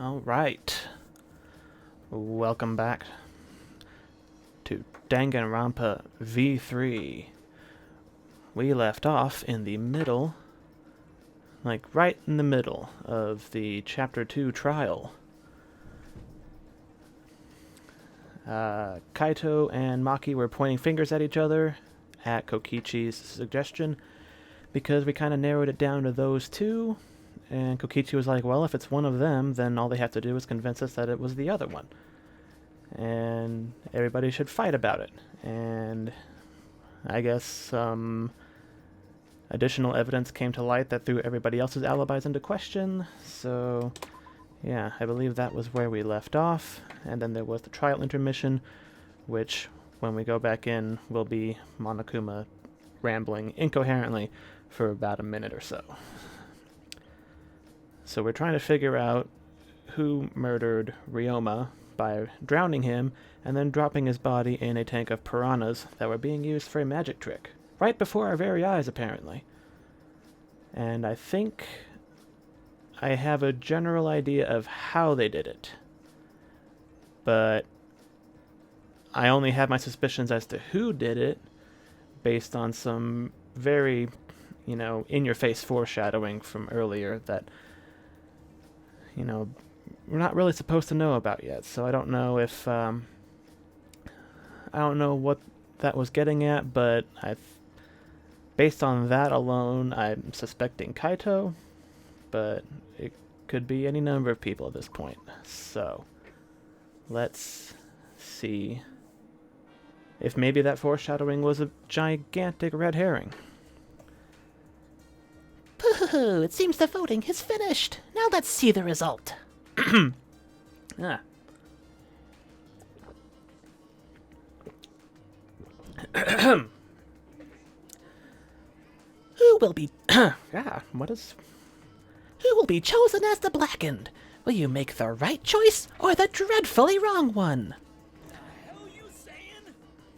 Alright. Welcome back to Danganronpa V3. We left off in the middle, like right in the middle of the Chapter 2 trial. Kaito and Maki were pointing fingers at each other at Kokichi's suggestion because we kind of narrowed it down to those two. And Kokichi was like, well, if it's one of them, then all they have to do is convince us that it was the other one. And everybody should fight about it. And I guess some additional evidence came to light that threw everybody else's alibis into question. So, yeah, I believe that was where we left off. And then there was the trial intermission, which, when we go back in, will be Monokuma rambling incoherently for about a minute or so. So we're trying to figure out who murdered Ryoma by drowning him and then dropping his body in a tank of piranhas that were being used for a magic trick. Right before our very eyes, apparently. And I think I have a general idea of how they did it. But I only have my suspicions as to who did it based on some very, in-your-face foreshadowing from earlier that we're not really supposed to know about yet. So I don't know if, I don't know what that was getting at, but based on that alone, I'm suspecting Kaito, but it could be any number of people at this point. So let's see if maybe that foreshadowing was a gigantic red herring. Pooh, it seems the voting is finished. Now let's see the result. Ah. Who will be What is... who will be chosen as the Blackened? Will you make the right choice or the dreadfully wrong one? I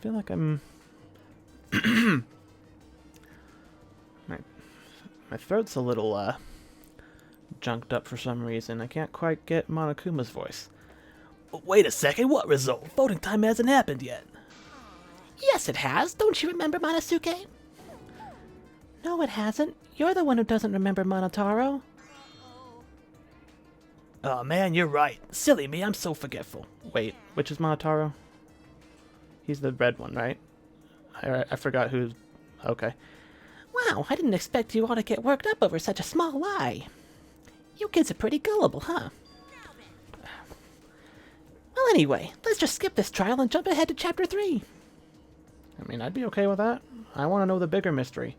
feel like I'm... My throat's a little, junked up for some reason. I can't quite get Monokuma's voice. Wait a second, what result? Voting time hasn't happened yet. Yes, it has. Don't you remember, Monosuke? No, it hasn't. You're the one who doesn't remember, Monotaro. Oh man, you're right. Silly me, I'm so forgetful. Wait, which is Monotaro? He's the red one, right? I forgot who's... Okay. Wow, I didn't expect you all to get worked up over such a small lie. You kids are pretty gullible, huh? Well, anyway, let's just skip this trial and jump ahead to Chapter 3. I mean, I'd be okay with that. I want to know the bigger mystery.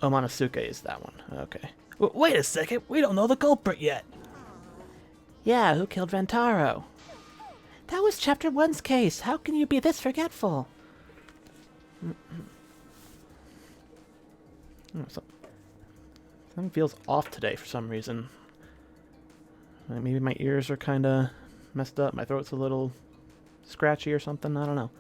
Oh, Monosuke is that one. Okay. Wait a second, we don't know the culprit yet. Yeah, who killed Ventaro? That was Chapter 1's case. How can you be this forgetful? Something feels off today for some reason. Maybe my ears are kind of messed up. My throat's a little scratchy or something. I don't know.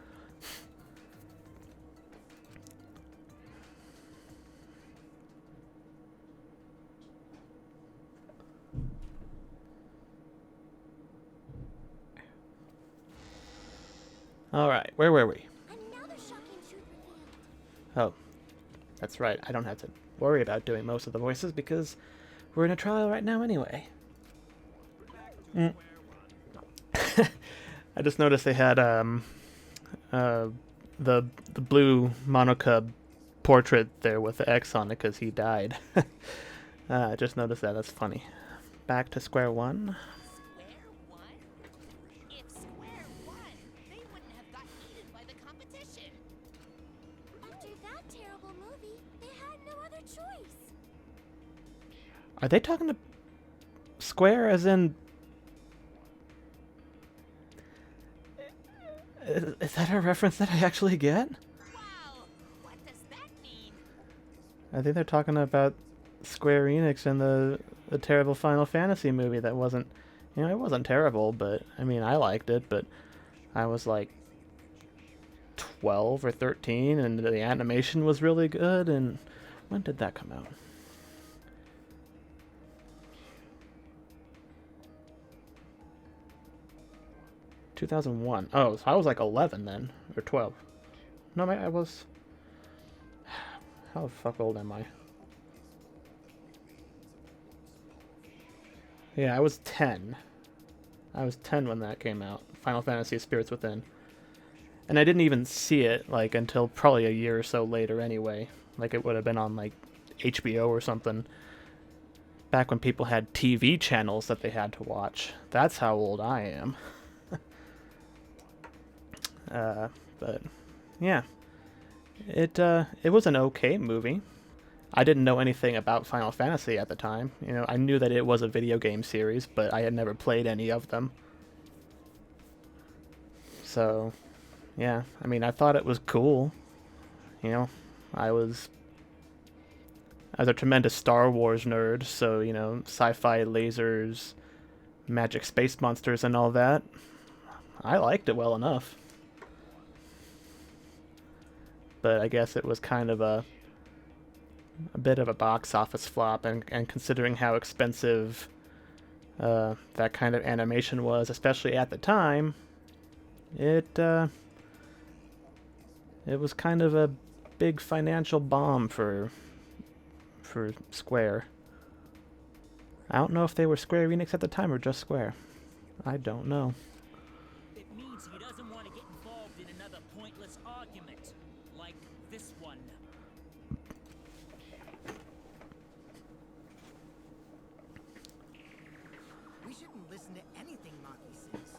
Alright, where were we? Oh, that's right. I don't have to worry about doing most of the voices because we're in a trial right now anyway. I just noticed they had the blue Monokub portrait there with the X on it because he died. I just noticed that. That's funny. Back to square one. Are they talking to Square as in... Is that a reference that I actually get? Wow, what does that mean? I think they're talking about Square Enix and the terrible Final Fantasy movie that wasn't... it wasn't terrible, but... I mean, I liked it, but I was like 12 or 13, and the animation was really good, and... When did that come out? 2001. Oh, so I was like 11 then, or 12. No, I was. How the fuck old am I? Yeah, I was 10. I was 10 when that came out. Final Fantasy Spirits Within. And I didn't even see it like until probably a year or so later anyway. Like it would have been on like HBO or something. Back when people had TV channels that they had to watch. That's how old I am. But yeah. It was an okay movie. I didn't know anything about Final Fantasy at the time. You know, I knew that it was a video game series, but I had never played any of them. So, yeah, I mean, I thought it was cool. You know, I was a tremendous Star Wars nerd, so, you know, sci-fi lasers, magic space monsters and all that. I liked it well enough. But I guess it was kind of a bit of a box office flop, and considering how expensive that kind of animation was, especially at the time, it was kind of a big financial bomb for Square. I don't know if they were Square Enix at the time or just Square. I don't know. It means he doesn't want to get involved in another pointless argument like this one. We shouldn't listen to anything Maki says.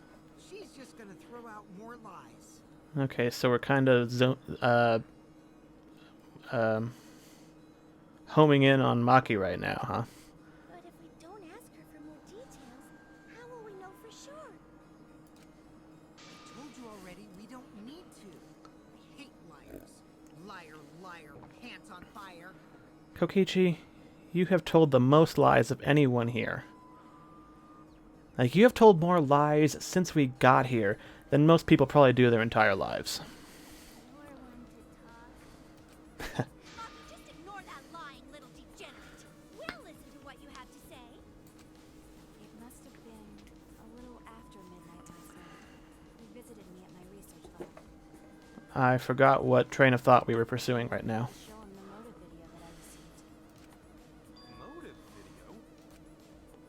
She's just gonna throw out more lies. Okay, so we're kind of homing in on Maki right now, huh? But if we don't ask her for more details, how will we know for sure? I told you already, we don't need to. I hate liars. Liar, liar, pants on fire. Kokichi, you have told the most lies of anyone here. Like, you have told more lies since we got here than most people probably do their entire lives. You're one to talk. Maki, just ignore that lying little degenerate. We'll listen to what you have to say. It must have been a little after midnight last night. He visited me at my research lab. I forgot what train of thought we were pursuing right now. Show him the motive video that I received. Motive video?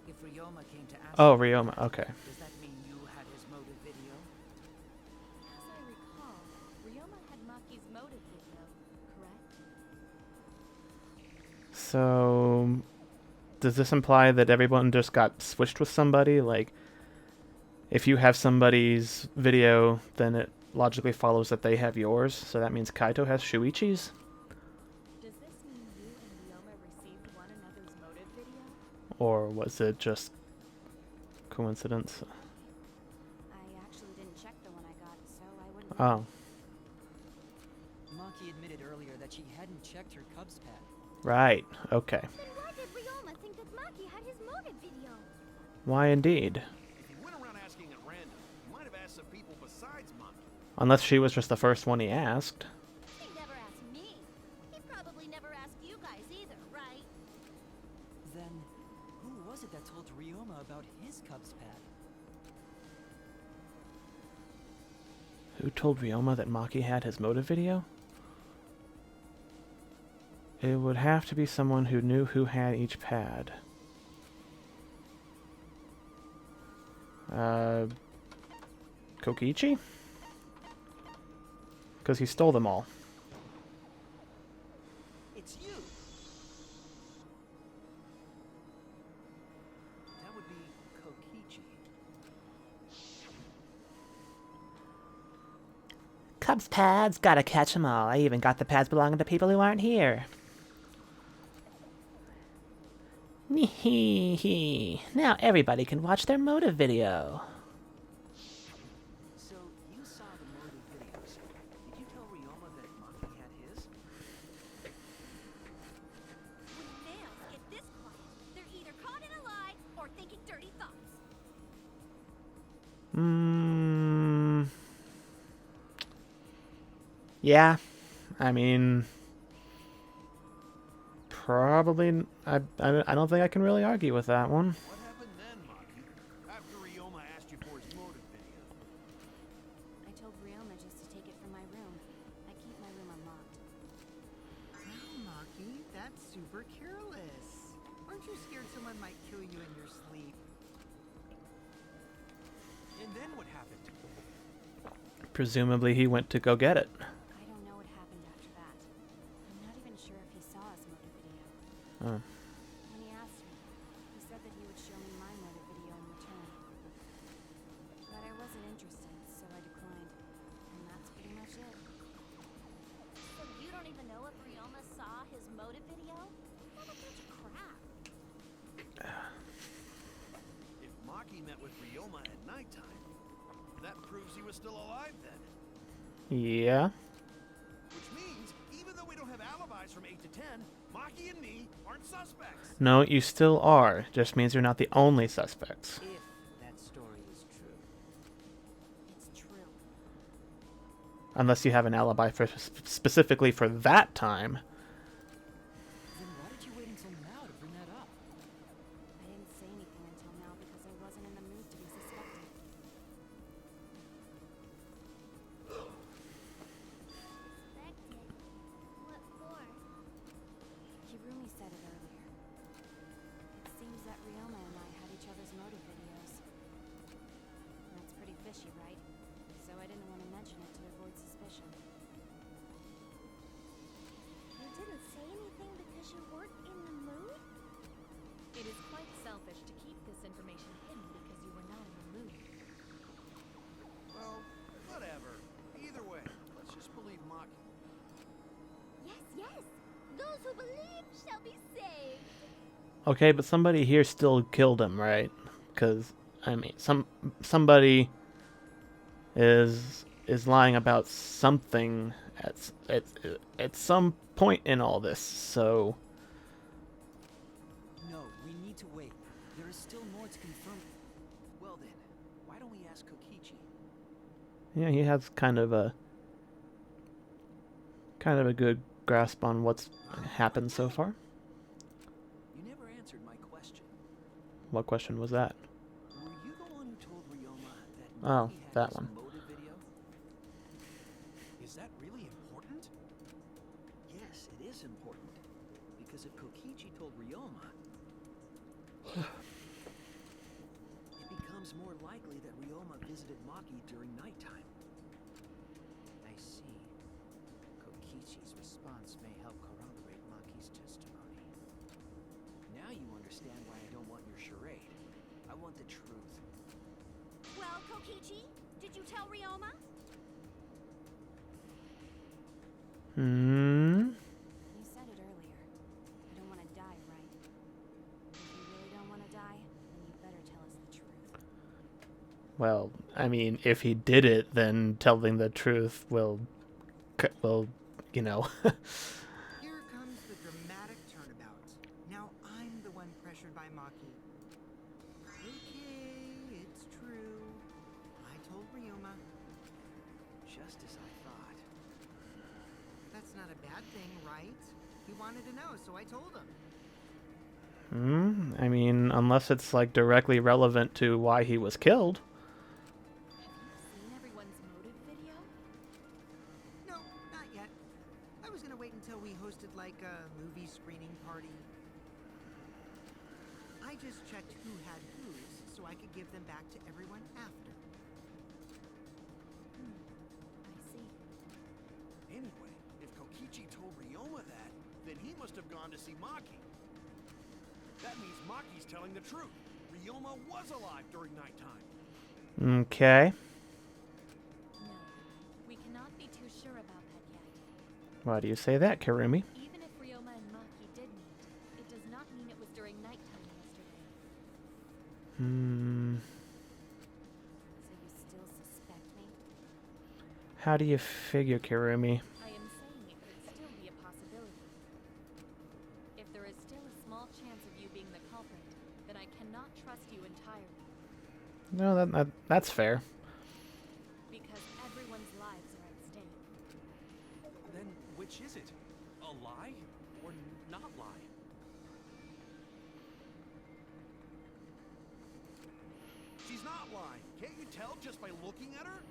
If Ryoma came to ask Oh, you, Ryoma, okay. does that mean you had his motive video? As I recall, Ryoma had Maki's motive video, correct? So, does this imply that everyone just got switched with somebody? Like, if you have somebody's video, then it logically follows that they have yours, so that means Kaito has Shuichi's? Does this mean you and Ryoma received one another's motive video? Or was it just coincidence? I actually didn't check the one I got, so I wouldn't. Oh, Maki admitted earlier that she hadn't checked her Cubs pad. right, okay. Then why did Ryoma think that Maki had his motive video? Why indeed? If he went around asking at random, he might have asked some people besides Maki. Unless she was just the first one he asked. He never asked me. He probably never asked you guys either, right? Then, who was it that told Ryoma about his Cubs pad? Who told Ryoma that Maki had his motive video? It would have to be someone who knew who had each pad. Kokichi? Because he stole them all. It's you! That would be Kokichi. Cubs pads, gotta catch 'em all. I even got the pads belonging to people who aren't here. Hee. Now everybody can watch their motive video. So, you saw the motive videos. Did you tell Ryoma that Maki had his? When males get this quiet, they're either caught in a lie or thinking dirty thoughts. Yeah. I mean, probably. I don't think I can really argue with that one. What happened then, Maki? After Ryoma asked you for his motive video? told Ryoma just to take it from my room. I keep my room unlocked. Wow, Maki, that's super careless. Aren't you scared someone might kill you in your sleep? And then what happened? Presumably he went to go get it. I don't know what happened after that. I'm not even sure if he saw his motive video. Oh. When he asked me, he said that he would show me my motive video in return. But I wasn't interested, so I declined. And that's pretty much it. So you don't even know if Ryoma saw his motive video? What a bunch of crap. If Maki met with Ryoma at nighttime, that proves he was still alive then. Yeah. Which means, even though we don't have alibis from 8 to 10, Maki and me aren't suspects. No, you still are. Just means you're not the only suspects. If that story is true. It's true. Unless you have an alibi for specifically for that time. Then why did you wait until now to bring that up? I didn't say anything until now because I wasn't in the mood to be suspected. Suspected? What for? Kirumi said it earlier. It seems that Ryoma and I had each other's motive videos. That's pretty fishy, right? So I didn't want to mention it to avoid suspicion. You didn't say anything because you weren't in the mood? It is quite selfish to keep this information hidden because you were not in the mood. Well, whatever. Either way, let's just believe Maki. Yes, yes. Those who believe shall be saved. Okay, but somebody here still killed him, right? Because I mean, somebody is lying about something at some point in all this. So No, we need to wait. There is still more to confirm. Well then, why don't we ask Kokichi? yeah, he has kind of a good grasp on what's happened so far. You never answered my question. What question was that? Were you the one who told Ryoma that Oh, Maki had that his one. motive video? Is that really important? Yes, it is important. Because if Kokichi told Ryoma, it becomes more likely that Ryoma visited Maki during nighttime. I see. Kokichi's response may help corroborate Maki's testimony. Now you understand why I don't want your charade. I want the truth. Well, Kokichi, did you tell Ryoma? Hmm. You said it earlier. I don't want to die, right? If you really don't want to die, then you better tell us the truth. Well, I mean, if he did it, then telling the truth will, you know. Here comes the dramatic turnabout. Now I'm the one pressured by Maki. Okay, it's true. I told Ryoma. Just as I thought. That's not a bad thing, right? He wanted to know, so I told him. I mean, unless it's like directly relevant to why he was killed. Have you seen everyone's motive video? No, not yet. I was gonna wait until we hosted like a movie screening party. I just checked who had whose so I could give them back to everyone after. I see. Anyway, if Kokichi told Ryoma that, then he must have gone to see Maki. That means Maki's telling the truth. Ryoma was alive during nighttime. Okay. No. We cannot be too sure about that yet. Why do you say that, Kirumi? Even if Ryoma and Maki did meet, it does not mean it was during nighttime yesterday. So you still suspect me? How do you figure, Kirumi? I am saying it could still be a possibility. If there is still a small chance of you being the culprit, then I cannot trust you entirely. No, that's fair. Because everyone's lives are at stake. Then which is it? A lie or not lie? She's not lying. Can't you tell just by looking at her?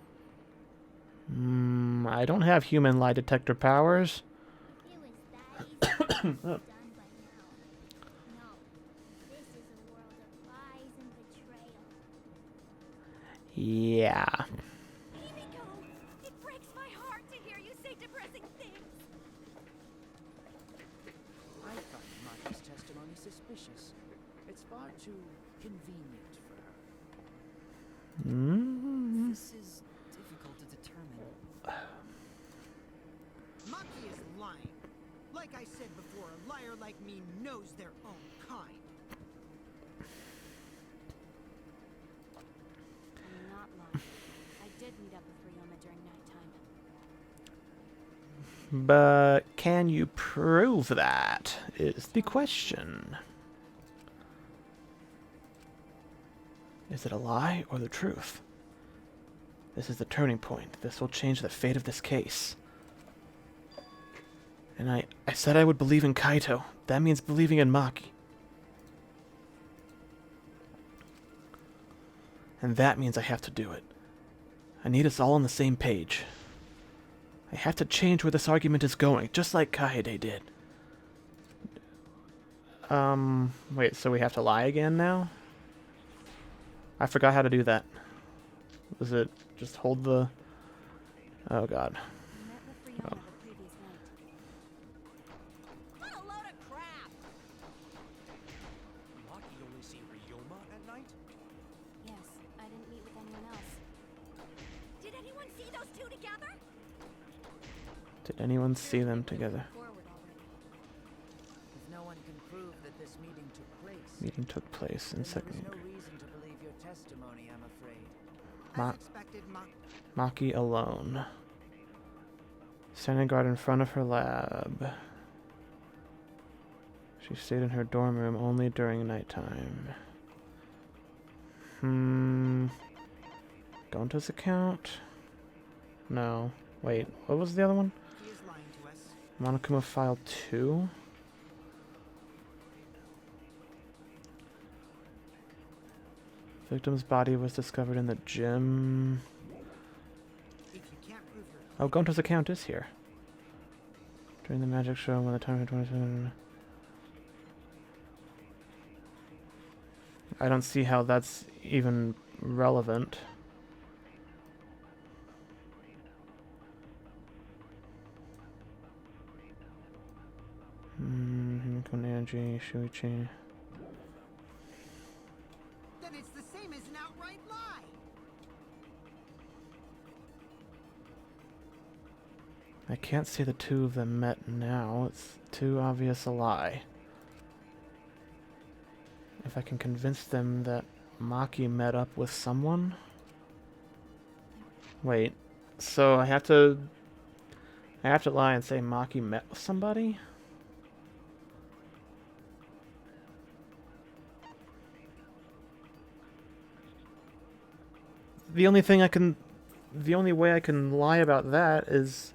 I don't have human lie detector powers. It was that easy to be done by now. No, this is a world of lies and betrayal. Yeah. Himiko, it breaks my heart to hear you say depressing things. I find Maki's testimony suspicious. It's far too convenient for her. This is difficult to determine. Maki is lying. Like I said before, a liar like me knows their own kind. I'm not lying. I did meet up with Ryoma during nighttime. But can you prove that? Is the question. Is it a lie or the truth? This is the turning point. This will change the fate of this case. And I said I would believe in Kaito. That means believing in Maki. And that means I have to do it. I need us all on the same page. I have to change where this argument is going, just like Kaede did. Wait, so we have to lie again now? I forgot how to do that. Was it just hold the... Oh god. I met with Ryoma the previous night. What a load of crap! Maki only see Ryoma at night? Yes, I didn't meet with anyone else. Did anyone see those two together? Did anyone see them together? Forward already. If no one can prove that this meeting took place, Meeting took place in then there second was no degree. reason to believe your testimony, I'm afraid. As expected, Maki alone. Standing guard in front of her lab. She stayed in her dorm room only during nighttime. Gonta's account? No. Wait, what was the other one? he is lying to us. Monokuma file 2? Victim's body was discovered in the gym. If you can't prove your Oh, Gonta's account is here. During the magic show, when the time for 27. I don't see how that's even relevant. Himiko Neji, Shuichi. then it's the same as an outright lie. I can't see the two of them met now. It's too obvious a lie. If I can convince them that Maki met up with someone? Wait, so I have to lie and say Maki met with somebody? The only way I can lie about that is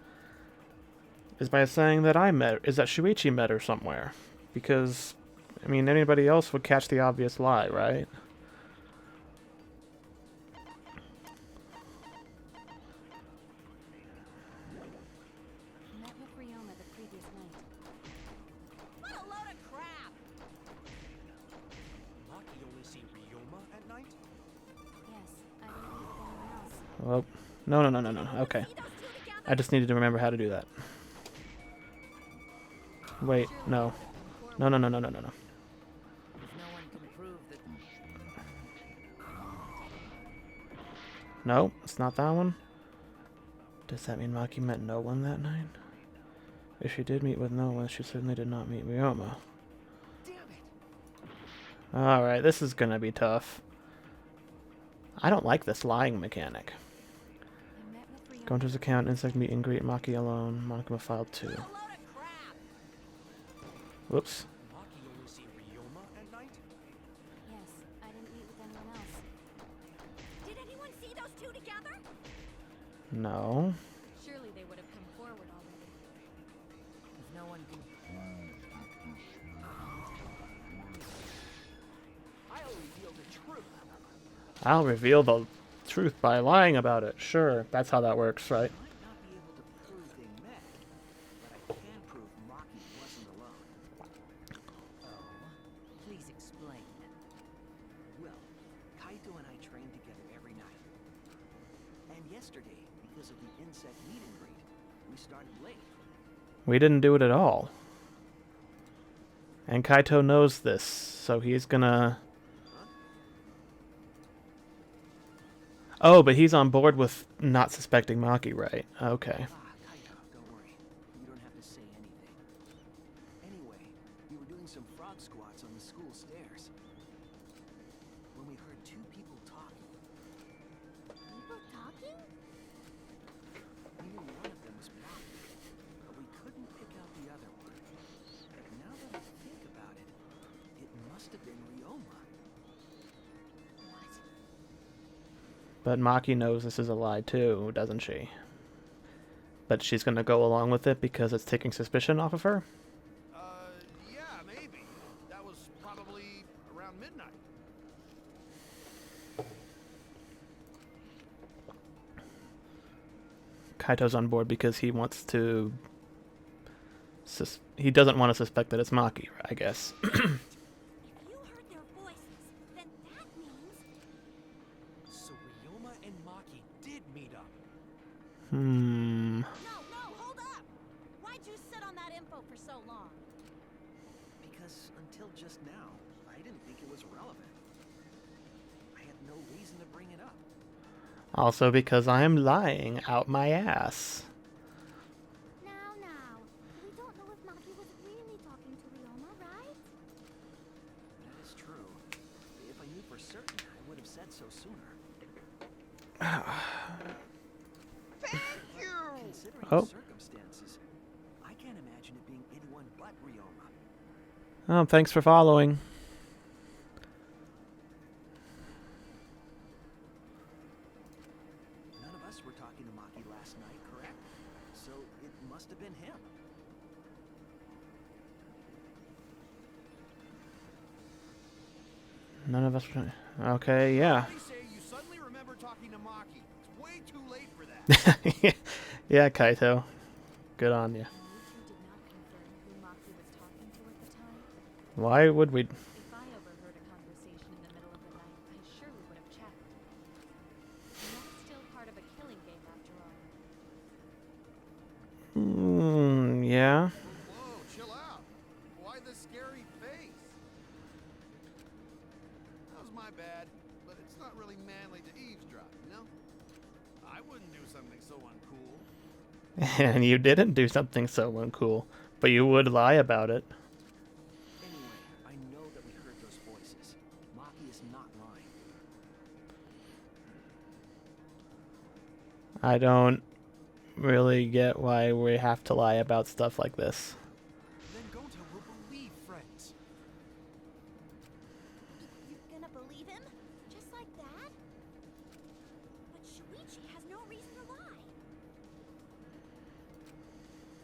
by saying that that Shuichi met her somewhere. Because, I mean, anybody else would catch the obvious lie, right? I met with Ryoma the previous night. What a load of crap! Maki only see Ryoma at night? Yes, I didn't meet with anyone else. Well, no. Okay. See those two together? I just needed to remember how to do that. Wait, no. No. If no one can prove that No, it's not that one. Does that mean Maki met no one that night? If she did meet with no one, she certainly did not meet Ryoma. Damn it. Alright, this is gonna be tough. I don't like this lying mechanic. I met with Ryoma. Go into his account, insect meet and greet Maki alone. Monokuma file 2. What a load of crap! Whoops. Maki only see Ryoma at night? Yes, I didn't meet with anyone else. Did anyone see those two together? No. Surely they would have come forward already. if no one can I'll reveal the truth. I'll reveal the truth by lying about it. Sure, that's how that works, right? I might not be able to prove they met, but I can prove Maki wasn't alone. Oh, please explain. Well, Kaito and I trained together every night. And yesterday, because of the insect meet and greet, we started late. We didn't do it at all. And Kaito knows this, so he's gonna... Oh, but he's on board with not suspecting Maki, right? Okay. Kaito, don't worry. You don't have to say anything. Anyway, we were doing some frog squats on the school stairs when we heard two people talking. People talking? We knew one of them was Maki, but we couldn't pick out the other one. But now that I think about it, it must have been Ryoma. What? But Maki knows this is a lie too, doesn't she? But she's gonna go along with it because it's taking suspicion off of her? Yeah, maybe. That was probably around midnight. Kaito's on board because he wants to... he doesn't want to suspect that it's Maki, I guess. If you heard their voices, then that means... So Ryoma and Maki did meet up. Hmm... No, hold up! Why'd you sit on that info for so long? Because until just now, I didn't think it was relevant. I had no reason to bring it up. Also because I'm lying out my ass. Now. We don't know if Maki was really talking to Ryoma, right? That is true. If I knew for certain, I would have said so sooner. Thank you! Considering Oh. the circumstances, I can't imagine it being anyone but Ryoma. Oh, thanks for following. None of us were talking to Maki last night, correct? So it must have been him. None of us... Okay, yeah. They say you suddenly remember talking to Maki. It's way too late for that. Yeah, Kaito. Good on you. You two did not confirm who Maki was talking to at the time? Why would we... If I overheard a conversation in the middle of the night, I surely would have checked. That's still part of a killing game after all. Yeah. Whoa, chill out. Why the scary face? That was my bad, but it's not really manly to eavesdrop, you know? I wouldn't do something so uncool. And you didn't do something so uncool, but you would lie about it. Anyway, I know that we heard those voices. Maki is not lying. I don't really get why we have to lie about stuff like this. Then Goto will believe friends. You're gonna believe him? Just like that? But Shuichi has no reason to lie.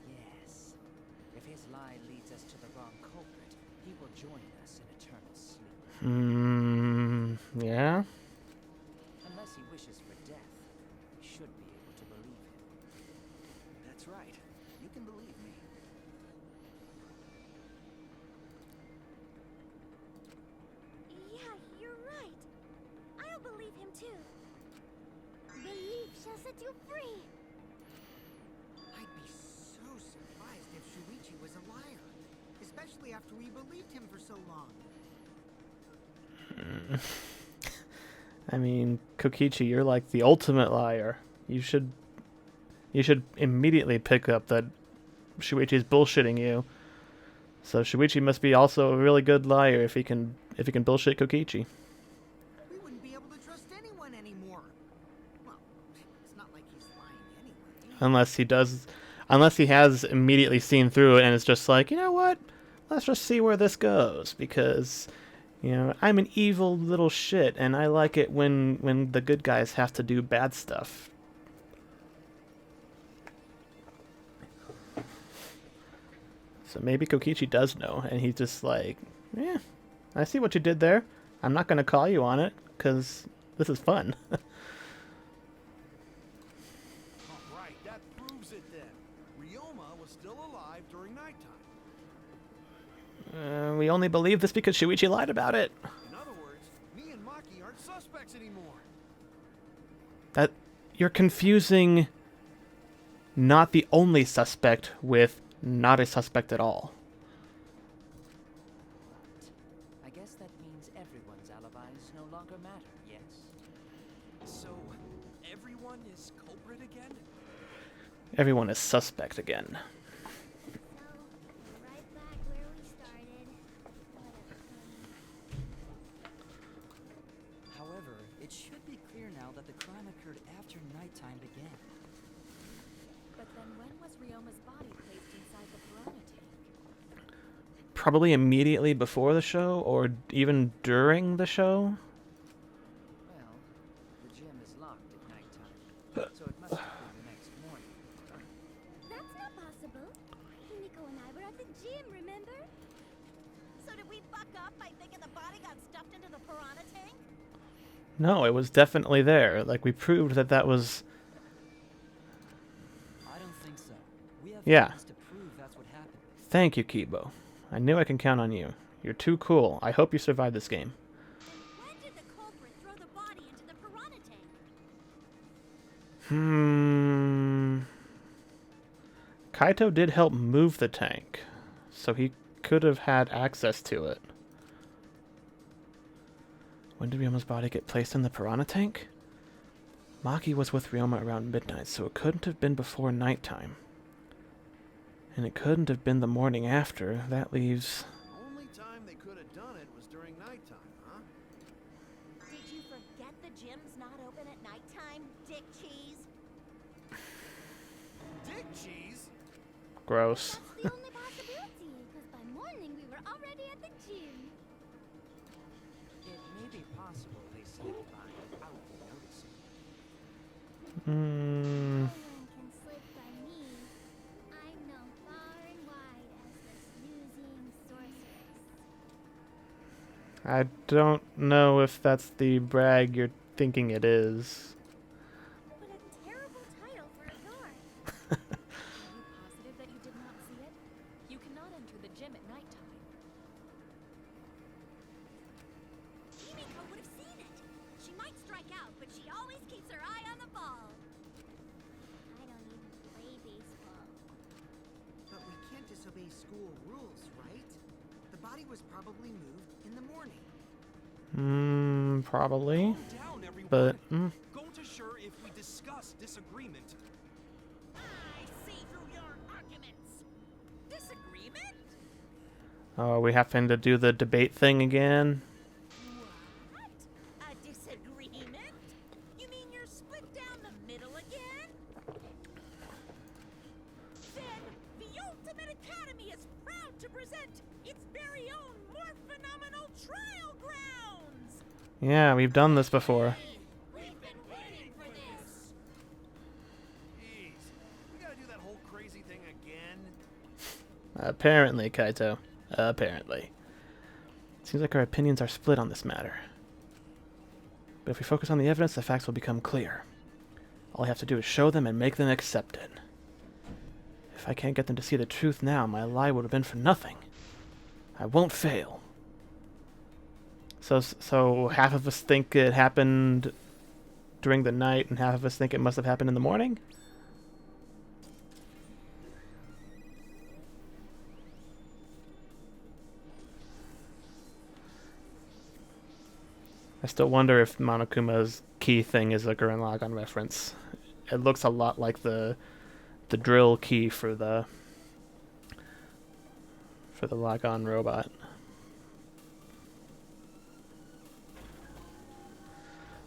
Yes. If his lie leads us to the wrong culprit, he will join us in eternal sleep. Yeah? Unless he wishes for death, we should be able to believe him. That's right. You can believe me. Yeah, you're right. I'll believe him too. Belief shall set you free. I'd be so surprised if Shuichi was a liar. Especially after we believed him for so long. I mean, Kokichi, you're like the ultimate liar. You should immediately pick up that Shuichi's bullshitting you. So Shuichi must be also a really good liar if he can bullshit Kokichi. We wouldn't be able to trust anyone anymore. Well, it's not like he's lying anyway. Unless he has immediately seen through it and it's just like, you know what? Let's just see where this goes because, you know, I'm an evil little shit and I like it when the good guys have to do bad stuff. So maybe Kokichi does know and he's just like, yeah, I see what you did there. I'm not going to call you on it because this is fun. Right, that proves it then. Ryoma was still alive during nighttime. We only believe this because Shuichi lied about it. In other words, me and Maki aren't suspects anymore. That you're confusing not the only suspect with not a suspect at all. I guess that means everyone's alibis no longer matter, yes? So, everyone is culprit again? Everyone is suspect again. So, we're right back where we started. However, it should be clear now that the crime occurred after nighttime began. But then when was Ryoma's body placed inside the piranha tank? Probably immediately before the show, or even during the show. Well, the gym is locked at nighttime, so it must have been the next morning. That's not possible. Himiko and I were at the gym, remember? So did we fuck up by thinking the body got stuffed into the piranha tank? No, it was definitely there. Like, we proved that that was... I don't think so. We have Yeah. evidence to prove that's what happened. Thank you, Kibo. I knew I can count on you. You're too cool. I hope you survive this game. When did the culprit throw the body into the piranha tank? Kaito did help move the tank, so he could have had access to it. When did Ryoma's body get placed in the piranha tank? Maki was with Ryoma around midnight, so it couldn't have been before nighttime. And it couldn't have been the morning after. That leaves... The only time they could have done it was during nighttime, huh? Did you forget the gym's not open at nighttime, Dick Cheese? Dick cheese? Gross. That's the only possibility, because by morning we were already at the gym. It may be possible they slipped by without noticing. No one can slip by me. I'm known far and wide as the snoozing sorceress. I don't know if that's the brag you're thinking it is. What a terrible title for a door. Are you positive that you did not see it? You cannot enter the gym at nighttime. Himiko would have seen it. She might strike out, but she always keeps her eye on the ball. I don't even play baseball. But we can't disobey school rules, right? The body was probably moved in the morning. Probably. Calm down, everyone. But, Go to sure if we discuss disagreement. I see through your arguments. Disagreement? oh, we having to do the debate thing again? What? A disagreement? You mean you're split down the middle again? Then, the Ultimate Academy is proud to present its very own more phenomenal trial grounds! Yeah, we've done this before. We've been waiting for this! Jeez. We gotta do that whole crazy thing again? Apparently, Kaito. Apparently. Seems like our opinions are split on this matter. But if we focus on the evidence, the facts will become clear. All I have to do is show them and make them accept it. If I can't get them to see the truth now, my lie would have been for nothing. I won't fail. So half of us think it happened during the night, and half of us think it must have happened in the morning? I still wonder if Monokuma's key thing is a Gurren Lagann reference. It looks a lot like the drill key for the Lagann robot.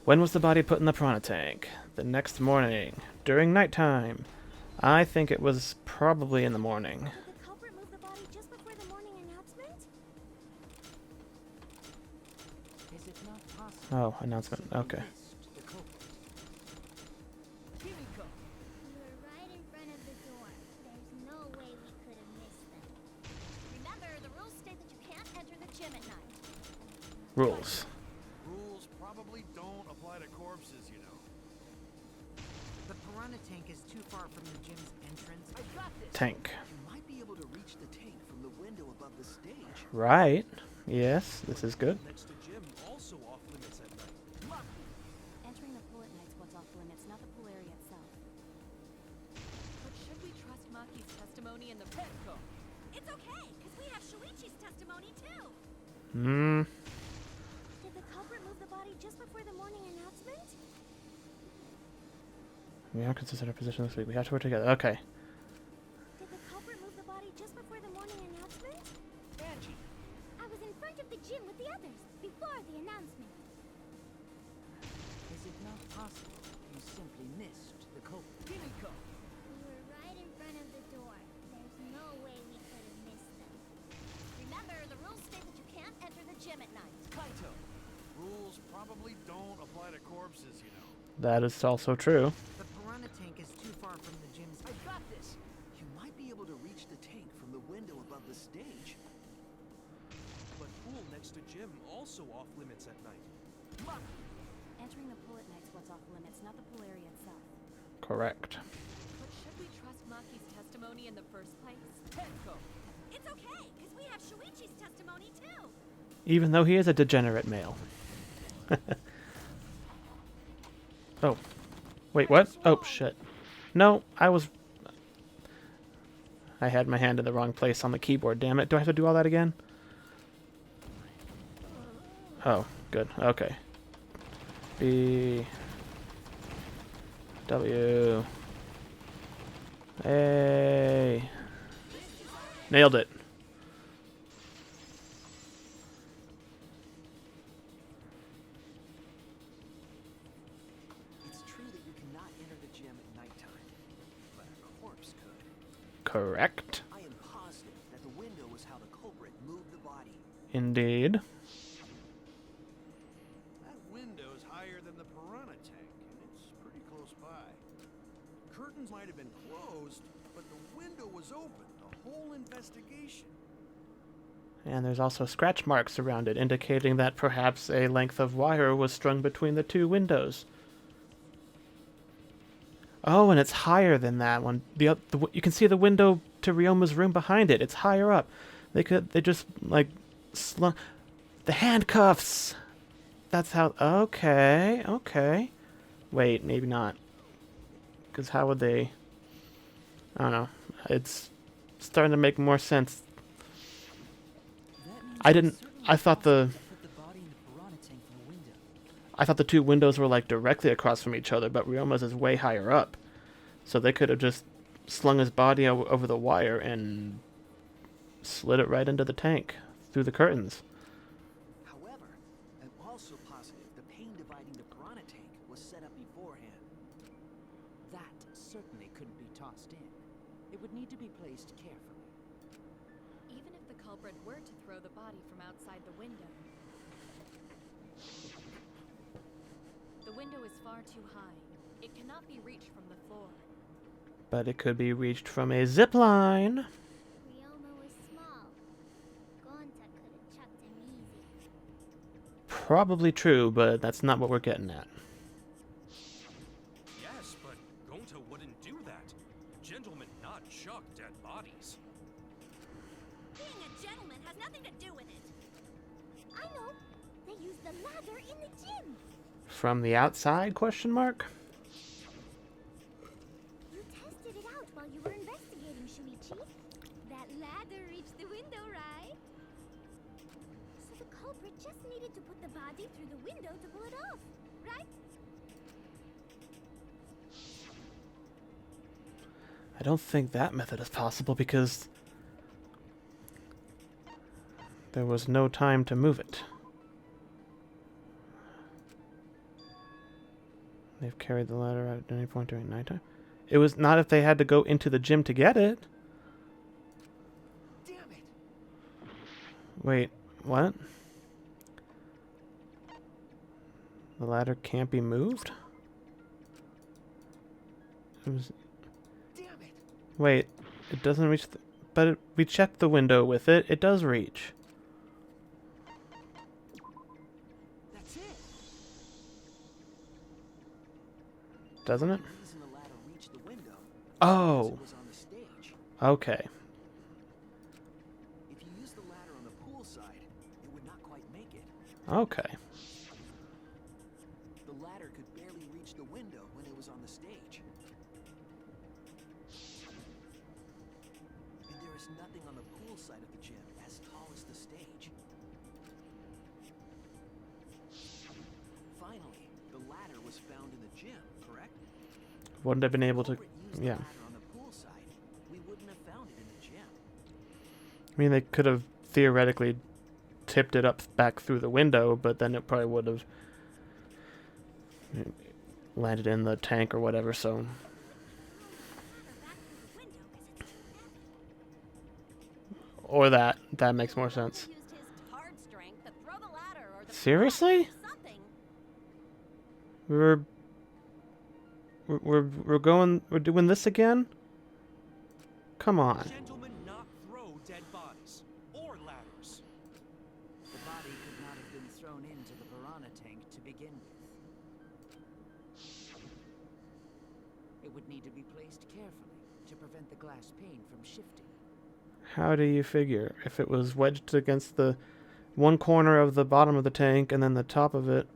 When was the body put in the piranha tank? The next morning. During nighttime. I think it was probably in the morning. Did the culprit move the body just before the morning announcement? Is it not possible? Oh, announcement. Okay. The culprit. Himiko! We were right in front of the door. There's no way we could have missed them. Remember, the rules state that you can't enter the gym at night. Rules. Rules probably don't apply to corpses, you know. The piranha tank tank is too far from the gym's entrance. I got this. Tank. You might be able to reach the tank from the window above the stage. Right. Yes, this is good. Next to gym, also off limits at night. Entering the pool at night's what's off limits, not the pool area itself. But should we trust Maki's testimony in the Petco? It's okay, because we have Shuichi's testimony too. Hmm. Did the culprit move the body just before the morning announcement? We are considered position this week. We have to work together. Okay. Did the culprit move the body just before the morning announcement? Angie, I was in front of the gym with the others, before the announcement. is it not possible you simply missed the culprit? Kimiko! We were right in front of the door. There's no way we could have missed them. Remember, the rules state that you can't enter the gym at night. Kaito, Rules probably don't apply to corpses, you know. That is also true. The piranha tank is too far from the gym's. I got this. You might be able to reach the tank from the window above the stage. But pool next to gym also off limits at night. Entering the pool at night's what's off limits, not the pool area itself. Correct. But should we trust Maki's testimony in the first place? Petco. It's okay, because we have Shuichi's testimony too. Even though he is a degenerate male. Oh. Wait, what? Oh, shit. No, I had my hand in the wrong place on the keyboard, damn it. Do I have to do all that again? Oh, good. Okay. B... W... A... Nailed it. It's true that you cannot enter the gym at nighttime, but a corpse could. Correct. I am positive that the window was how the culprit moved the body. Indeed. That window's higher than the piranha tank, and it's pretty close by. Curtains might have been closed, but the window was open the whole investigation. And there's also scratch marks around it, indicating that perhaps a length of wire was strung between the two windows. Oh, and it's higher than that one. You can see the window to Ryoma's room behind it. It's higher up. They just like slung the handcuffs. That's how. Okay, okay. Wait, maybe not. Because how would they? I don't know. It's starting to make more sense. I thought the two windows were like directly across from each other, but Ryoma's is way higher up. So they could have just slung his body over the wire and slid it right into the tank through the curtains. However, I'm also positive the pane dividing the piranha tank was set up beforehand. That certainly couldn't be tossed in. It would need to be placed carefully. Even if the culprit were to throw the body from outside the window is far too high. It cannot be reached from the floor. But it could be reached from a zip line. Ryoma was small. Gonta could have chucked him easy. Probably true, but that's not what we're getting at. Yes, but Gonta wouldn't do that. Gentlemen not chuck dead bodies. Being a gentleman has nothing to do with it. I know. They used the ladder in the gym. From the outside, question mark? You tested it out while you were investigating, Shuichi. That ladder reached the window, right? So the culprit just needed to put the body through the window to pull it off, right? I don't think that method is possible because there was no time to move it. They've carried the ladder at any point during nighttime. It was not if they had to go into the gym to get it. Damn it! Wait, what? The ladder can't be moved? It was... Damn it! Wait, it doesn't reach the... But we checked the window with it. It does reach. That's it! Doesn't it? The reason the ladder reached the window Oh. It was on the stage. Okay. If you use the ladder on the pool side, it would not quite make it. Okay. The ladder could barely reach the window when it was on the stage. And there is nothing on the pool side of the gym as tall as the stage. Finally, the ladder was found in the gym, correct? Wouldn't have been able to. Culprit used the Yeah. ladder on the pool side. We wouldn't have found it in the gym. I mean, they could have theoretically tipped it up back through the window, but then it probably would have landed in the tank or whatever, so. Or that. That makes more sense. Used his hard strength to throw the ladder or the Seriously? something. We're doing this again? Come on. Gentlemen not throw dead bodies. Or ladders. The body could not have been thrown into the piranha tank to begin with. It would need to be placed carefully to prevent the glass pane from shifting. How do you figure? If it was wedged against the one corner of the bottom of the tank and then the top of it,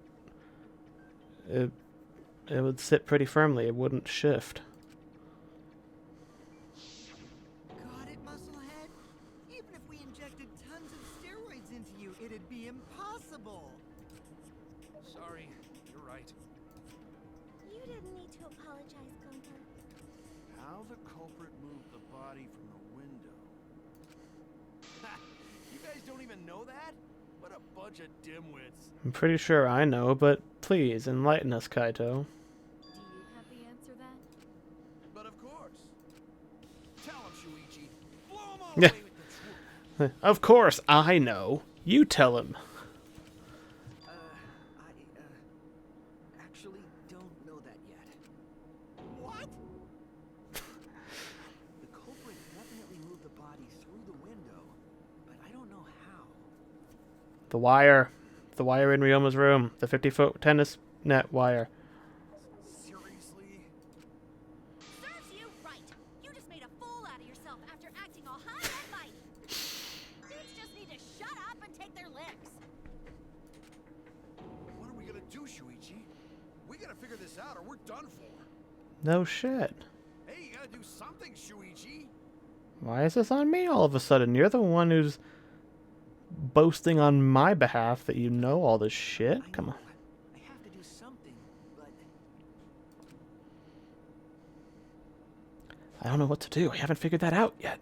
it would sit pretty firmly. It wouldn't shift. Got it, Musclehead? Even if we injected tons of steroids into you, it'd be impossible. Sorry, you're right. You didn't need to apologize, Gunther. How the culprit moved the body from the window. Ha! You guys don't even know that? What a bunch of dimwits. I'm pretty sure I know, but please enlighten us, Kaito. Do you have the answer then? But of course. Tell him, Shuichi. Blow him all Yeah. away with the truth. Of course, I know. You tell him. I actually don't know that yet. What? The culprit definitely moved the body through the window, but I don't know how. The wire. The wire in Ryoma's room. The 50-foot tennis net wire. Seriously? Serves you right. You just made a fool out of yourself after acting all high and mighty. Dudes just need to shut up and take their licks. What are we gonna do, Shuichi? We gotta figure this out or we're done for. No shit. Hey, you gotta do something, Shuichi. Why is this on me all of a sudden? You're the one who's boasting on my behalf that you know all this shit. Come on. I have to do something, but I don't know what to do. I haven't figured that out yet.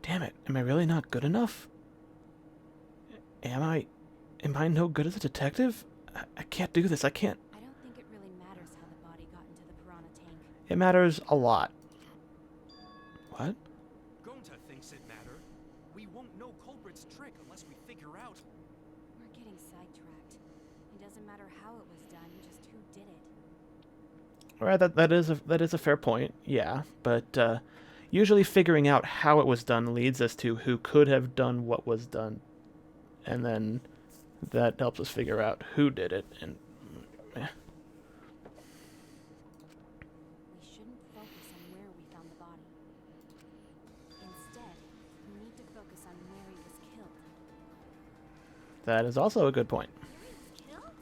Damn it. Am I really not good enough? Am I no good as a detective? I can't do this. I can't. I don't think it really matters how the body got into the piranha tank. It matters a lot. What? Gonta thinks it matter. We won't know culprit's trick unless we figure out. We're getting sidetracked. It doesn't matter how it was done, just who did it. All right, that is a fair point. Yeah, but usually figuring out how it was done leads us to who could have done what was done, and then that helps us figure out who did it. And We shouldn't focus on where we found the body. Instead, we need to focus on where he was killed. that is also a good point. Yuri was killed?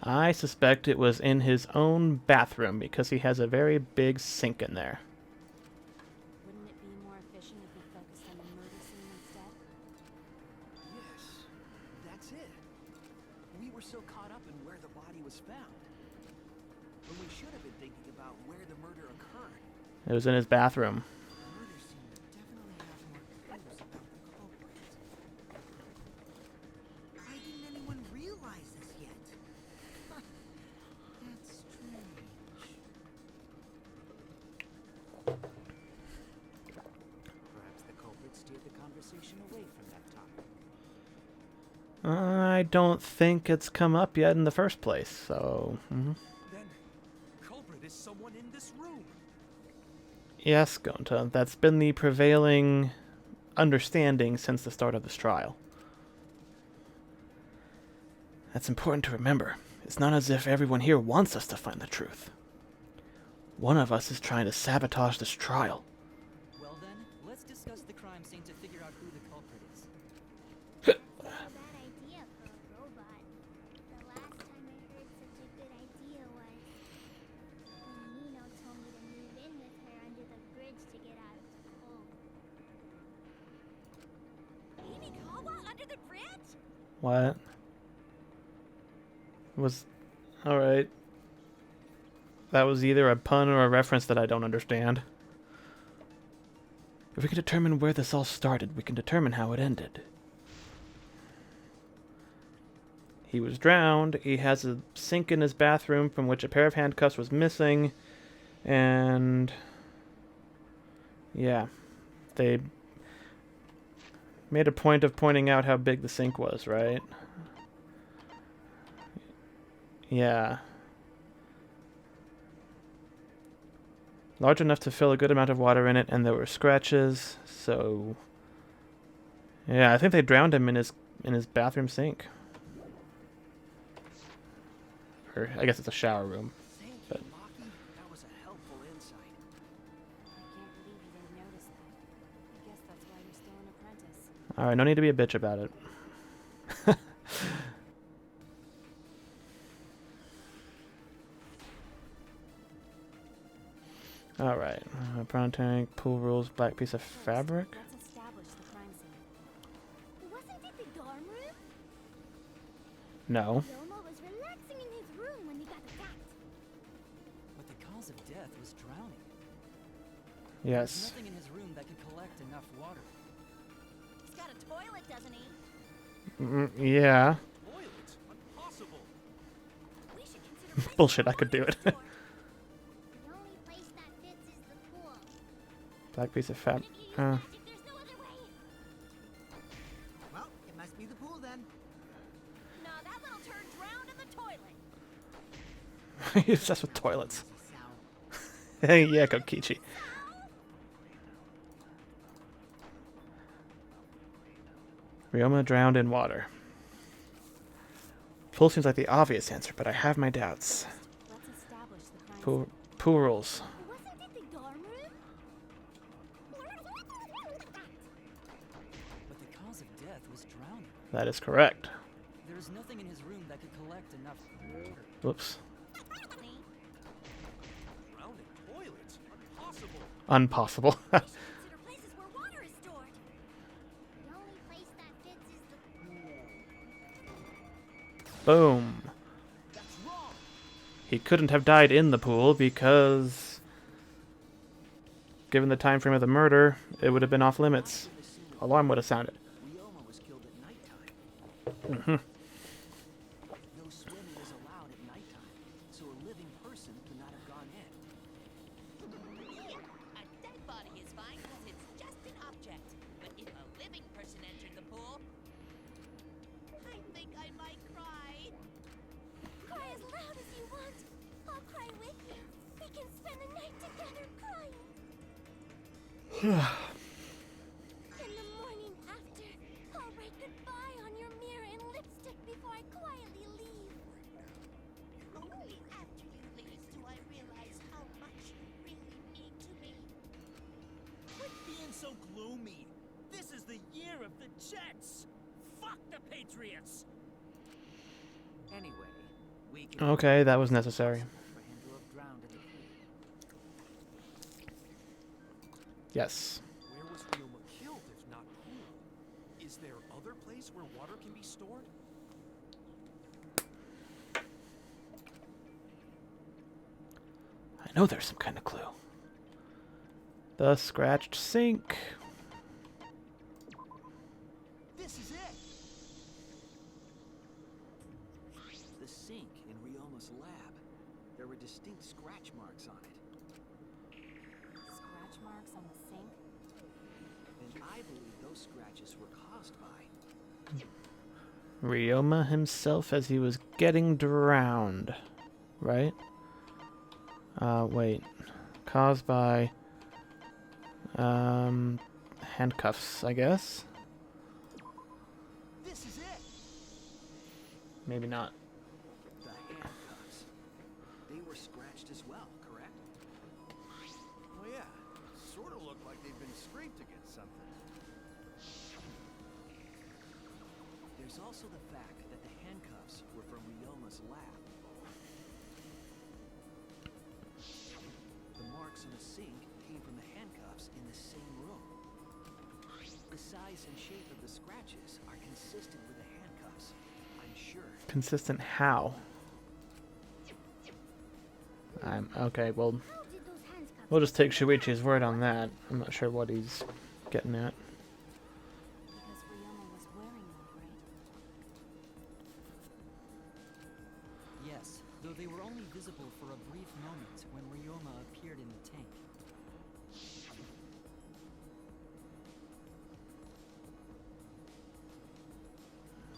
I suspect it was in his own bathroom because he has a very big sink in there. Wouldn't it be more efficient if we focused on the murder scene instead? yes, that's it. We were so caught up in where the body was found. When we should have been thinking about where the murder occurred. It was in his bathroom. The murder scene would definitely have more clues about the culprit. Why didn't anyone realize this yet? That's strange. Perhaps the culprit steered the conversation away from that topic. I don't think it's come up yet in the first place, so... Then, culprit is someone in this room. Yes, Gonta, that's been the prevailing understanding since the start of this trial. That's important to remember. It's not as if everyone here wants us to find the truth. One of us is trying to sabotage this trial. Well then, let's discuss the crime scene to figure out who the culprit is. Not a bad idea for a robot. The last time I heard such a good idea was when Nino told me to move in with her under the bridge to get out of the cold. Minigawa under the bridge? What? Was... Alright. That was either a pun or a reference that I don't understand. If we can determine where this all started, we can determine how it ended. He was drowned. He has a sink in his bathroom from which a pair of handcuffs was missing. And... yeah. They made a point of pointing out how big the sink was, right? Yeah. Large enough to fill a good amount of water in it, and there were scratches, so... yeah, I think they drowned him in his bathroom sink. Or, I guess it's a shower room. Thank But... you, Maki. That was a helpful insight. I can't believe you didn't notice that. I guess that's why you're still an apprentice. Alright, no need to be a bitch about it. Alright, brown tank, pool rules, black piece of fabric. Let's establish the crime scene. Wasn't it the dorm room? No. Yoma was relaxing in his room when he got attacked. But the cause of death was drowning. There's Yes. nothing in his room that could collect enough water. He's got a toilet, doesn't he? Yeah. Toilet? Impossible. We should consider Bullshit, I could do it. The only place that fits is the pool. Black piece of fabric. If you use magic, there's no other way. Well, it must be the pool then. No, that little turd drowned in the toilet. He's obsessed with toilets. So, Yeah, Kokichi. Ryoma drowned in water. Pool seems like the obvious answer, but I have my doubts. Let's establish the crime Pool, scene. pool rules. Wasn't it the dorm room? But the cause of death was drowning. That is correct. There is nothing in his room that could collect enough water. Whoops. Drowned in toilets? Impossible. Unpossible. We should consider places where water is stored. The only place that fits is the pool. Boom. That's wrong. He couldn't have died in the pool because, given the time frame of the murder, it would have been off limits. Alarm would have sounded. Ryoma was killed at nighttime. Hmm. No swimming is allowed at nighttime, so a living person could not have gone in. Yeah, a dead body is fine because it's just an object. But if a living person entered the pool, I think I might cry. Cry as loud as you want. I'll cry with you. We can spend the night together crying. In the morning after, I'll write goodbye on your mirror in lipstick before I quietly leave. Only after you leave do I realize how much you really mean to me. Quit being so gloomy. This is the year of the Jets. Fuck the Patriots. Anyway, we can Okay, that was necessary. for him to have drowned in the pool. Yes. Where was Ryoma killed if not pool? Is there other place where water can be stored? I know there's some kind of clue. The scratched sink. This is it! The sink in Ryoma's lab. There were distinct scratch marks on it. Scratch marks on the sink? And I believe those scratches were caused by... Ryoma himself as he was getting drowned. Right? Wait. Caused by... handcuffs, I guess? This is it! Maybe not. The handcuffs. They were scratched as well, correct? Oh yeah, sort of look like they've been scraped against something. There's also the fact that the handcuffs were from Ryoma's lab. The marks on the sink came from the handcuffs in the same room. The size and shape of the scratches are consistent with the handcuffs, I'm sure. Consistent how? Okay, well, How did those handcuffs we'll just take Shuichi's word on that. I'm not sure what he's getting at. Because Ryoma was wearing them, right? Yes, though they were only visible for a brief moment when Ryoma appeared in the tank.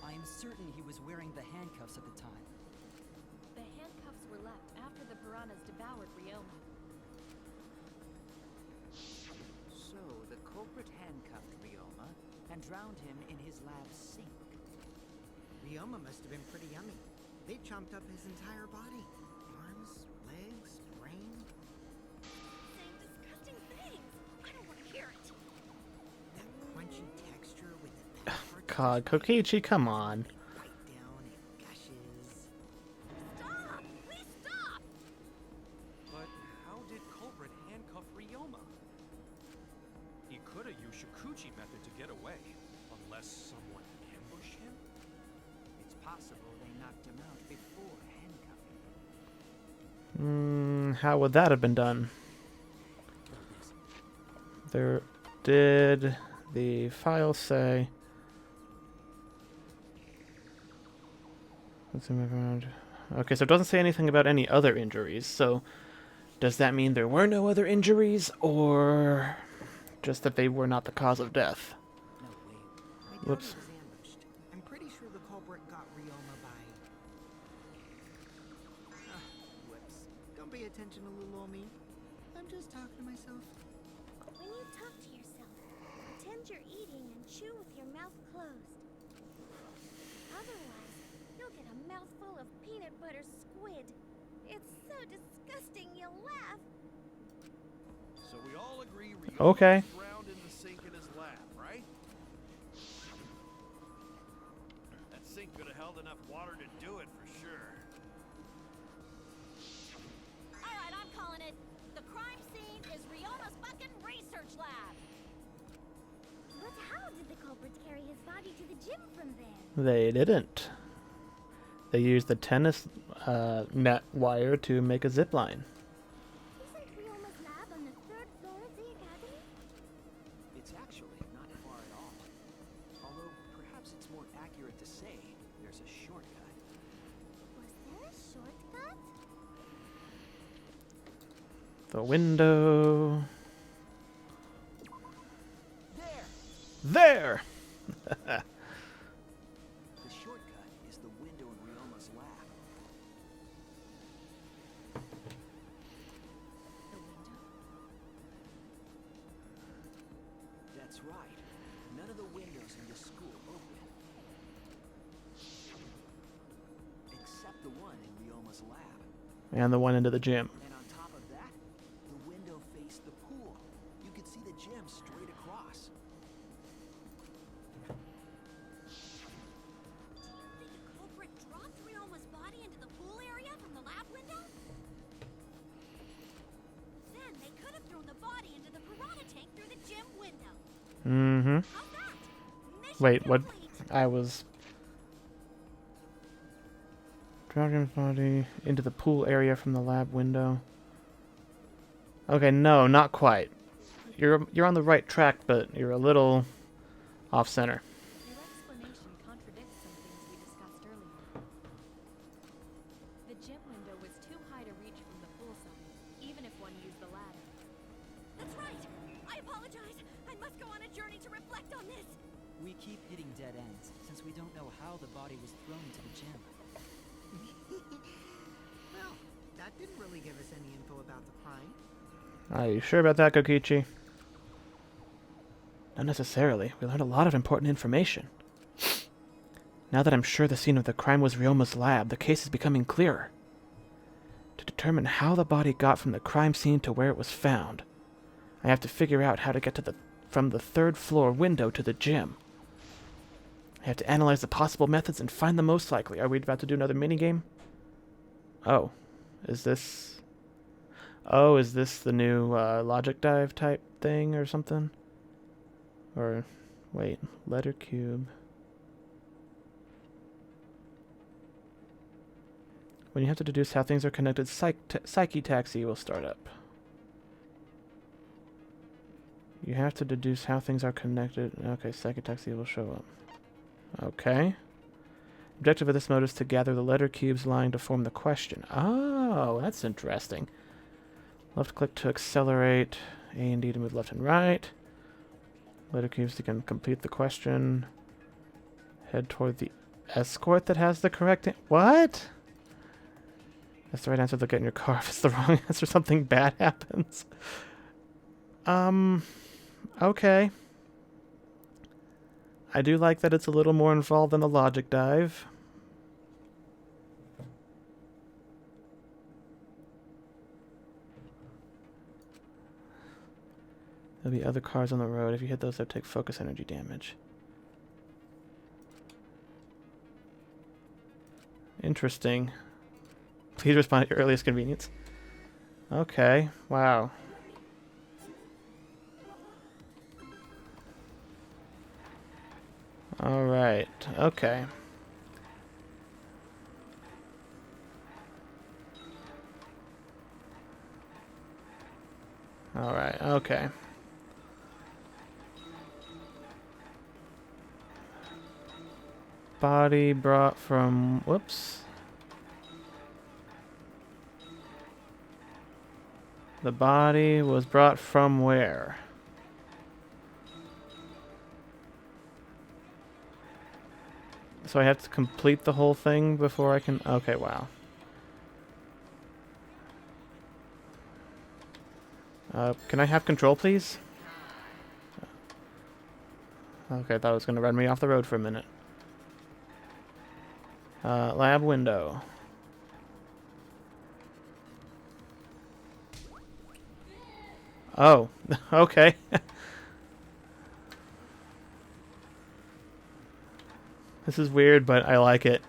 I am certain he was wearing the handcuffs at the time. The handcuffs were left after the piranhas devoured Ryoma. So, the culprit handcuffed Ryoma and drowned him in his lab sink. Ryoma must have been pretty yummy. They chomped up his entire body. Arms, legs, brain. saying disgusting things? I don't want to hear it. That crunchy texture with the God, Kokichi, come on. bite down, it gushes. Stop! Please stop! But how did culprit handcuff Ryoma? He could have used Shikuchi method to get away, unless someone ambushed him? It's possible they knocked him out before handcuffing him. How would that have been done? There did the file say? Let's move around. Okay, so it doesn't say anything about any other injuries. So does that mean there were no other injuries, or just that they were not the cause of death? No, wait. I doubt Whoops. he was ambushed. I'm pretty sure the culprit got Ryoma by... Whoops. Don't pay attention to little old me. I'm just talking to myself. When you talk to yourself, pretend you're eating and chew with your mouth closed. Otherwise, you'll get a mouthful of peanut butter squid. It's so disgusting you'll laugh. So we all agree Ryoma Okay. was drowned in the sink in his lab, right? That sink could have held enough water to do it for sure. Alright, I'm calling it. The crime scene is Ryoma's fucking research lab. But how did the culprits carry his body to the gym from there? They didn't. They used the tennis net wire to make a zip line. Isn't Ryoma's lab on the 3rd floor of the academy? It's actually not far at all. Although, perhaps it's more accurate to say there's a shortcut. Was there a shortcut? The window. There! There! The shortcut is the window in Ryoma's lab. The window? That's right. None of the windows in this school open. Except the one in Ryoma's lab. And the one into the gym. And on top of that, the window faced the pool. You could see the gym straight across. Think the culprit dropped Ryoma's body into the pool area from the lab window? Then they could have thrown the body into the piranha tank through the gym window. Mm-hmm. How's that? Mission Wait, what? complete. I was... Dropped his body into the pool area from the lab window. Okay, no, not quite. You're on the right track, but you're a little off center. Your explanation contradicts some things we discussed earlier. The gym window was too high to reach from the poolside, even if one used the ladder. That's right. I apologize. I must go on a journey to reflect on this. We keep hitting dead ends, since we don't know how the body was thrown into the gym. Well, that didn't really give us any info about the crime. Are you sure about that, Kokichi? Not necessarily. We learned a lot of important information. Now that I'm sure the scene of the crime was Ryoma's lab, the case is becoming clearer. To determine how the body got from the crime scene to where it was found, I have to figure out how to get to from the 3rd floor window to the gym. I have to analyze the possible methods and find the most likely. Are we about to do another minigame? Oh. Is this... Oh, is this the new logic dive type thing or something? Or... Wait. Letter cube. When you have to deduce how things are connected, Psyche Taxi will start up. You have to deduce how things are connected. Okay, Psyche Taxi will show up. Okay. Objective of this mode is to gather the letter cubes lying to form the question. Oh, that's interesting. Left click to accelerate. A and D to move left and right. Letter cubes to complete the question. Head toward the escort that has the correct... What? That's the right answer. Look at in your car. If it's the wrong answer, something bad happens. Okay. I do like that it's a little more involved than the logic dive. There'll be other cars on the road. If you hit those, they'll take focus energy damage. Interesting. Please respond at your earliest convenience. Okay. Wow. Alright. Okay. Alright. Okay. Body brought from... Whoops. The body was brought from where? So I have to complete the whole thing before I can... Okay, wow. Can I have control, please? Okay, I thought it was going to run me off the road for a minute. Lab window. Oh, okay. This is weird, but I like it.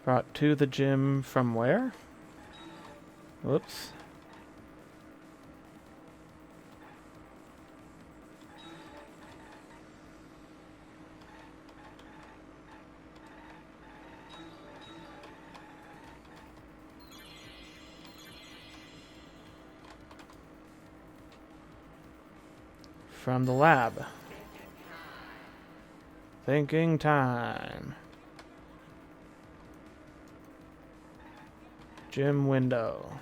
Brought to the gym from where? Whoops. From the lab. Thinking time. Gym window.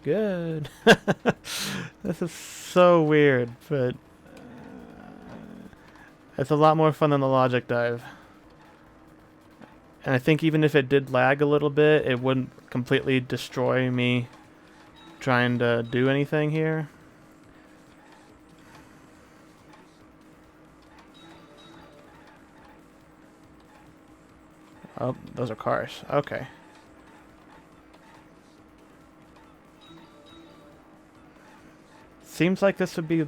Good. This is so weird, but it's a lot more fun than the logic dive. And I think even if it did lag a little bit, it wouldn't completely destroy me trying to do anything here. Oh, those are cars. Okay. Seems like this would be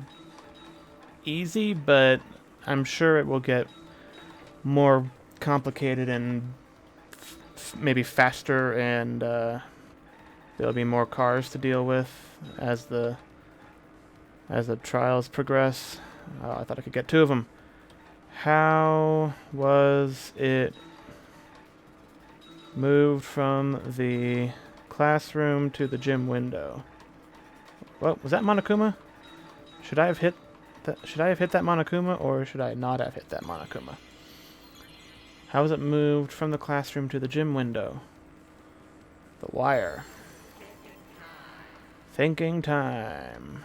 easy, but I'm sure it will get more complicated and maybe faster, and there'll be more cars to deal with as the trials progress. Oh, I thought I could get 2 of them. How was it moved from the classroom to the gym window? Well, was that Monokuma? Should I have hit that? Should I have hit that Monokuma, or should I not have hit that Monokuma? How is it moved from the classroom to the gym window? The wire. Thinking time.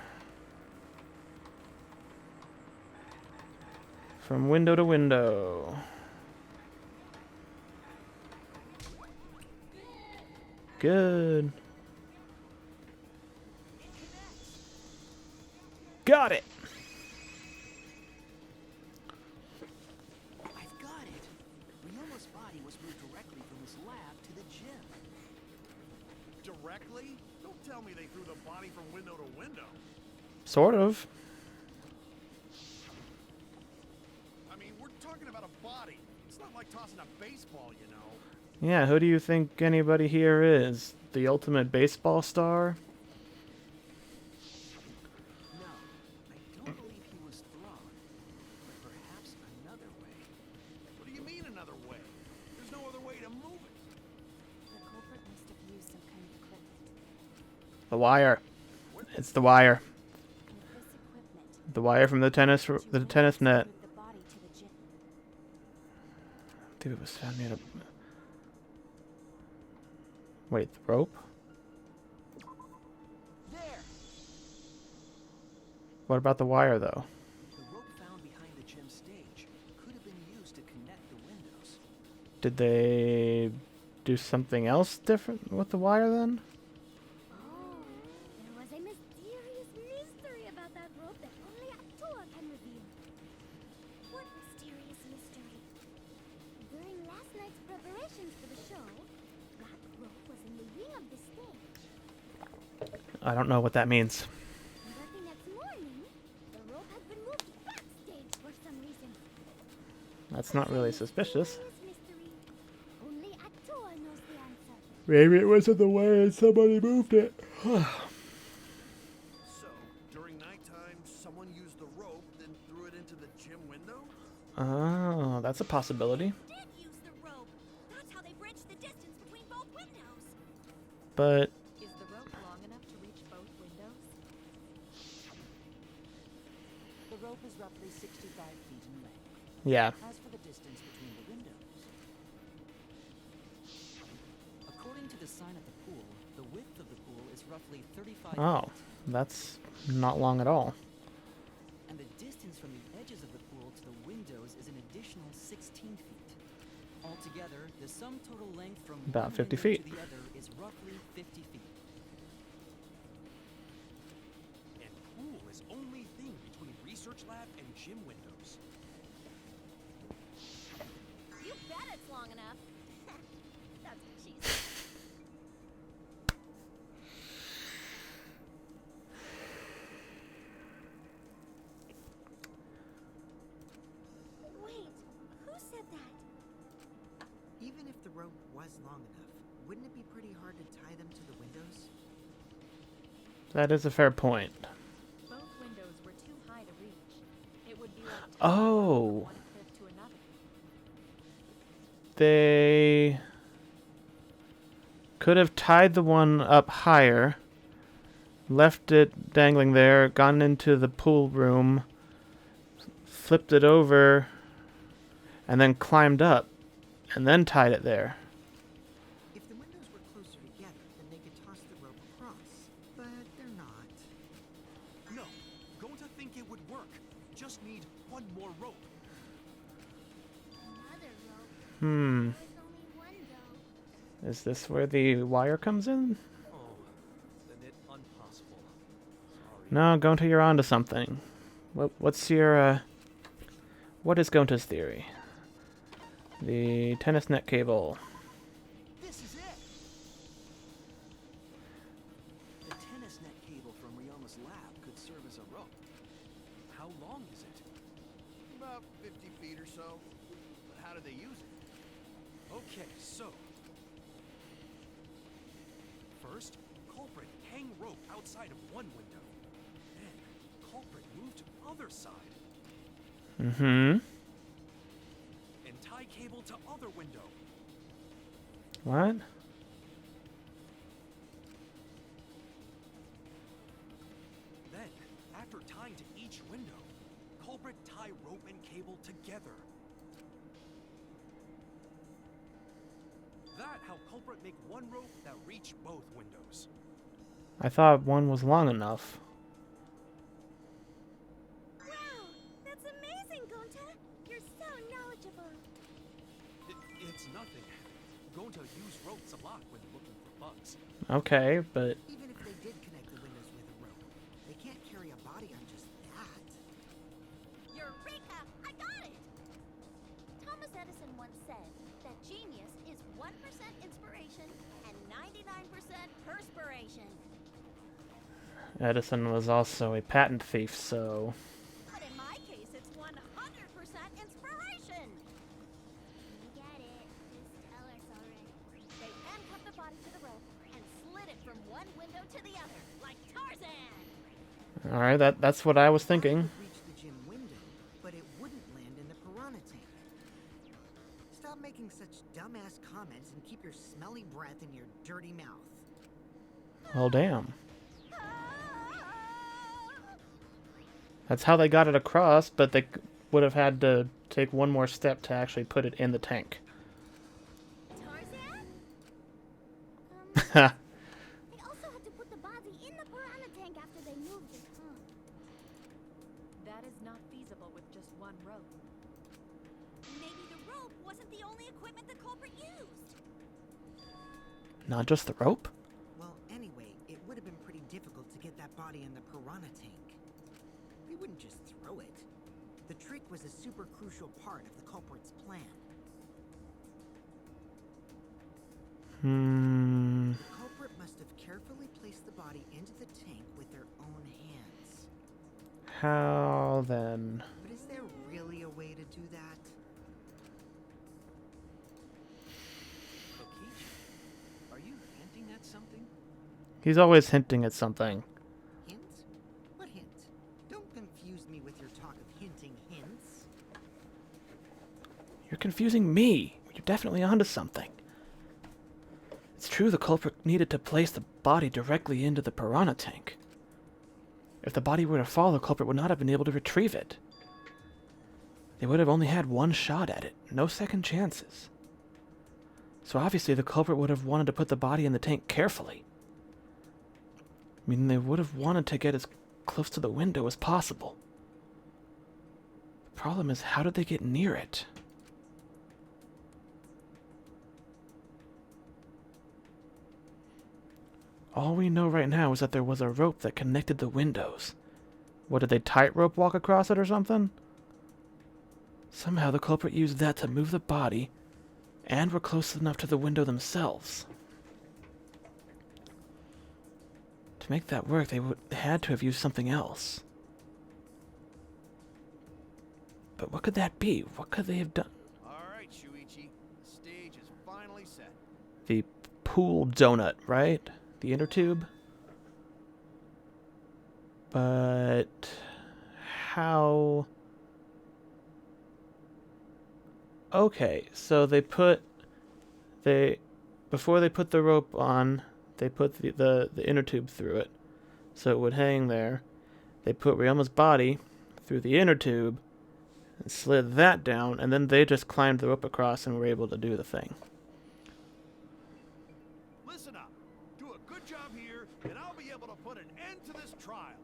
From window to window. Good. Got it. I've got it. Ryoma's body was moved directly from his lab to the gym. Directly? Don't tell me they threw the body from window to window. Sort of. I mean, we're talking about a body. It's not like tossing a baseball, you know. Yeah, who do you think anybody here is? The ultimate baseball star? No, I don't believe he was thrown. But perhaps another way. What do you mean another way? There's no other way to move it. The culprit must have used some kind of equipment. The wire. It's the wire. With this equipment, The wire from the tennis net. moved the body to the gym. I think it was found near the... Wait, the rope? There! What about the wire, though? The rope found behind the gym stage could have been used to connect the windows. Did they do something else different with the wire, then? Oh, there was a mysterious mystery about that rope that only Atua can reveal. What mysterious mystery? During last night's preparations for the show, that rope was in the wing of the stage. I don't know what that means. But the next morning, the rope had been moved backstage for some reason. That's not really suspicious. Mysterious mystery. Only Atua knows the answer. Maybe it wasn't the way and somebody moved it. So, during nighttime, someone used the rope, then threw it into the gym window? Oh, that's a possibility. Did use the rope. That's how they bridged the distance between both windows. But Is the rope long enough to reach both windows? The rope is roughly 65 feet in length. yeah, As for the distance between the windows, according to the sign at the pool, the width of the pool is roughly 35 oh, feet, that's not long at all. and the distance from the edges of the pool to the windows is an additional 16 feet. Altogether, the sum total length from About one 50 window feet. to the other is roughly 50 feet. And pool is only thing between research lab and gym windows. You bet it's long enough. That's what she said. Wait, who said that? Even if the rope was long enough, wouldn't it be pretty hard to tie them to the windows? That is a fair point. Both windows were too high to reach. It would be like tying Oh. from one cliff to another. They could have tied the one up higher, left it dangling there, gone into the pool room, flipped it over, and then climbed up, and then tied it there. If the windows were closer together, then they could toss the rope across. But they're not. No, going to think it would work. Just need one more rope. Another rope. Hmm. There's only one though. Is this where the wire comes in? Oh, then it impossible. Sorry. No, Gonta, you're onto something. What's your, what is Gonta's theory? The tennis net cable. This is it! The tennis net cable from Ryoma's lab could serve as a rope. How long is it? About 50 feet or so. But how did they use it? Okay, so. First, culprit hang rope outside of one window. Then, culprit move to other side. Mm-hmm. And tie cable to other window. What? Then, after tying to each window, culprit tie rope and cable together. that how culprit make one rope that reach both windows? I thought one was long enough. Wow, that's amazing, Gonta. You're so knowledgeable. It's nothing. Gonta use ropes a lot when looking for bugs. Okay, but Even if they did connect the windows with a rope, they can't carry a body on just that. Eureka! I got it! Thomas Edison once said that genius is 1% inspiration and 99% perspiration. Edison was also a patent thief, so But in my case, it's 100% inspiration. We get it. Just tell us already. They handcuffed the body to the rope and slid it from one window to the other, like Tarzan. all right, that's what I was thinking. Reach the gym window, but it wouldn't land in the piranha tank. Stop making such dumbass comments and keep your smelly breath in your dirty mouth. Well, damn. That's how they got it across, but they would have had to take one more step to actually put it in the tank. Tarzan? They also had to put the body in the piranha tank after they moved it, huh? That is not feasible with just one rope. Maybe the rope wasn't the only equipment the culprit used. Not just the rope? Well, anyway, it would have been pretty difficult to get that body in the piranha tank. They wouldn't just throw it. The trick was a super crucial part of the culprit's plan. The culprit must have carefully placed the body into the tank with their own hands. How then? But is there really a way to do that? Kokichi, are you hinting at something? He's always hinting at something. Hint? What hint? Don't confuse me with your talk of hinting hints. You're confusing me. You're definitely onto something. It's true the culprit needed to place the body directly into the piranha tank. If the body were to fall, the culprit would not have been able to retrieve it. They would have only had one shot at it, no second chances. So obviously the culprit would have wanted to put the body in the tank carefully. I mean, they would have wanted to get as close to the window as possible. The problem is, how did they get near it? All we know right now is that there was a rope that connected the windows. What, did they tightrope walk across it or something? Somehow the culprit used that to move the body, and were close enough to the window themselves. To make that work, they had to have used something else. But what could that be? What could they have done? All right, Shuichi. The stage is finally set. The pool donut, right? The inner tube? But how? Okay, so before they put the rope on, they put the inner tube through it, so it would hang there. They put Ryoma's body through the inner tube and slid that down, and then they just climbed the rope across and were able to do the thing. Listen up. Do a good job here, and I'll be able to put an end to this trial.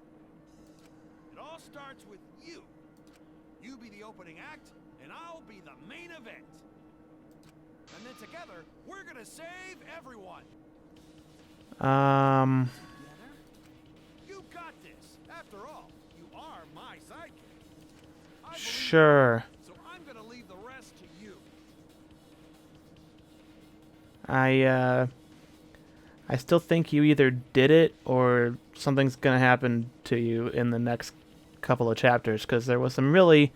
It all starts with you. You be the opening act, and I'll be the main event. And then together, we're gonna save everyone. You got this. After all, you are my sidekick. I believe Sure. you, so I'm gonna leave the rest to you. I still think you either did it or something's gonna happen to you in the next couple of chapters, because there was some really,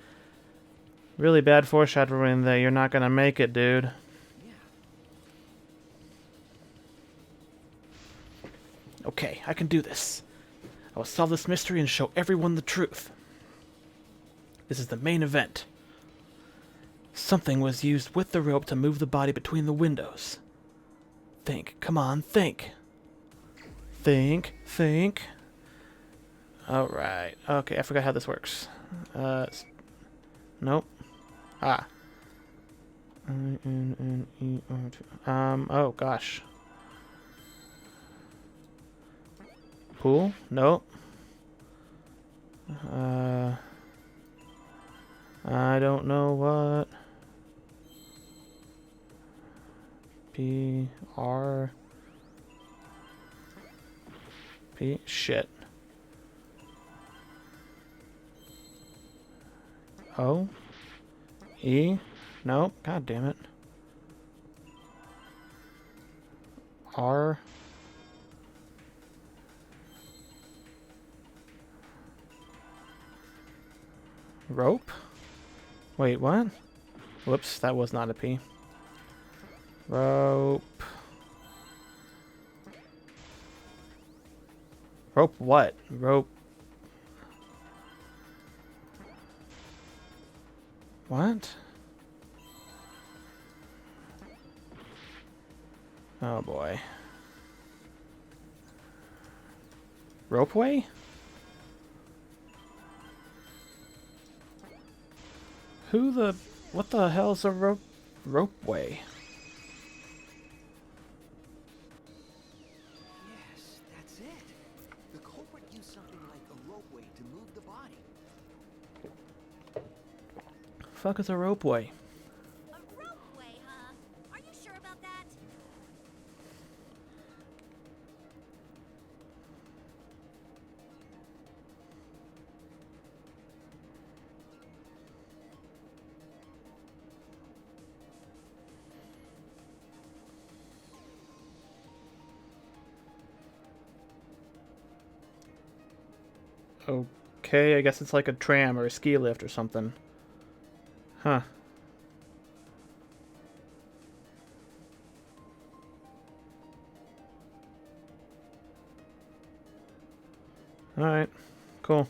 really bad foreshadowing that you're not gonna make it, dude. Okay, I can do this. I will solve this mystery and show everyone the truth. This is the main event. Something was used with the rope to move the body between the windows. Think. Come on, think. Think. Alright. Okay, I forgot how this works. Nope. I-N-N-E-R-T. Oh gosh. Pool? Nope. I don't know what. P R P shit. O E? Nope. God damn it. R rope? Wait, what? Whoops, that was not a P. Rope. Rope what? Rope. What? Oh boy. Ropeway? Who the... What the hell's a ropeway? Yes, that's it. The culprit used something like a ropeway to move the body. Fuck is a ropeway? A ropeway, huh? Are you sure about that? Okay, I guess it's like a tram or a ski lift or something. Huh. Alright, cool.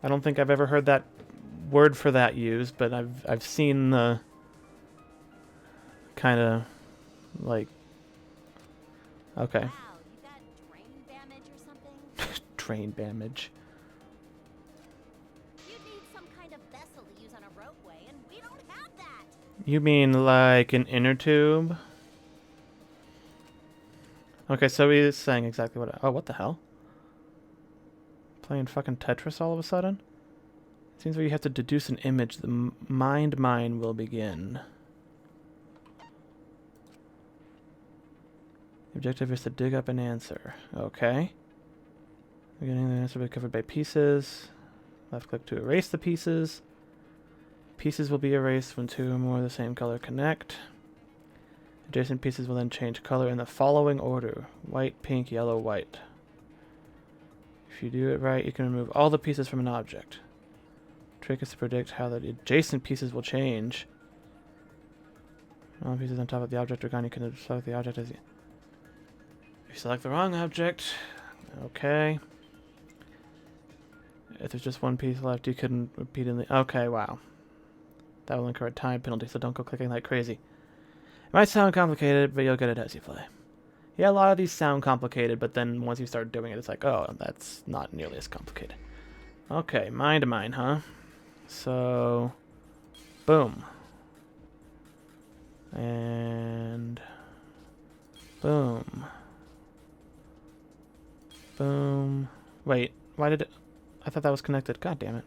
I don't think I've ever heard that word for that used, but I've seen the kind of like okay. Wow, you got drain damage or something? Train damage. You need some kind of vessel to use on a ropeway, and we don't have that. You mean like an inner tube? Okay, so he's saying exactly what. Oh, what the hell? Playing fucking Tetris all of a sudden? Seems like you have to deduce an image. The mind mine will begin. The objective is to dig up an answer. Okay. Beginning the answer will be covered by pieces. Left click to erase the pieces. Pieces will be erased when two or more of the same color connect. Adjacent pieces will then change color in the following order: white, pink, yellow, white. If you do it right, you can remove all the pieces from an object. Trick is to predict how the adjacent pieces will change. All the pieces on top of the object are gone. You can select the object as you... If you select the wrong object, okay. If there's just one piece left, you can repeatedly... Okay, wow. That will incur a time penalty, so don't go clicking like crazy. It might sound complicated, but you'll get it as you play. Yeah, a lot of these sound complicated, but then once you start doing it, it's like, oh, that's not nearly as complicated. Okay, mind to mine, huh? So, boom. And boom. Boom. Wait, why did it... I thought that was connected. God damn it.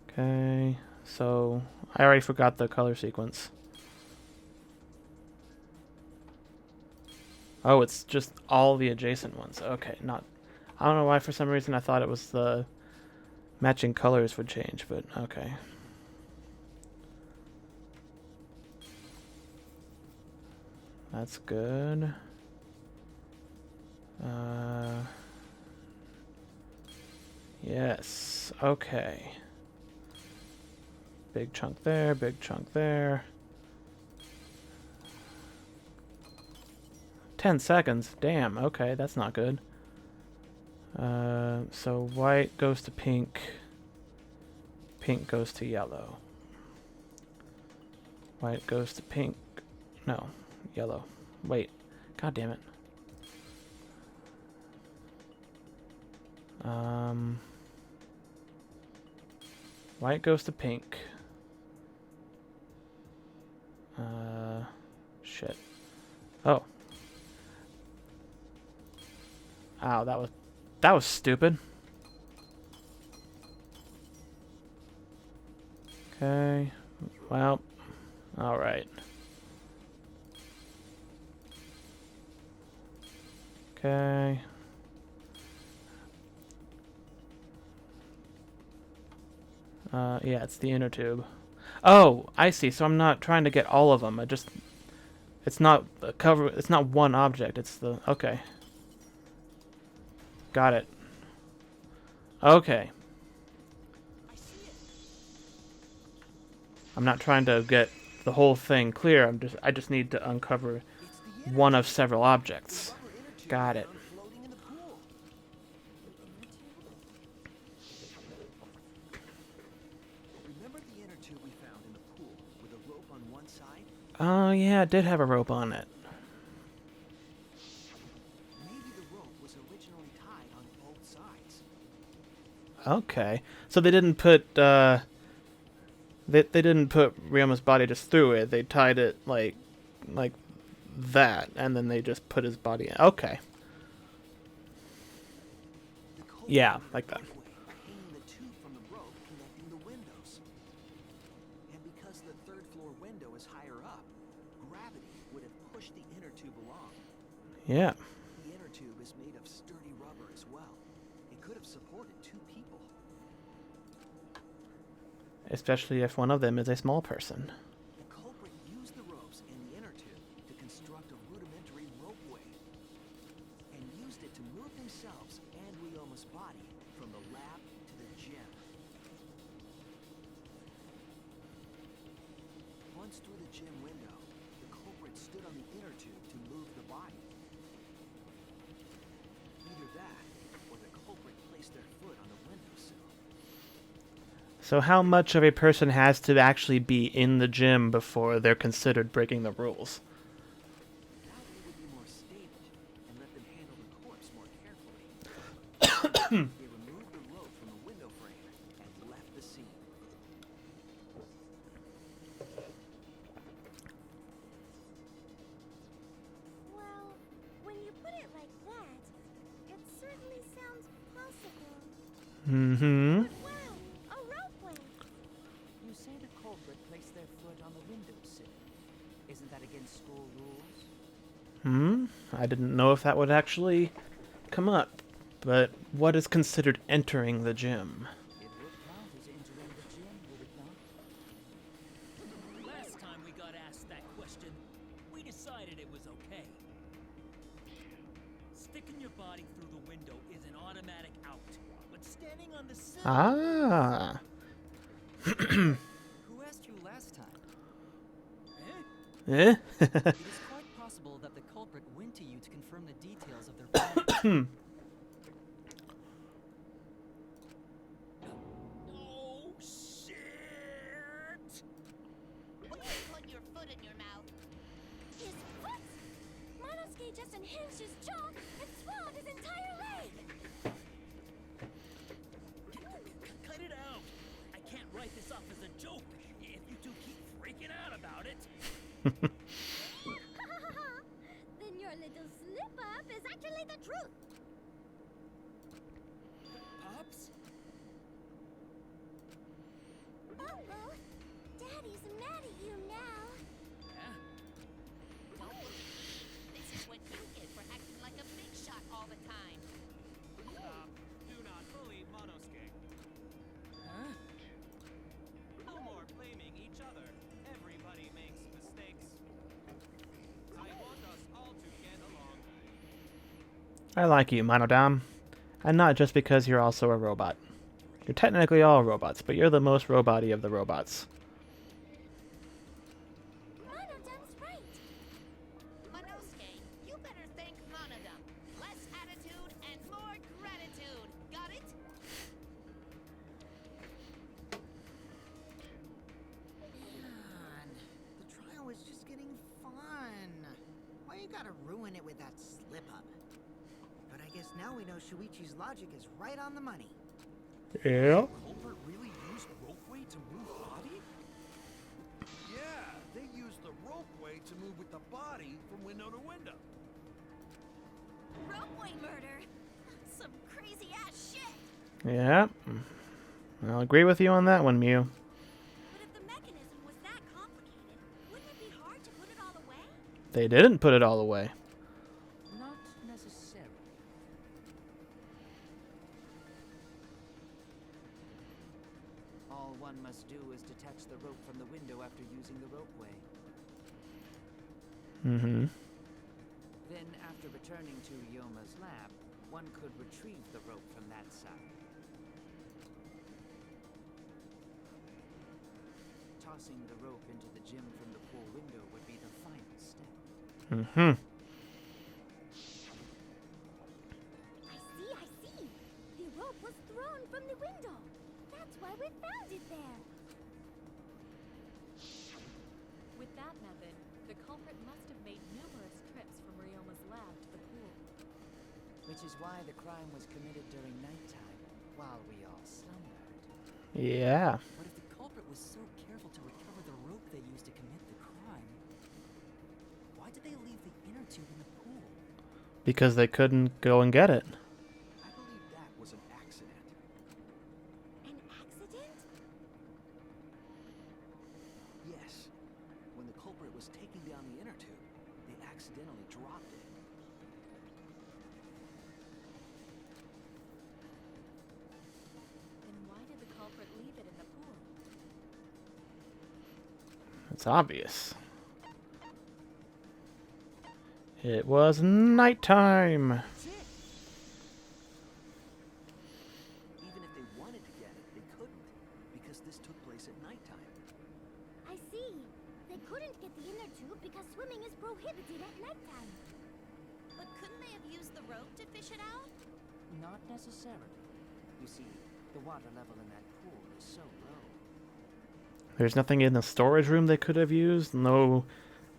Okay, so I already forgot the color sequence. Oh, it's just all the adjacent ones. Okay, not... I don't know why for some reason I thought it was the matching colors would change, but okay. That's good. Yes, okay. Big chunk there, big chunk there. 10 seconds. Damn, okay, that's not good. So white goes to pink. Pink goes to yellow. White goes to pink. No, yellow. Wait, god damn it. White goes to pink. shit. Oh. Ow, that was stupid. Okay. Well, all right. Okay. Yeah, it's the inner tube. Oh, I see. So I'm not trying to get all of them. It's not a cover. It's not one object. It's the okay. Got it. Okay. I'm not trying to get the whole thing clear. I just need to uncover one of several objects. Got it. Remember the inner tube we found in the pool with a rope on one side? Oh yeah, it did have a rope on it. Maybe the rope was originally tied on both sides. Okay, so they didn't put they didn't put Ryoma's body just through it. They tied it like that, and then they just put his body in. Okay. Yeah, like that. Hanging the tube from the rope connecting the windows. And because the third floor window is higher up, gravity would have pushed the inner tube along. Yeah. The inner tube is made of sturdy rubber as well. It could have supported two people. Especially if one of them is a small person. The culprit used the ropes in the inner tube to construct a rudimentary ropeway, and used it to move themselves and Ryoma's body from the lab to the gym. Once through the gym window, the culprit stood on the inner tube to move the body. Either that, or the culprit placed their foot on the windowsill. So how much of a person has to actually be in the gym before they're considered breaking the rules? That way would be more stable, and let them handle the corpse more carefully. They removed the rope from the window frame and left the scene. Well, when you put it like that, it certainly sounds possible. Mm-hmm. But wow, a ropeway! You say the culprit placed their foot on the windowsill. Isn't that against school rules? I didn't know if that would actually come up. But what is considered entering the gym? It would count as entering the gym, would it not? Last time we got asked that question, we decided it was okay. Sticking your body through the window is an automatic out, but standing on the sill... Ah. Who asked you last time? Eh? It is quite possible that the culprit went to you to confirm the details of their plan. Oh, shit! Put your foot in your mouth. His foot! Monosuke just unhinged his jaw and swallowed his entire leg! Cut it out! I can't write this off as a joke if you two keep freaking out about it. Then your little slip-up is actually the truth! Pops? Uh-oh. Daddy's mad at you now. Yeah? Don't worry. This is what you get for acting like a big shot all the time. Stop. Do not bully Monosuke. Huh? No more blaming each other. Everybody makes mistakes. I want us all to get along. I like you, Monodam. And not just because you're also a robot. You're technically all robots, but you're the most robot-y of the robots. Monodam's right. Monosuke, you better thank Monodam. Less attitude and more gratitude. Got it? Man, the trial was just getting fun. Why you gotta ruin it with that slip-up? But I guess now we know Shuichi's logic is right on the money. Yeah? Culprit really used ropeway to move body? Yeah, they used the ropeway to move with the body. out a window. Ropeway murder. Some crazy ass shit. Yeah. I'll agree with you on that one, Mew. But if the mechanism was that complicated, wouldn't it be hard to put it all away? They didn't put it all away. Not necessarily. All one must do is detach the rope from the window after using the ropeway. Mm-hmm. Then, after returning to Ryoma's lab, one could retrieve the rope from that side. Tossing the rope into the gym from the pool window would be the final step. Mm-hmm. I see. The rope was thrown from the window. That's why we found it there. With that method, the culprit must have made numerous trips from Ryoma's lab to the pool. Which is why the crime was committed during nighttime, while we all slumbered. Yeah. What if the culprit was so careful to recover the rope they used to commit the crime? Why did they leave the inner tube in the pool? Because they couldn't go and get it. I believe that was an accident. An accident? Yes. When the culprit was taking down the inner tube, they accidentally dropped it. Then why did the culprit leave it in the pool? It's obvious. It was nighttime. That's it. Even if they wanted to get it, they couldn't, because this took place at nighttime. I see. They couldn't get the inner tube because swimming is prohibited at nighttime. But couldn't they have used the rope to fish it out? Not necessarily. You see, the water level in that pool is so low. There's nothing in the storage room they could have used? No,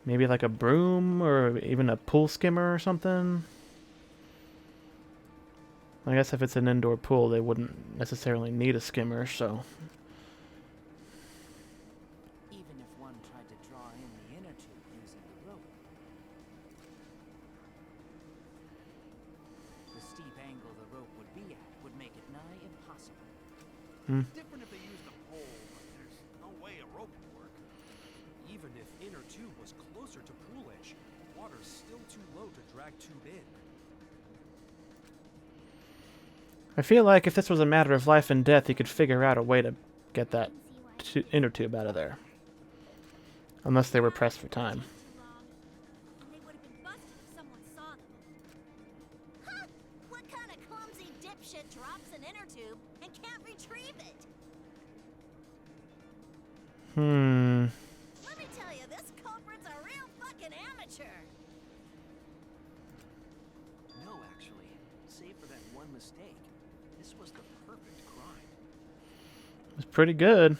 maybe like a broom or even a pool skimmer or something? I guess if it's an indoor pool, they wouldn't necessarily need a skimmer, so... Even if one tried to draw in the inner tube using the rope. The steep angle the rope would be at would make it nigh impossible. Different if they used a pole, but there's no way a rope would work. Even if inner tube was closer to pool edge, water's still too low to drag tube in. I feel like if this was a matter of life and death, you could figure out a way to get that inner tube out of there. Unless they were pressed for time. Too long. And they would have been busted if someone saw them. Huh? What kind of clumsy dipshit drops an inner tube and can't retrieve it? Let me tell you, this culprit's a real fucking amateur. No, actually. Save for that one mistake, this was the perfect crime. It was pretty good.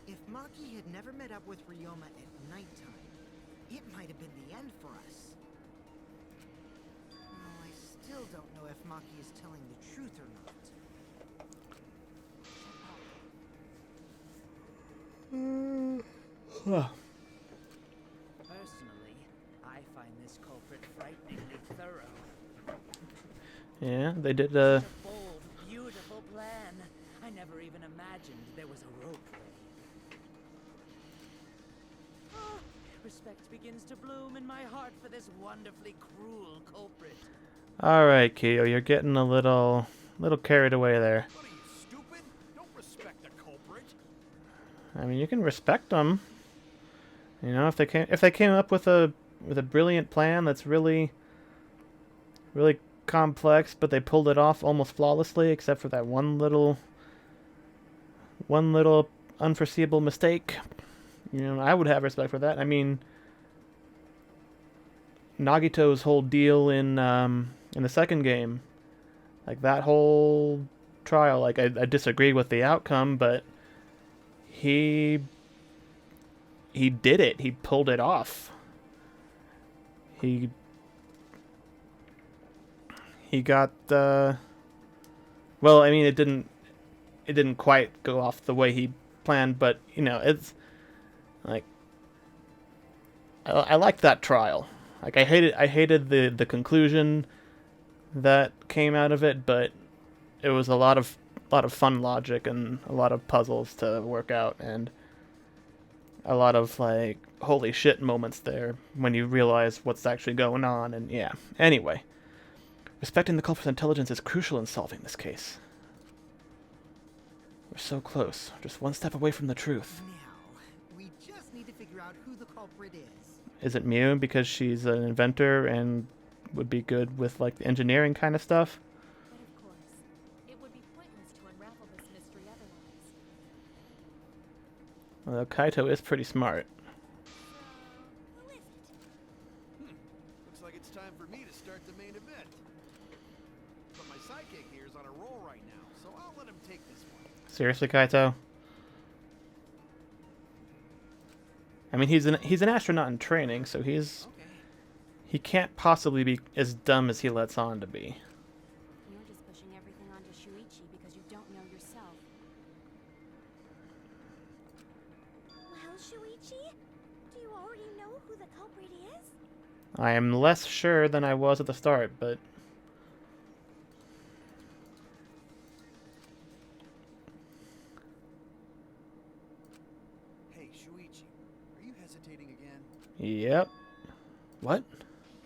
If Maki had never met up with Ryoma at nighttime, it might have been the end for us. Well, I still don't know if Maki is telling the truth or not. Personally, I find this culprit frighteningly thorough. Yeah, they did, Such a bold, beautiful plan. I never even imagined there was a ropeway. Ah, respect begins to bloom in my heart for this wonderfully cruel culprit. Alright, Kyo, you're getting a little carried away there. What are you, stupid? Don't respect the culprit. I mean, you can respect them. You know, if they came up with a brilliant plan that's really complex, but they pulled it off almost flawlessly, except for that one little unforeseeable mistake. You know, I would have respect for that. I mean, Nagito's whole deal in the second game, like that whole trial, like I disagree with the outcome, but he did it. He pulled it off. He got the... Well, I mean, it didn't quite go off the way he planned, but, you know, it's like... I liked that trial. Like I hated the conclusion that came out of it, but it was a lot of fun logic and a lot of puzzles to work out, and a lot of like holy shit moments there when you realize what's actually going on. And yeah, anyway, respecting the culprit's intelligence is crucial in solving this case. We're so close, just one step away from the truth. Now, we just need to figure out who the culprit is. Is it Mew because she's an inventor and would be good with like the engineering kind of stuff? But of course, it would be pointless to unravel this mystery otherwise. Although Kaito is pretty smart. Who is it? Looks like it's time for me to start the main event. But my sidekick here is on a roll right now, so I'll let him take this one. Seriously, Kaito? I mean, he's an astronaut in training, so Okay. he can't possibly be as dumb as he lets on to be. You're just pushing everything onto Shuichi because you don't know yourself. Well, Shuichi, do you already know who the culprit is? I am less sure than I was at the start, but Hey, Shuichi, are you hesitating again? yep. What?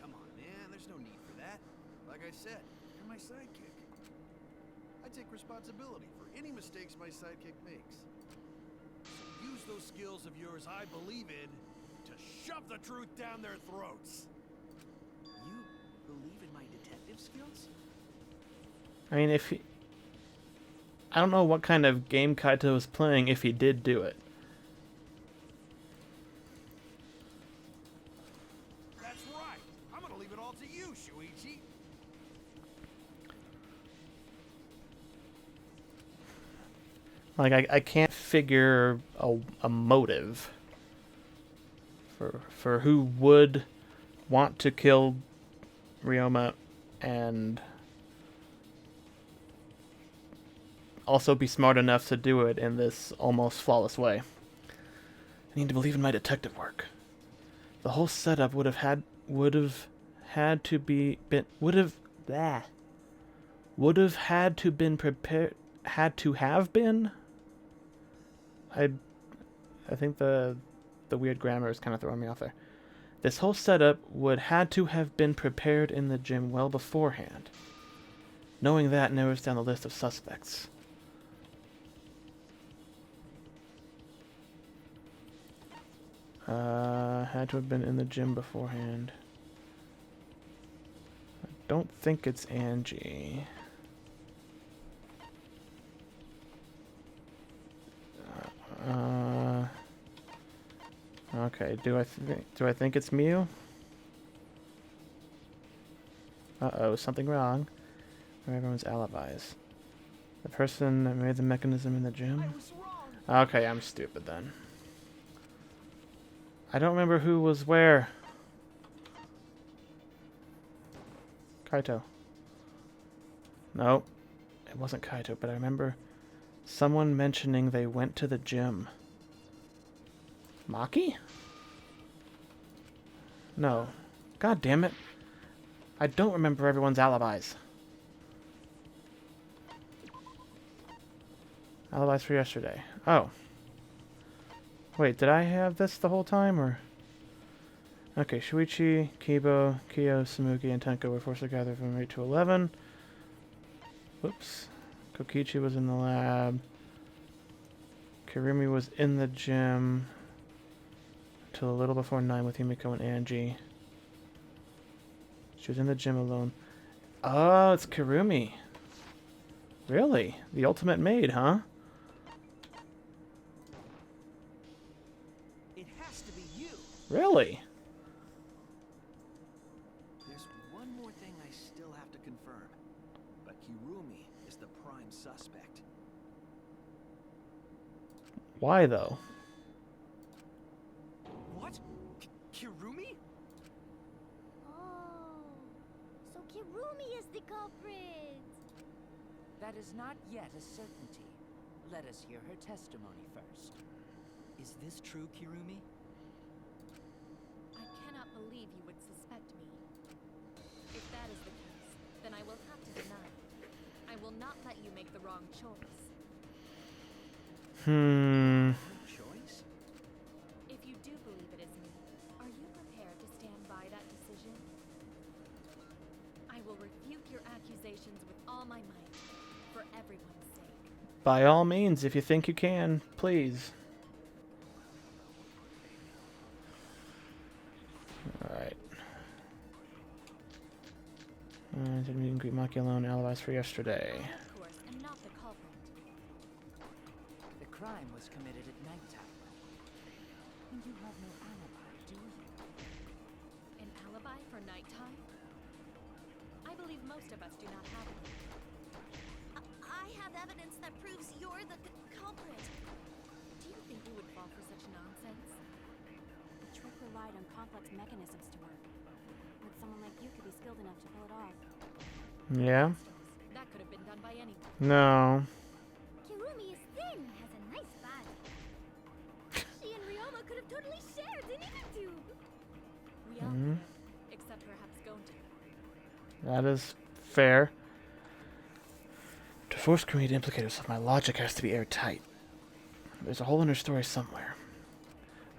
Come on, man, there's no need for that. Like I said, you're my sidekick. I take responsibility for any mistakes my sidekick makes. So use those skills of yours I believe in to shove the truth down their throats. You believe in my detective skills? I mean, if he... I don't know what kind of game Kaito was playing if he did do it. That's right. I'm gonna leave it all to you, Shuichi. Like, I can't figure a motive for who would want to kill Ryoma and also be smart enough to do it in this almost flawless way. I need to believe in my detective work. The whole setup would have had to have been. I think the weird grammar is kind of throwing me off there. This whole setup would had to have been prepared in the gym well beforehand. Knowing that narrows down the list of suspects. Had to have been in the gym beforehand. I don't think it's Angie. Okay, do I think it's Mew? Uh-oh, something wrong. Everyone's alibis. The person that made the mechanism in the gym? Okay, I'm stupid then. I don't remember who was where. Kaito. No, it wasn't Kaito, but I remember someone mentioning they went to the gym. Maki? No. God damn it. I don't remember everyone's alibis. Alibis for yesterday. Oh. Wait, did I have this the whole time, or...? Okay, Shuichi, Kibo, Kyo, Samuki, and Tenko were forced to gather from 8 to 11. Whoops. Kokichi was in the lab. Kirumi was in the gym till a little before 9 with Himiko and Angie. She was in the gym alone. Oh, it's Kirumi. Really? The ultimate maid, huh? It has to be you. Really? There's one more thing I still have to confirm. But Kirumi is the prime suspect. Why, though? What? Kirumi? Oh, so Kirumi is the culprit. That is not yet a certainty. Let us hear her testimony first. Is this true, Kirumi? I believe you would suspect me. If that is the case, then I will have to deny. I will not let you make the wrong choice. Choice? If you do believe it is me, are you prepared to stand by that decision? I will refute your accusations with all my might, for everyone's sake. By all means, if you think you can, please. Alright. Did meet and greet Maki alone, alibis for yesterday. I, of course, am not the culprit. The crime was committed at nighttime. And you have no alibi, do you? An alibi for nighttime? I believe most of us do not have one. I have evidence that proves you're the culprit. Do you think we would fall for such nonsense? The trick relied on complex mechanisms to work. But someone like you could be skilled enough to pull it off. Yeah? That could have been done by anyone. No. Kirumi is thin, has a nice body. She and Ryoma could have totally shared an inner tube. We all could have, except perhaps Gonta. That is fair. To force Kirumi to implicate herself, my logic has to be airtight. There's a hole in her story somewhere.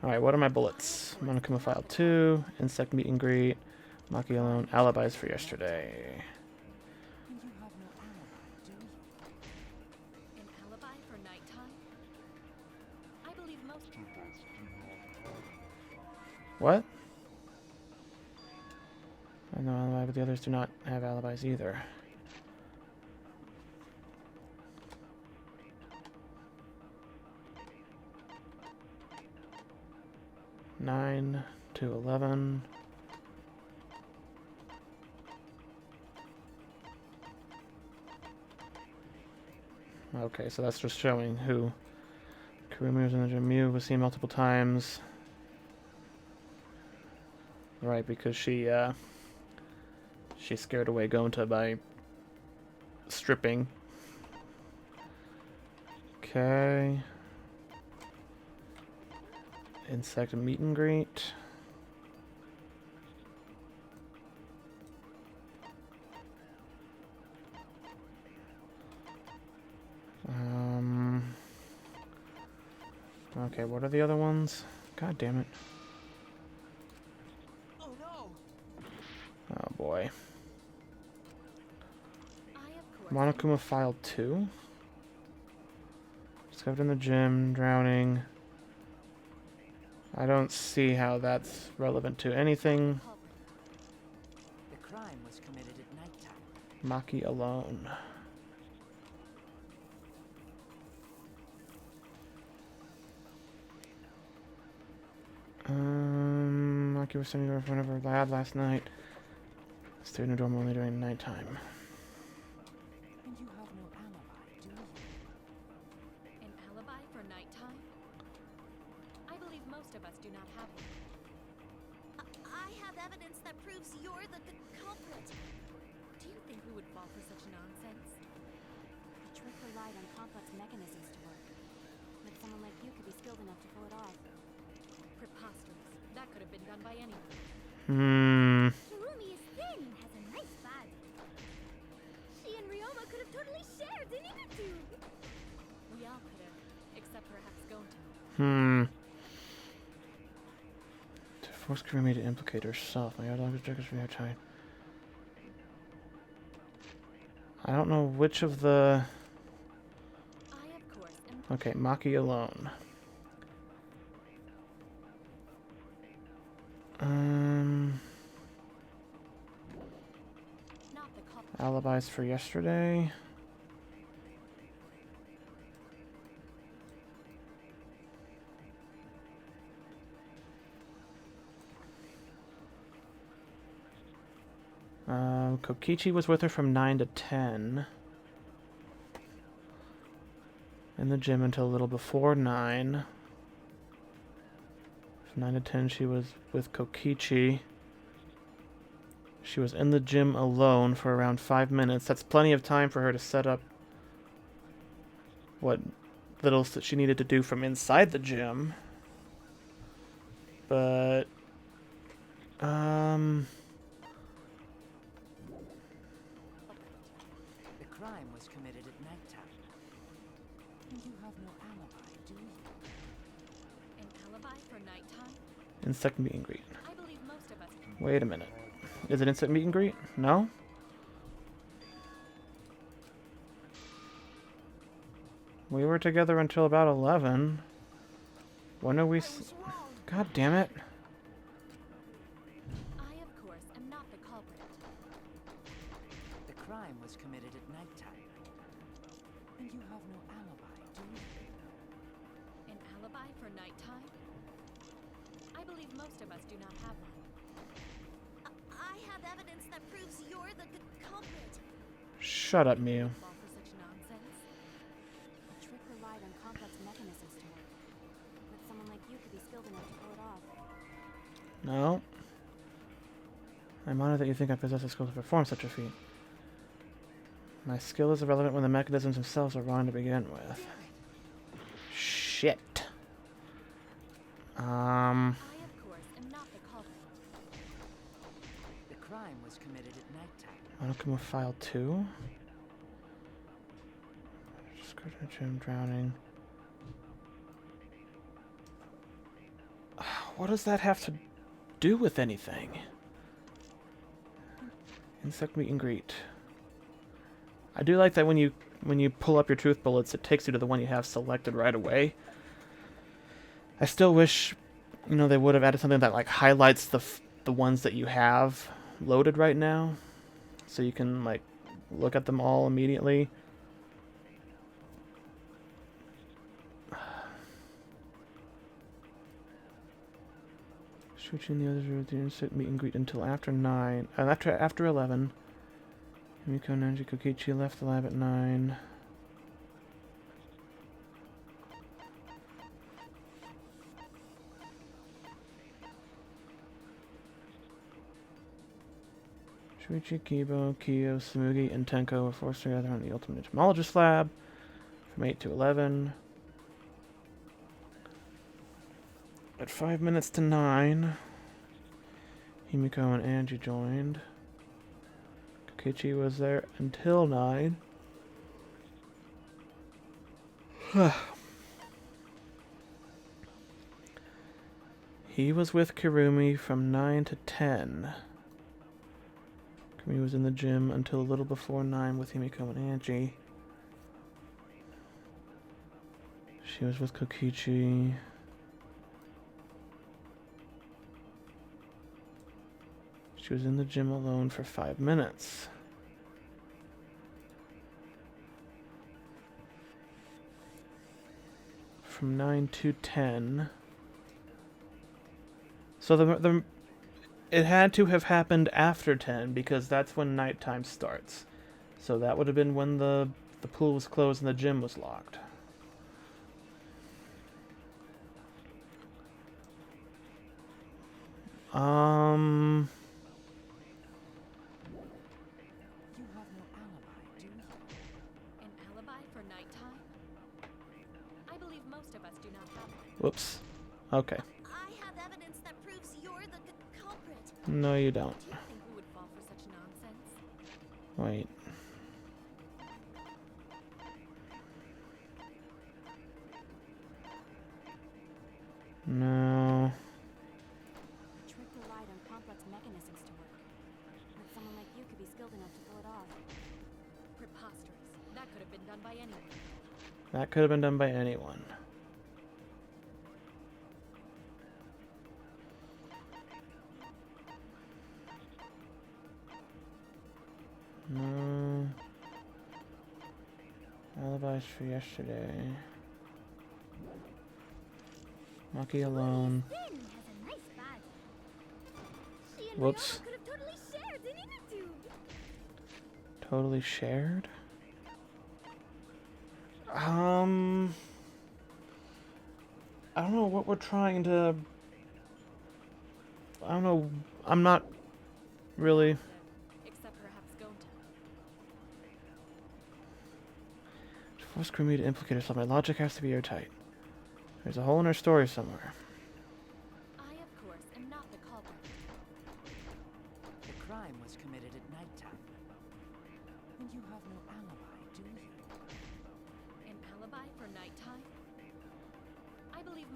Alright, what are my bullets? Monokuma File 2, Insect Meet and Greet, Maki alone, alibis for yesterday. And you have no alibi, do you? An alibi for nighttime? I believe most of us do not. What? I have no alibi, but the others do not have alibis either. Nine to 11. Okay, so that's just showing who Kirumi was in the gym. Mew was seen multiple times. Right, because she scared away Gonta by stripping. Okay. Insect meet and greet. Okay, what are the other ones? God damn it. Oh no! Oh boy. I, of course, Monokuma File 2. Discovered in the gym, drowning. I don't see how that's relevant to anything. The crime was committed at nighttime. Maki alone. Maki was sending her in front of her lab last night. Stayed in her dorm only during nighttime. And you have no alibi, do you? an alibi for nighttime? I believe most of us do not have one. I have evidence that proves you're the culprit. Do you think we would fall for such nonsense? The trick relied on complex mechanisms to work. But someone like you could be skilled enough to pull it off. Preposterous. That could have been done by anyone. Kirumi is thin, has a nice body. She and Ryoma could have totally shared an inner tube. We all could have, except perhaps Gonta. To force Kirumi to implicate herself. My other language is very tight. I don't know which of the... I, of course, am Okay, Maki alone. not the culprit. Alibis for yesterday. Kokichi was with her from 9 to 10. In the gym until a little before 9. From 9 to 10 she was with Kokichi. She was in the gym alone for around 5 minutes. That's plenty of time for her to set up what little that she needed to do from inside the gym. But The crime was committed at nighttime. You have no alibi, do you? An alibi for nighttime? Insect meet and greet. I believe most of us. Wait a minute. Is it insect meet and greet? No? We were together until about 11. When are we... God damn it. I, of course, am not the culprit. The crime was committed at nighttime. You have no alibi, do you? An alibi for nighttime? I believe most of us do not have one. I have evidence that proves you're the culprit. Shut up, Mew. Fall for such nonsense? The trick relied on complex mechanisms to work. But someone like you could be skilled enough to pull it off. No. I'm honored that you think I possess the skill to perform such a feat. My skill is irrelevant when the mechanisms themselves are wrong to begin with. Shit. I, of course, am not the culprit. The crime was committed at nighttime. Wanna come with file 2? Just go to the gym, drowning. What does that have to do with anything? Insect meet and greet. I do like that when you pull up your truth bullets, it takes you to the one you have selected right away. I still wish, you know, they would have added something that like highlights the ones that you have loaded right now, so you can like look at them all immediately. Switching the others with the insect meet and greet until after 9. After 11. Miko, Nanji, Kokichi left the lab at 9. Shuichi, Kibo, Kyo, Samugi, and Tenko were forced together on the Ultimate Entomologist lab from 8 to 11. At 5 minutes to 9, Himiko and Angie joined. Kokichi was there until 9. He was with Kirumi from 9 to 10. Kirumi was in the gym until a little before 9 with Himiko and Angie. She was with Kokichi. She was in the gym alone for 5 minutes. From 9 to 10. So it had to have happened after 10 because that's when nighttime starts. So that would have been when the pool was closed and the gym was locked. You have no alibi, do you? An alibi for nighttime? I believe most of us do not have one. Whoops. Okay. I have evidence that proves you're the culprit. No, you don't. Do you think we would fall for such nonsense? Wait. No. The trick relied on complex mechanisms to work. But someone like you could be skilled enough to pull it off. Preposterous. That could have been done by anyone. That could have been done by anyone. No. Alibis for yesterday. Maki alone. Finn has a nice body. She and Whoops. Ryoga could have totally shared an inner tube. Totally shared? I don't know what we're trying to... I don't know. I'm not really... Except perhaps Gonta. To force Kirumi to implicate herself, my logic has to be airtight. There's a hole in her story somewhere. I, of course, am not the culprit.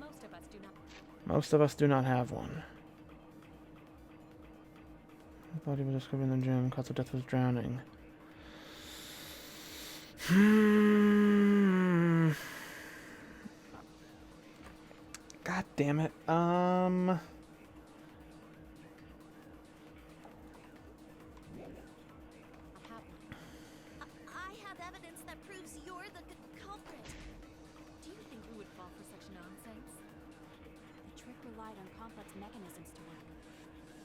Most of us do not. Most of us do not have one. The body was discovered in the gym. Cause of death was drowning. God damn it. I have evidence that proves you're the culprit. Do you think we would fall for such nonsense? The trick relied on complex mechanisms to work.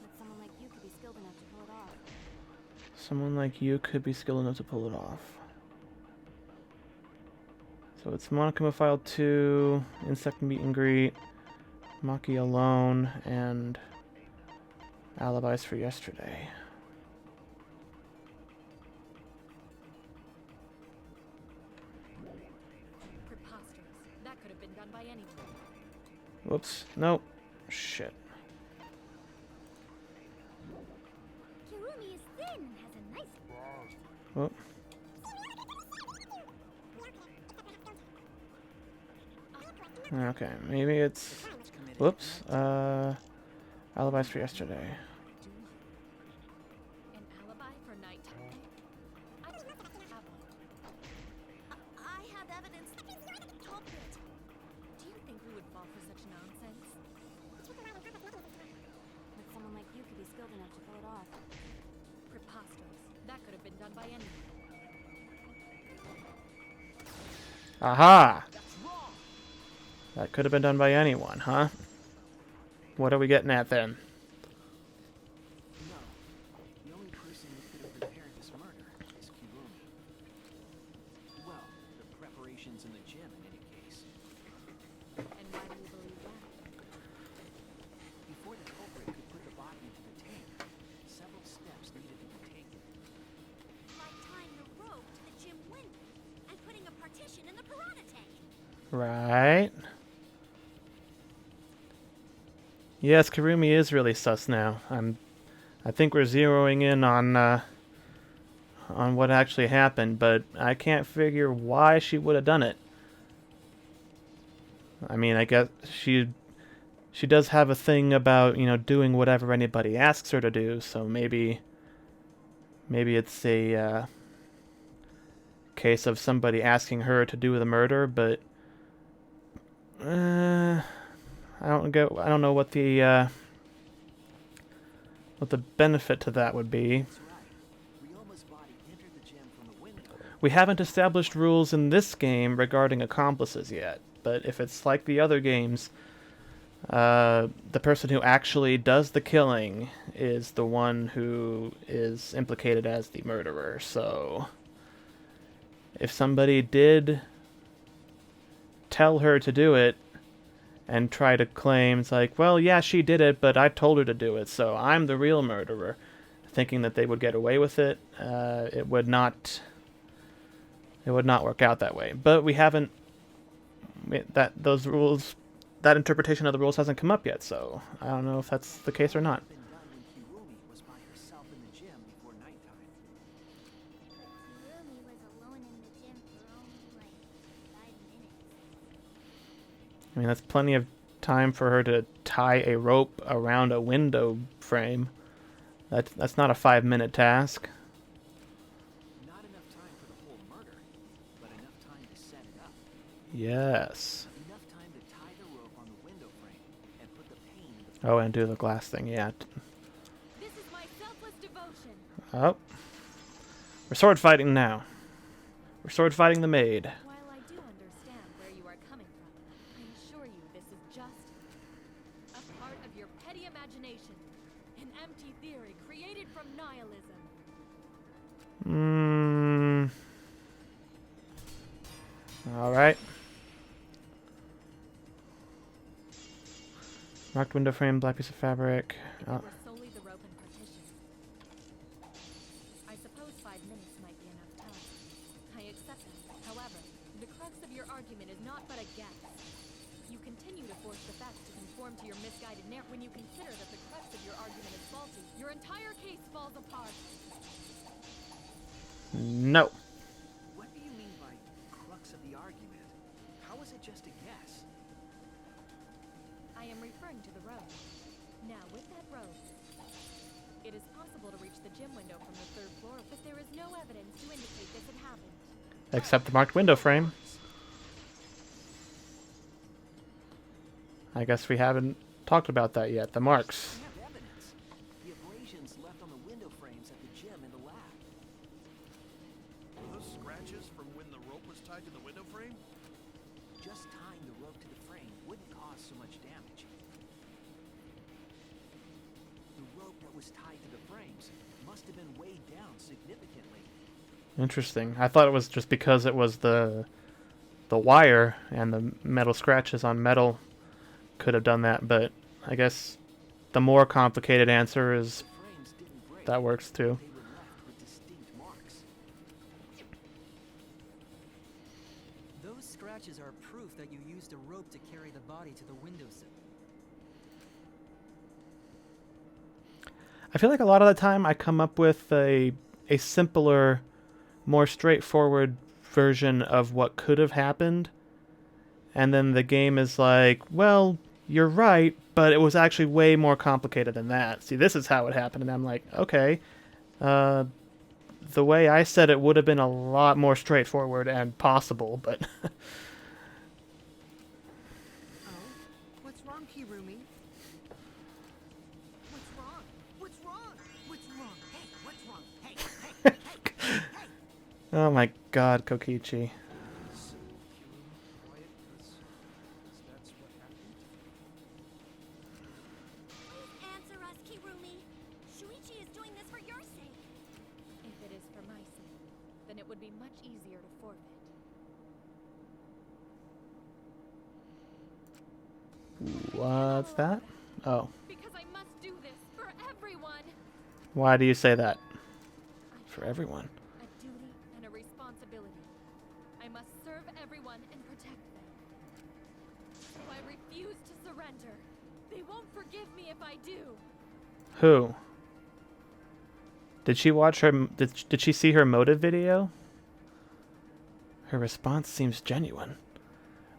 But someone like you could be skilled enough to pull it off. Someone like you could be skilled enough to pull it off. So it's Monokuma File 2, Insect Meet and Greet, Maki Alone, and Alibis for Yesterday. Preposterous. That could have been done by anyone. Whoops. Nope. Shit. Kirumi is thin and has a nice. Whoop. Okay, maybe it's... Whoops. Alibis for Yesterday. An alibi for nighttime? I don't have one. I have evidence that you're the culprit. Do you think we would fall for such nonsense? But someone like you could be skilled enough to pull it off. Preposterous. That could have been done by anyone. Aha! That could have been done by anyone, huh? What are we getting at then? No. The only person who could have prepared this murder is Kirumi. Well, the preparations in the gym in any case. And why do you believe that? Before the culprit could put the body into the tank, several steps needed to be taken. Like tying the rope to the gym window and putting a partition in the piranha tank. Right. Yes, Kirumi is really sus now. I think we're zeroing in on what actually happened, but I can't figure why she would have done it. I mean, I guess she does have a thing about, you know, doing whatever anybody asks her to do, so maybe it's a case of somebody asking her to do the murder, but I don't know what the benefit to that would be. That's right. Ryoma's body entered the gym from the window. We haven't established rules in this game regarding accomplices yet, but if it's like the other games, the person who actually does the killing is the one who is implicated as the murderer. So if somebody did tell her to do it and try to claim, it's like, well, yeah, she did it, but I told her to do it, so I'm the real murderer, thinking that they would get away with it, it would not work out that way. But we haven't, that interpretation of the rules hasn't come up yet, so I don't know if that's the case or not. Been done when Kirumi was by herself in the gym before nighttime. Kirumi was alone in the gym for only like 5 minutes. I mean, that's plenty of time for her to tie a rope around a window frame. That's not a 5-minute task. Not enough time for the whole murder, but enough time to set it up. Yes. Enough time to tie the rope on the window frame and put the pane in the Oh, and do the glass thing, yeah. This is my selfless devotion. Oh. We're sword fighting now. We're sword fighting the maid. While I do understand where you are coming from, I assure you this is just a part of your petty imagination. An empty theory created from nihilism. Alright. Marked window frame, black piece of fabric. If it were solely the rope and partition, I suppose 5 minutes might be enough time. I accept that. However, the crux of your argument is not but a guess. You continue to force the facts to conform to your misguided narrative. When you consider that the crux of your argument is faulty, your entire case falls apart. No. What do you mean by crux of the argument? How is it just a guess? referring to the road. Now, with that road, it is possible to reach the gym window from the 3rd floor, but there is no evidence to indicate this had happened. Except the marked window frame. I guess we haven't talked about that yet. The marks. We have evidence. The abrasions left on the window frames at the gym and the lab. Were those scratches from when the rope was tied to the window frame? Just tying the rope to the frame wouldn't cause so much damage. The rope that was tied to the frames must have been weighed down significantly. Interesting. I thought it was just because it was the wire and the metal scratches on metal could have done that, but I guess the more complicated answer is The frames didn't break. that works too. They were left with distinct marks. Those scratches are proof that you used a rope to carry the body to the windowsill. I feel like a lot of the time I come up with a simpler, more straightforward version of what could have happened, and then the game is like, well, you're right, but it was actually way more complicated than that. See, this is how it happened, and I'm like, okay, the way I said it would have been a lot more straightforward and possible, but Oh? What's wrong, Kirumi? What's wrong? What's wrong? What's wrong? Hey, what's wrong? Hey, hey, hey, hey! oh my god, Kokichi. Quiet, because that's what happened. Please answer us, Kirumi. Shuichi is doing this for your sake. If it is for my sake, then it would be much easier to forfeit. What's that? Oh, Because I must do this for everyone. why do you say that? I For have everyone. a duty and a responsibility. I must serve everyone and protect them. So I refuse to surrender. They won't forgive me if I do. Who? Did she watch her? Did she see her motive video? Her response seems genuine.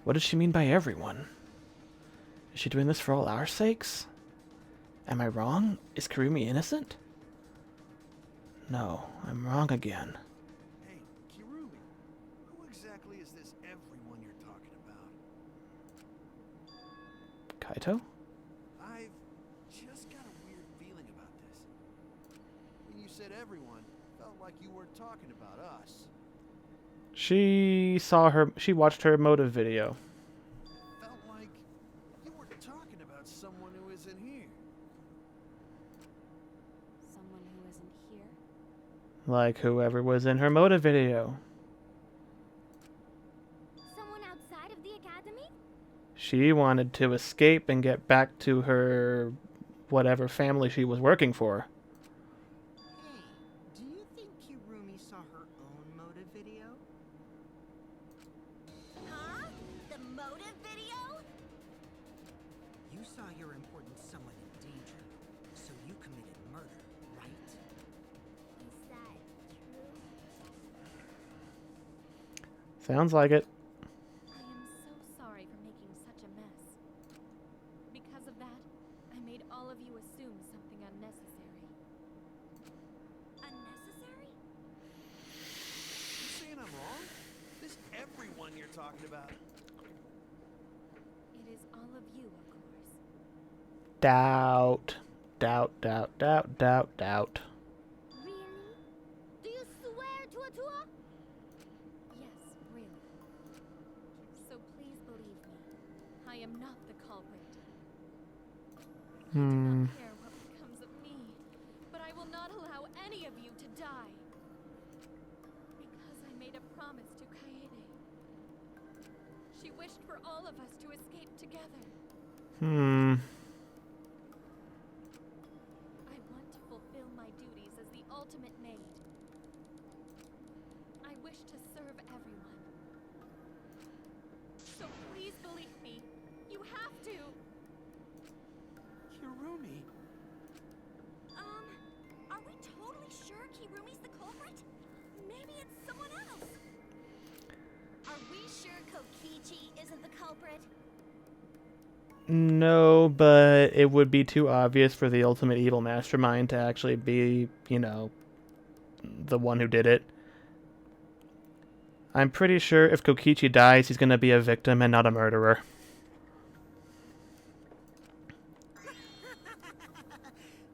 What does she mean by everyone? Is she doing this for all our sakes? Am I wrong? Is Kirumi innocent? No, I'm wrong again. Hey, Kirumi, who exactly is this everyone you're talking about? Kaito? I've just got a weird feeling about this. When you said everyone, felt like you weren't talking about us. She watched her motive video. Felt like you were talking about someone who isn't here. Someone who isn't here? Like whoever was in her motive video. Someone outside of the academy? She wanted to escape and get back to her whatever family she was working for. Hey, do you think Kirumi saw her own motive video? Huh? The motive video? You saw your important someone in danger, so you committed murder, right? Is that true? Sounds like it. I am so sorry for making such a mess. Because of that, I made all of you assume something unnecessary. Unnecessary? You saying I'm wrong? This everyone you're talking about. It is all of you, of course. Doubt. Doubt. Really? Do you swear, Tua? Yes, really. So please believe me. I am not the culprit. I do not care what becomes of me, but I will not allow any of you to die. Because I made a promise to Kaede. She wished for all of us to escape together. I want to fulfill my duties as the ultimate maid. I wish to serve everyone. So please believe me. You have to. Kirumi. Are we totally sure Kirumi's the culprit? Maybe it's someone else. Are we sure Kokichi isn't the culprit? No, but it would be too obvious for the ultimate evil mastermind to actually be, you know, the one who did it. I'm pretty sure if Kokichi dies, he's going to be a victim and not a murderer.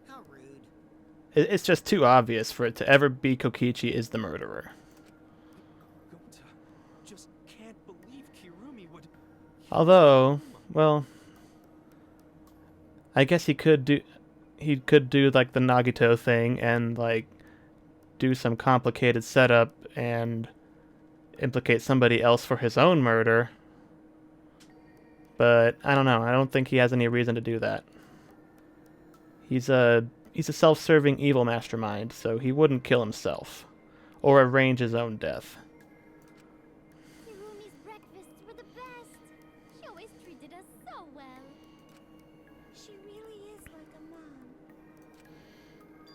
How rude. It's just too obvious for it to ever be Kokichi is the murderer. Just can't believe Kirumi would. Although, well, I guess he could do like the Nagito thing and like do some complicated setup and implicate somebody else for his own murder. But I don't know. I don't think he has any reason to do that. He's a self-serving evil mastermind, so he wouldn't kill himself or arrange his own death. Kirumi's breakfasts were the best. She always treated us so well. She really is like a mom.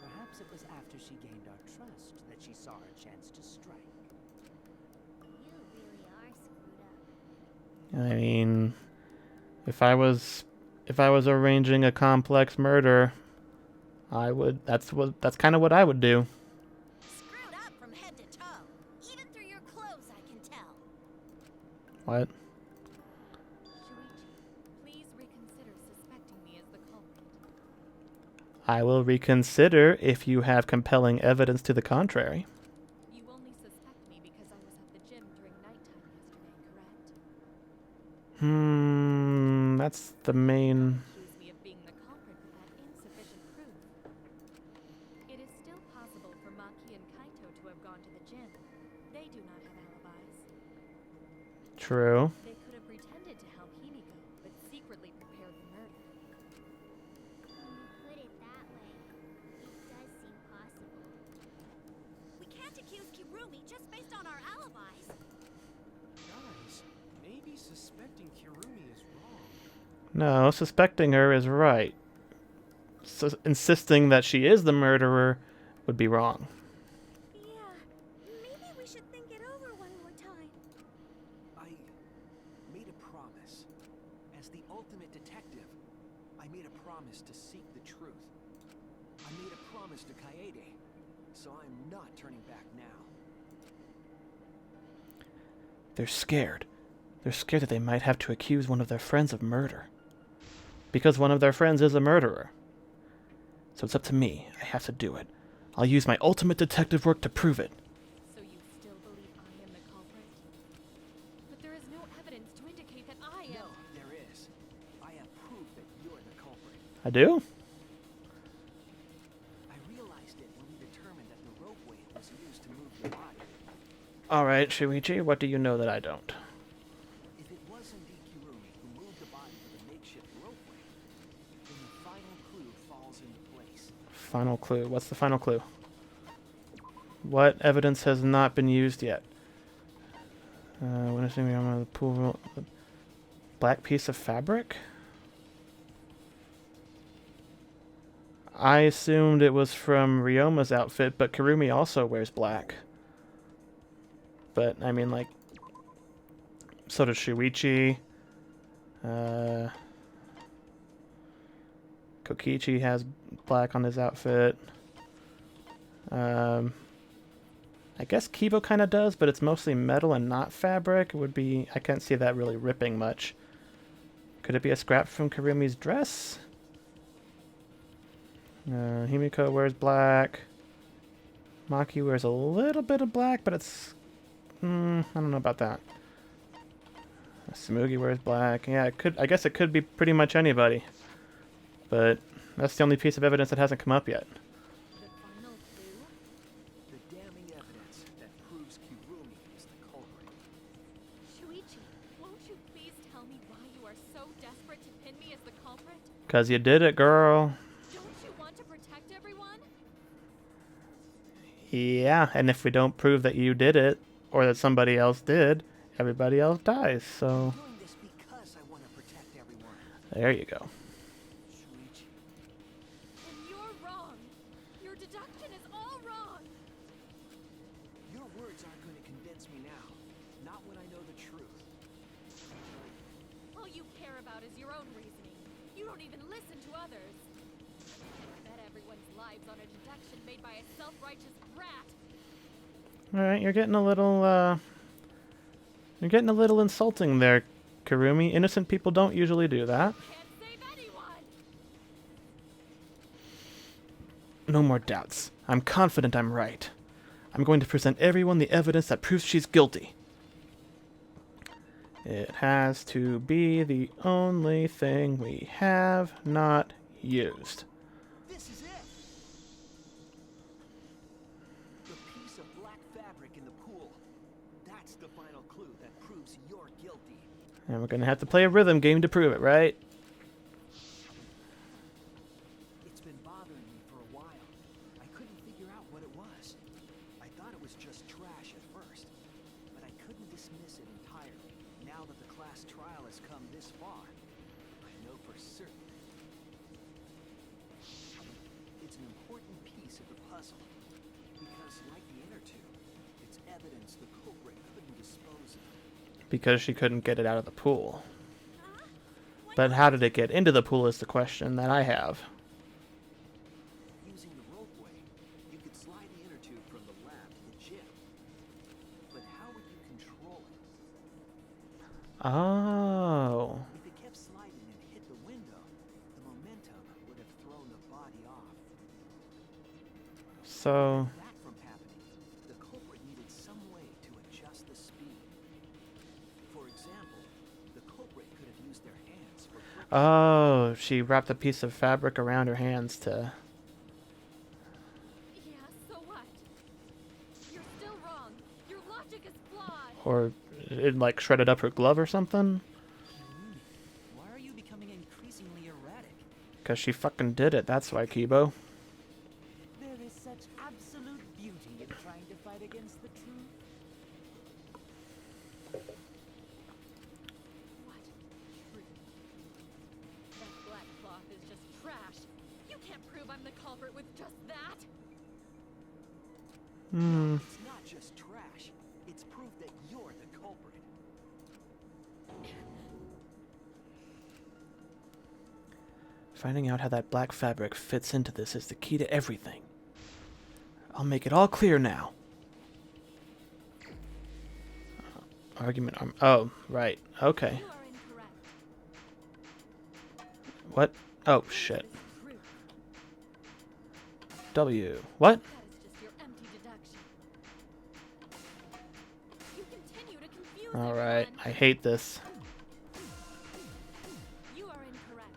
Perhaps it was after she gained our trust that she saw her chance to strike. You really are screwed up. I mean, if I was arranging a complex murder, I would. That's kind of what I would do. Screwed up from head to toe. Even through your clothes, I can tell. What? Shuichi, please reconsider suspecting me as the culprit. I will reconsider if you have compelling evidence to the contrary. You only suspect me because I was at the gym during nighttime yesterday, correct? That's the main. Accuse me of being the culprit with that insufficient proof. It is still possible for Maki and Kaito to have gone to the gym. They do not have alibis. True. They could have pretended to help Himiko, but secretly prepared the murder. When you put it that way, it does seem possible. We can't accuse Kirumi just based on our alibis. Guys, maybe suspecting Kirumi is wrong. No, suspecting her is right. So insisting that she is the murderer would be wrong. Yeah, maybe we should think it over one more time. I made a promise. As the ultimate detective, I made a promise to seek the truth. I made a promise to Kaede, so I'm not turning back now. They're scared. They're scared that they might have to accuse one of their friends of murder. Because one of their friends is a murderer. So it's up to me. I have to do it. I'll use my ultimate detective work to prove it. So you still believe I am the culprit? But there is no evidence to indicate that I am. No, there is. I have proof that you're the culprit. I do? I realized it when we determined that the ropeway was used to move the body. Alright, Shuichi, what do you know that I don't? If it was indeed Kirumi who moved the body with a makeshift ropeway, then the final clue falls into place. Final clue. What's the final clue? What evidence has not been used yet? Witnessing me on the pool. Black piece of fabric? I assumed it was from Ryoma's outfit, but Kirumi also wears black. But, I mean, like, so does Shuichi. Kokichi has black on his outfit. I guess Kibo kind of does, but it's mostly metal and not fabric. It would be... I can't see that really ripping much. Could it be a scrap from Kirumi's dress? Himiko wears black. Maki wears a little bit of black, but it's... I don't know about that. Sumugi wears black. Yeah, it could. I guess it could be pretty much anybody. But that's the only piece of evidence that hasn't come up yet. The final clue? The damning evidence that proves Kirumi is the culprit. Shuichi, won't you please tell me why you are so desperate to pin me as the culprit? 'Cause you did it, girl. Don't you want to protect everyone? Yeah, and if we don't prove that you did it, or that somebody else did, everybody else dies, so... I'm doing this because I want to protect everyone. There you go. Shuichi. And you're wrong. Your deduction is all wrong. Your words aren't going to convince me now. Not when I know the truth. All you care about is your own reasoning. You don't even listen to others. Bet everyone's lives on a deduction made by a self-righteous brat. Alright, you're getting a little insulting there, Kirumi. Innocent people don't usually do that. Can't save anyone. No more doubts. I'm confident I'm right. I'm going to present everyone the evidence that proves she's guilty. It has to be the only thing we have not used. This is it! The piece of black fabric in the pool. That's the final clue that proves you're guilty. And we're going to have to play a rhythm game to prove it, right? It's been bothering me for a while. I couldn't figure out what it was. I thought it was just trash at first, but I couldn't dismiss it entirely. Now that the class trial has come this far, I know for certain. It's an important piece of the puzzle, because like the inner tube, it's evidence the culprit couldn't dispose of. Because she couldn't get it out of the pool. But how did it get into the pool is the question that I have. Using the ropeway, you could slide the inner tube from the lab to the gym. But how would you control it? Oh. If it kept sliding and hit the window, the momentum would have thrown the body off. So... That from happening, the culprit needed some way to adjust the speed. For example, the culprit could have used their hands for friction. Oh, she wrapped a piece of fabric around her hands to... Yeah, so what? You're still wrong. Your logic is flawed. Or it like shredded up her glove or something? Why are you becoming increasingly erratic? Because she fucking did it, that's why, Kibo. There is such absolute beauty in trying to fight against the truth. What? Truth. That black cloth is just trash. You can't prove I'm the culprit with just that. Hmm. It's not just trash, it's proof that you're the culprit. Finding out how that black fabric fits into this is the key to everything. I'll make it all clear now. Argument arm. Oh, right. Okay. You are incorrect. What? Oh, shit. Truth. W. What? That is just your empty deduction. You continue to confuse Alright. everyone. I hate this. You are incorrect.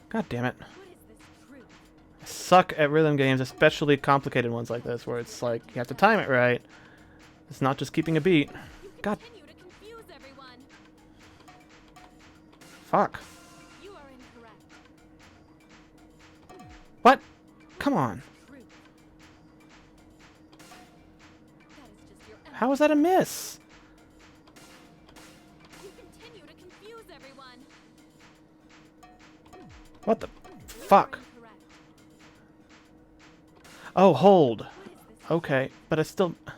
God damn it. What is this truth? I suck at rhythm games, especially complicated ones like this, where it's like, you have to time it right. It's not just keeping a beat. You God. continue to confuse everyone. Fuck. You are incorrect. What? Come on. Truth. That is just your empty. How is that a miss? You continue to confuse everyone. What the You are fuck? incorrect. Oh, hold. What is this? Okay, but I still... That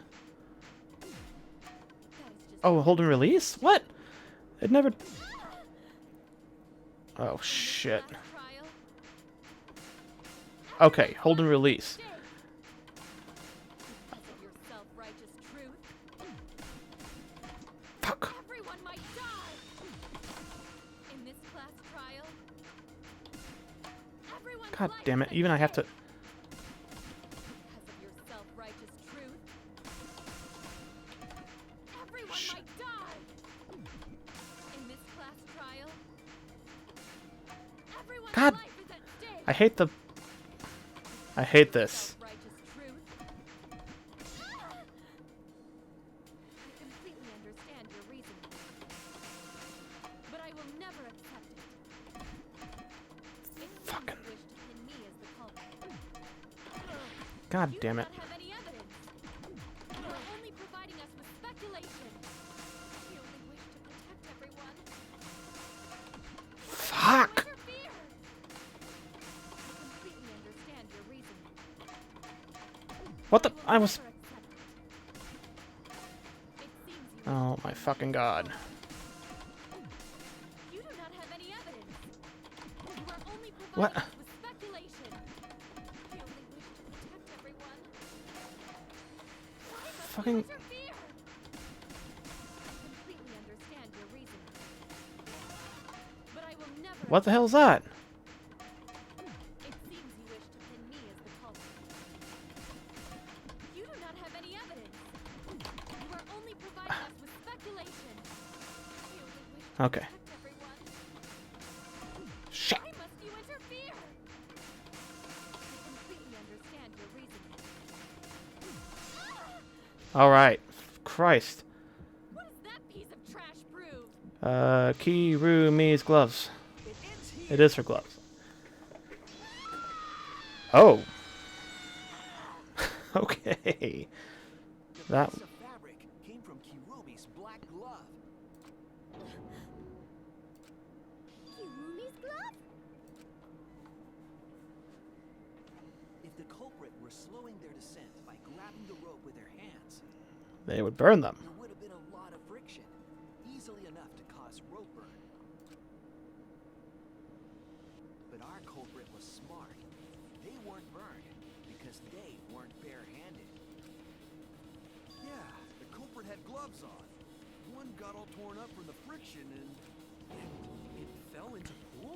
is just Oh, hold and release? What? It never... Oh, shit. class trial. Okay, hold and release. Because of your self-righteous truth, Fuck. everyone might die. In this class trial, everyone's God life damn is it, at even I have to... stake. Because of your self-righteous truth, everyone Shh. might die. In this class trial, everyone's God. life is at stake. I hate the... I hate this. Self-righteous truth. I completely understand your reasoning, but I will never accept it. It seems Fucking- you wish to pin me as the culprit. God You damn do it. not have any evidence. You are only providing us with speculation. We only wish to protect everyone. Fuck! Interfere. I completely understand your reasoning. What the... I was... Never accept it. It seems you Oh my fucking god. You do not have any What? Was speculation. We only wish to protect everyone. Why must you Fucking. interfere? I completely understand your reasoning. But I will never. What the hell is that? It seems you wish to pin me as the culprit. You do not have any evidence. You are only providing us with speculation. We only wish to Okay. protect everyone. Shit. Why must you interfere? I completely understand your reasoning. Alright. Christ. What does that piece of trash prove? Kirumi's gloves. It ends here. It is her gloves. Oh. Okay. The That. piece of fabric came from Kirumi's black glove. Kirumi's glove? If the culprit were slowing their descent by grabbing the rope with their hands, They would burn them. there would have been a lot of friction, easily enough to cause rope burn. But our culprit was smart. They weren't burned because they weren't barehanded. Yeah, the culprit had gloves on. One got all torn up from the friction and it fell into the pool?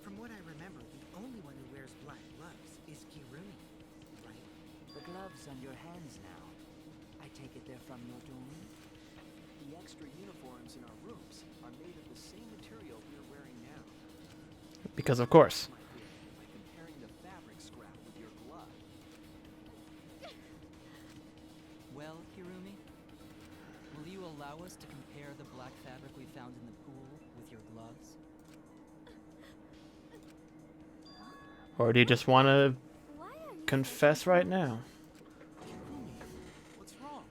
From what I remember, the only one who wears black gloves is Kirumi, right? The gloves on your hands now. I take it they're from your doing? The extra uniforms in our rooms are made of the same material we're wearing now. Because of course. My dear, by comparing the fabric scrap with your glove. Well, Kirumi, will you allow us to compare the black fabric we found in the pool with your gloves? Or do you just want to Why are you confess right now? Kirumi, what's wrong?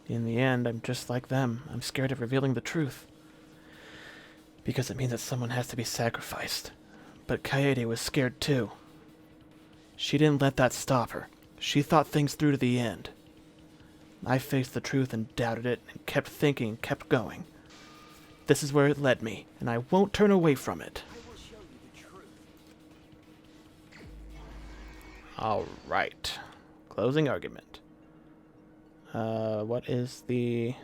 In the end, I'm just like them. I'm scared of revealing the truth. Because it means that someone has to be sacrificed. But Kaede was scared too. She didn't let that stop her. She thought things through to the end. I faced the truth and doubted it, and kept thinking, kept going. This is where it led me, and I won't turn away from it. I will show you the truth. Alright. Closing argument. What is the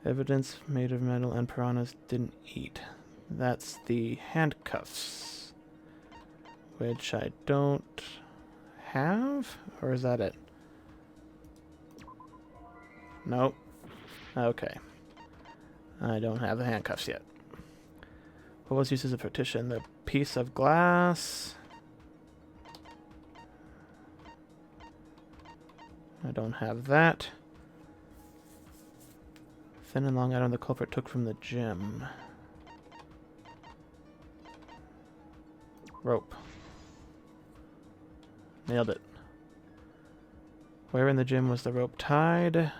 evidence made of metal and piranhas didn't eat? That's the handcuffs, which I don't have, or is that it? Nope. Okay. I don't have the handcuffs yet. What was used as a partition? The piece of glass. I don't have that. Thin and long item the culprit took from the gym. Rope. Nailed it. Where in the gym was the rope tied?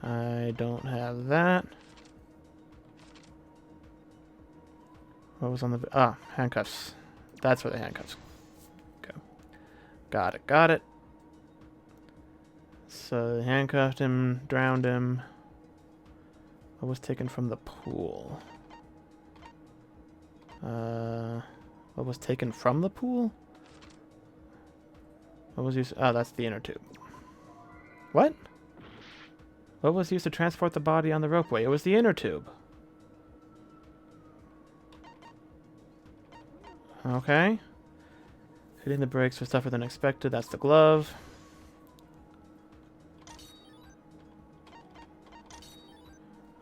I don't have that. What was on the... handcuffs. That's where the handcuffs go. Got it, got it. So they handcuffed him, drowned him. What was taken from the pool? What was taken from the pool? What was used? Oh, that's the inner tube. What? What was used to transport the body on the ropeway? It was the inner tube. Okay. Hitting the brakes was tougher than expected. That's the glove.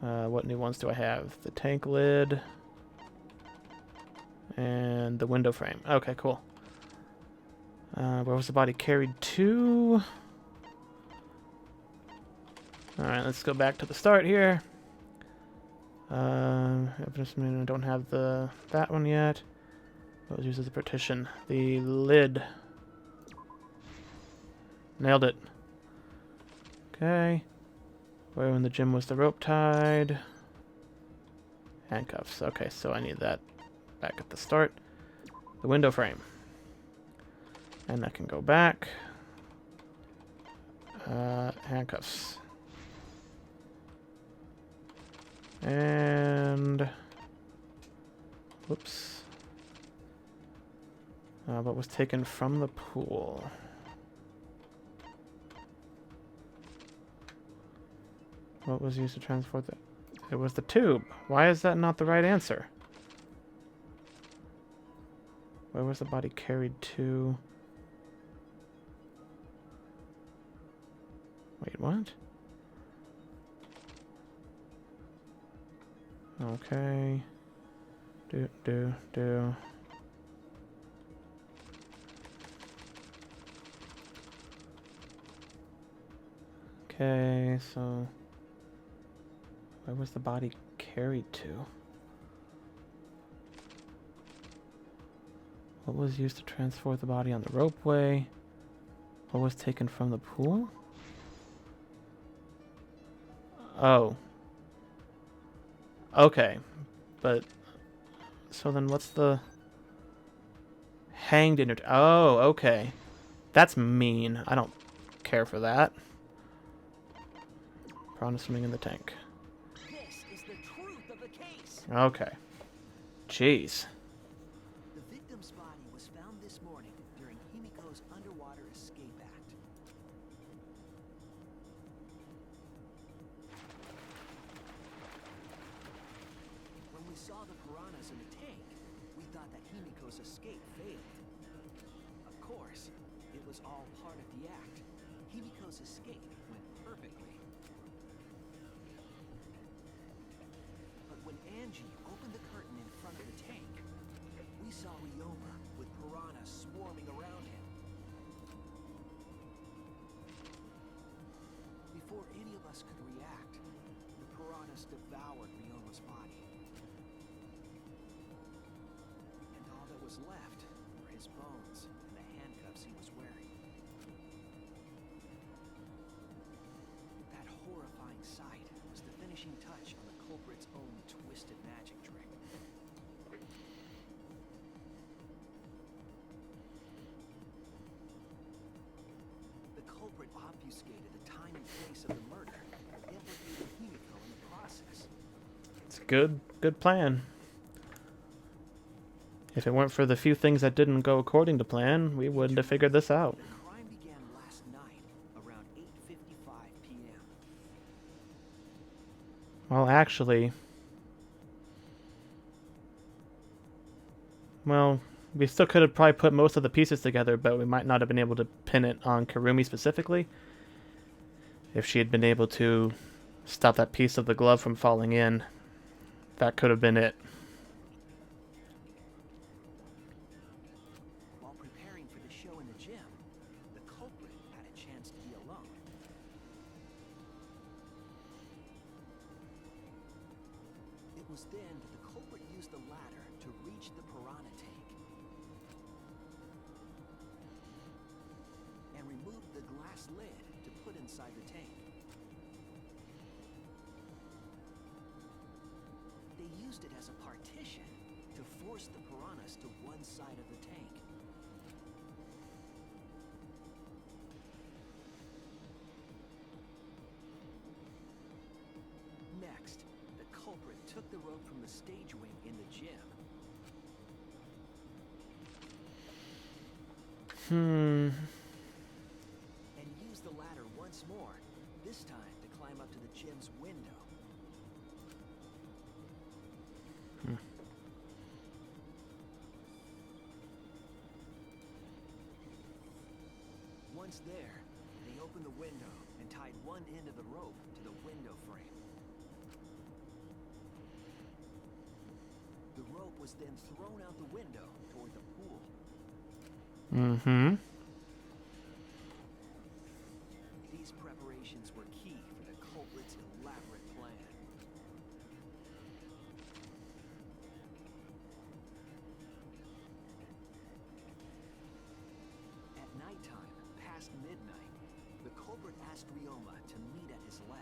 What new ones do I have? The tank lid. And the window frame. Okay, cool. Where was the body carried to? Alright, let's go back to the start here. I don't have that one yet. What was used as a partition? The lid. Nailed it. Okay. Where in the gym was the rope tied? Handcuffs. Okay, so I need that back at the start. The window frame. And I can go back. Handcuffs. And... whoops. What was taken from the pool? What was used to transport the... It was the tube. Why is that not the right answer? Where was the body carried to? Wait, what? Okay. Do. Okay, so... where was the body carried to? What was used to transport the body on the ropeway? What was taken from the pool? Oh. Okay. But... so then what's the... hanged in it? Oh, okay. That's mean. I don't care for that. Piranha swimming in the tank. This is the truth of the case. Okay. Jeez. The victim's body was found this morning during Himiko's underwater escape act. When we saw the piranhas in the tank, we thought that Himiko's escape failed. Of course, it was all part of the act. Himiko's escape went perfectly. But when Angie opened the curtain in front of the tank, we saw Ryoma with piranhas swarming around him. Before any of us could react, the piranhas devoured Ryoma's body. And all that was left were his bones and the handcuffs he was wearing. That horrifying sight was the finishing touch on the culprit's own twisted magic trick. The culprit obfuscated the time and place of the murder, implicating Himiko in the process. It's a good plan. If it weren't for the few things that didn't go according to plan, we wouldn't have figured this out. The crime began last night around 8:55 p.m. Well, actually... well, we still could have probably put most of the pieces together, but we might not have been able to pin it on Kirumi specifically. If she had been able to stop that piece of the glove from falling in, that could have been it. While preparing for the show in the gym, the culprit had a chance to be alone. It was then that the culprit used the ladder to reach the piranha tank and removed the glass lid to put inside the tank. They used it as a partition to force the piranhas to one side of the tank. Next, the culprit took the rope from the stage wing in the gym. And used the ladder once more, this time to climb up to the gym's window. Once there, they opened the window and tied one end of the rope to the window frame. The rope was then thrown out the window toward the pool. These preparations were key for the culprit's elaborate plan. At nighttime, past midnight, the culprit asked Ryoma to meet at his lab.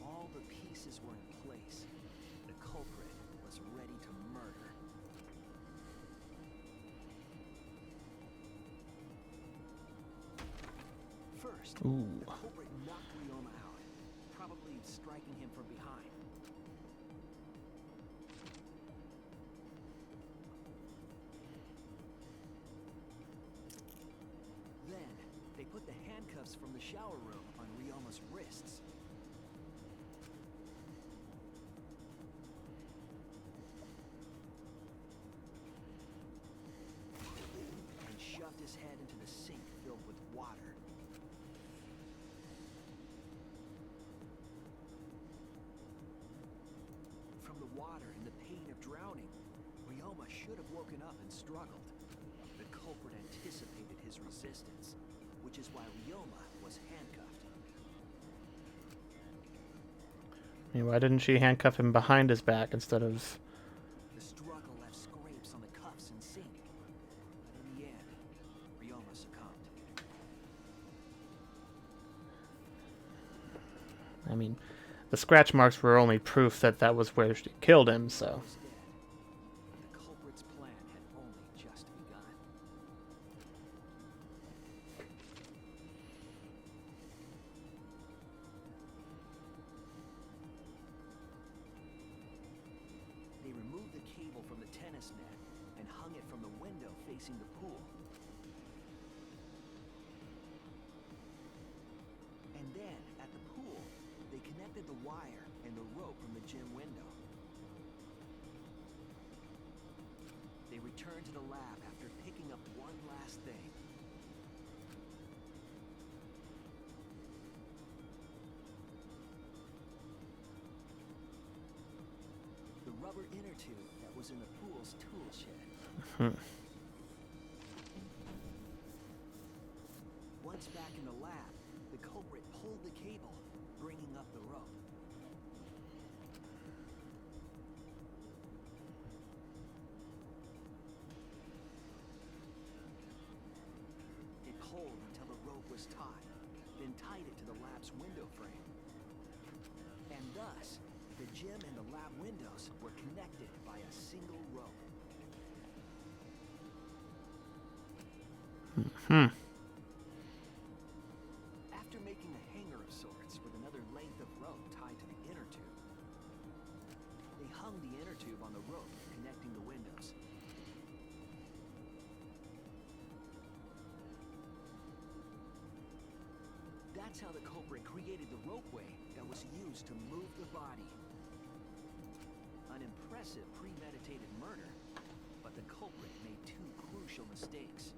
All the pieces were in place. The culprit was ready to murder. Ooh. The culprit knocked Ryoma out, probably striking him from behind. Then, they put the handcuffs from the shower room on Ryoma's wrists. And shoved his head into the sink filled with water. From the water and the pain of drowning, Ryoma should have woken up and struggled. The culprit anticipated his resistance, which is why Ryoma was handcuffed. I mean, why didn't she handcuff him behind his back instead of... The struggle left scrapes on the cuffs and sink, but in the end, Ryoma succumbed. I mean, the scratch marks were only proof that that was where she killed him, so... He was dead. The culprit's plan had only just begun. They removed the cable from the tennis net and hung it from the window facing the pool. And then, at the pool, they connected the wire and the rope from the gym window. They returned to the lab after picking up one last thing. The rubber inner tube that was in the pool's tool shed. Once back in the lab, the culprit pulled the cable, bringing up the rope. It pulled until the rope was taut, then tied it to the lab's window frame. And thus, the gym and the lab windows were connected by a single rope. After making a hanger of sorts with another length of rope tied to the inner tube, they hung the inner tube on the rope connecting the windows. That's how the culprit created the ropeway that was used to move the body. An impressive premeditated murder, but the culprit made two crucial mistakes.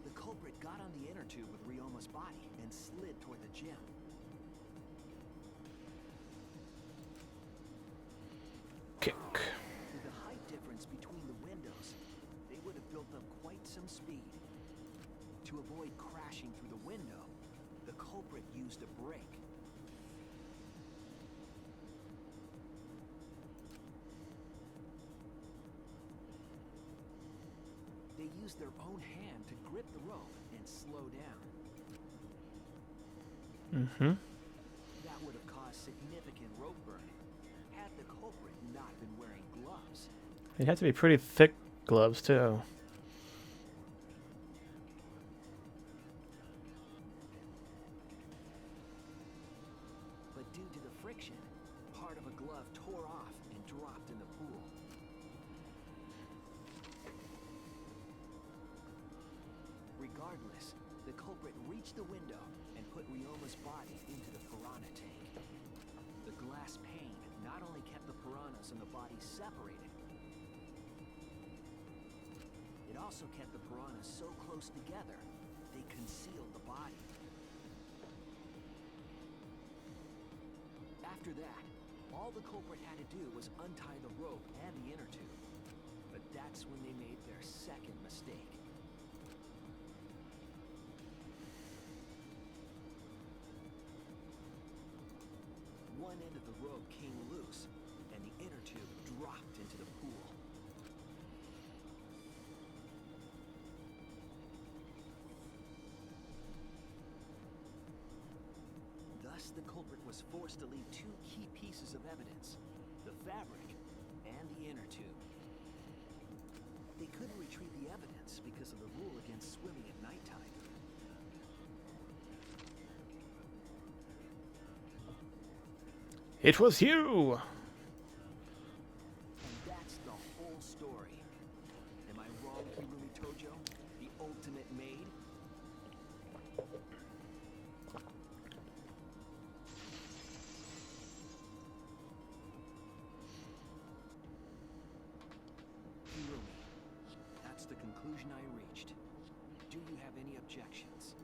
The culprit got on the inner tube with Ryoma's body and slid toward the gym. Kick. With the height difference between the windows, they would have built up quite some speed. To avoid crashing through the window, the culprit used a brake. They used their own hand to grip the rope and slow down. That would have caused significant rope burn had the culprit not been wearing gloves. They had to be pretty thick gloves, too. But due to the friction, part of a glove tore off and dropped in the pool. Regardless, the culprit reached the window and put Ryoma's body into the piranha tank. The glass pane not only kept the piranhas and the body separated, it also kept the piranhas so close together, they concealed the body. After that, all the culprit had to do was untie the rope and the inner tube. But that's when they made their second mistake. One end of the rope came loose, and the inner tube dropped into the pool. Thus, the culprit was forced to leave two key pieces of evidence, the fabric and the inner tube. They couldn't retrieve the evidence because of the rule against swimming at nighttime. It was you! And that's the whole story. Am I wrong, Kirumi Tojo? The ultimate maid? Kirumi, that's the conclusion I reached. Do you have any objections?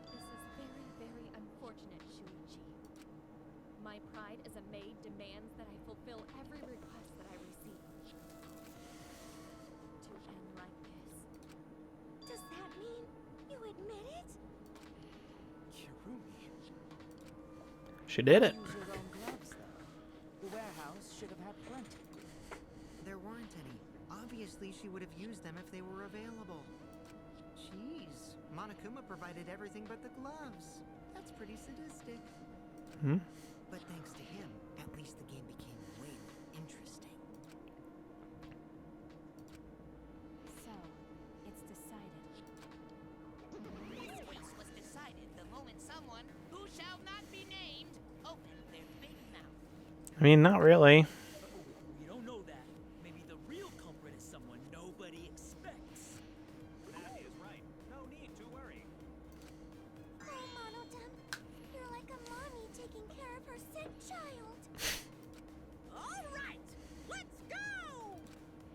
This is very, very unfortunate, Shuichi. My pride as a maid demands that I fulfill every request that I receive. To end like this. Does that mean you admit it? Kirumi. She did it. Use your own gloves, though. The warehouse should have had plenty. There weren't any. Obviously, she would have used them if they were available. Jeez, Monokuma provided everything but the gloves. That's pretty sadistic. Hmm? But thanks to him, at least the game became way more interesting. So, it's decided. This case was decided the moment someone, who shall not be named, opened their big mouth. I mean, not really. We don't know that. Maybe the real culprit is someone nobody expects. That is right. No need to worry. Oh, Monodam, you're like a mommy taking care of her sick child. All right, let's go!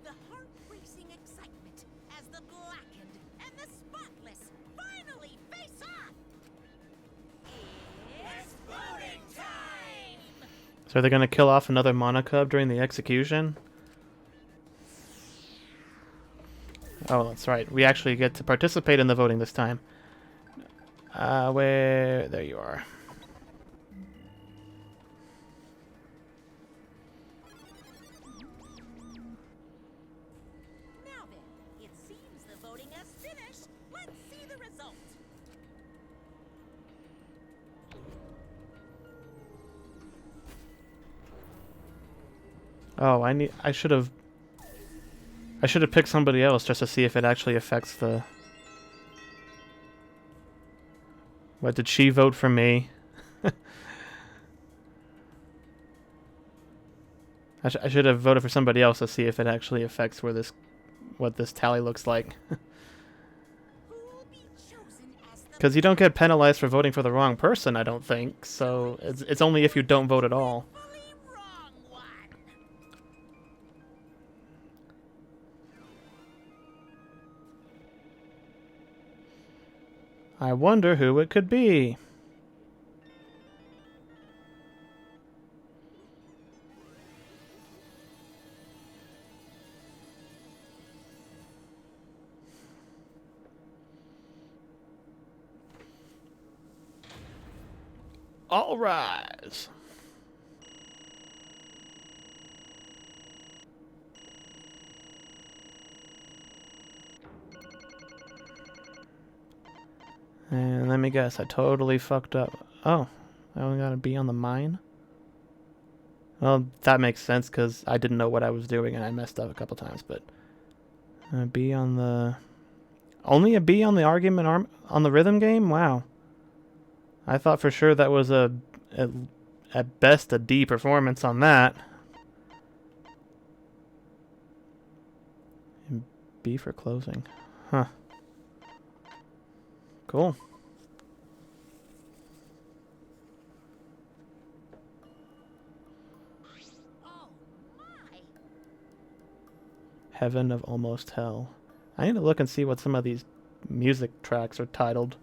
The heart-racing excitement as the blackened and the spotless finally face off. It's voting time! So are they gonna kill off another Monocub during the execution? Oh, that's right. We actually get to participate in the voting this time. Where... There you are. Now then, it seems the voting has finished. Let's see the result. Oh, I should have picked somebody else just to see if it actually affects the... What, did she vote for me? I should have voted for somebody else to see if it actually affects what this tally looks like. Who'll be chosen as the Because you don't get penalized for voting for the wrong person, I don't think. So it's only if you don't vote at all. fully wrong one? I wonder who it could be. All rise. And let me guess, I totally fucked up. Oh, I only gotta be on the mine? Well, that makes sense, because I didn't know what I was doing and I messed up a couple times, but... B on the... Only a B on the argument on the rhythm game? Wow. I thought for sure that was at best a D performance on that. And B for closing. Huh. Cool. Oh my! Heaven of Almost Hell. I need to look and see what some of these music tracks are titled.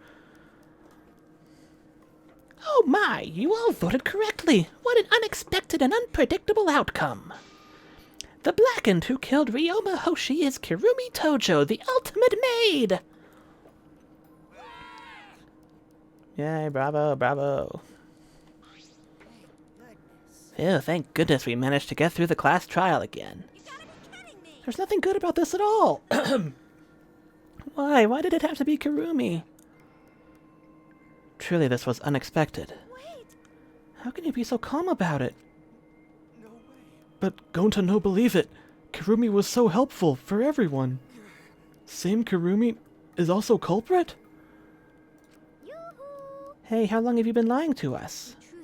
Oh my, you all voted correctly. What an unexpected and unpredictable outcome. The blackened who killed Ryoma Hoshi is Kirumi Tojo, the ultimate maid. Yay, bravo, bravo. Ew, thank goodness we managed to get through the class trial again. You gotta be kidding me! There's nothing good about this at all. Why? Why did it have to be Kirumi? Truly, this was unexpected. Wait, How can you be so calm about it? No way. But Gonta no believe it. Kirumi was so helpful for everyone. Same Kirumi is also culprit? Yoo-hoo! Hey, how long have you been lying to us? The truth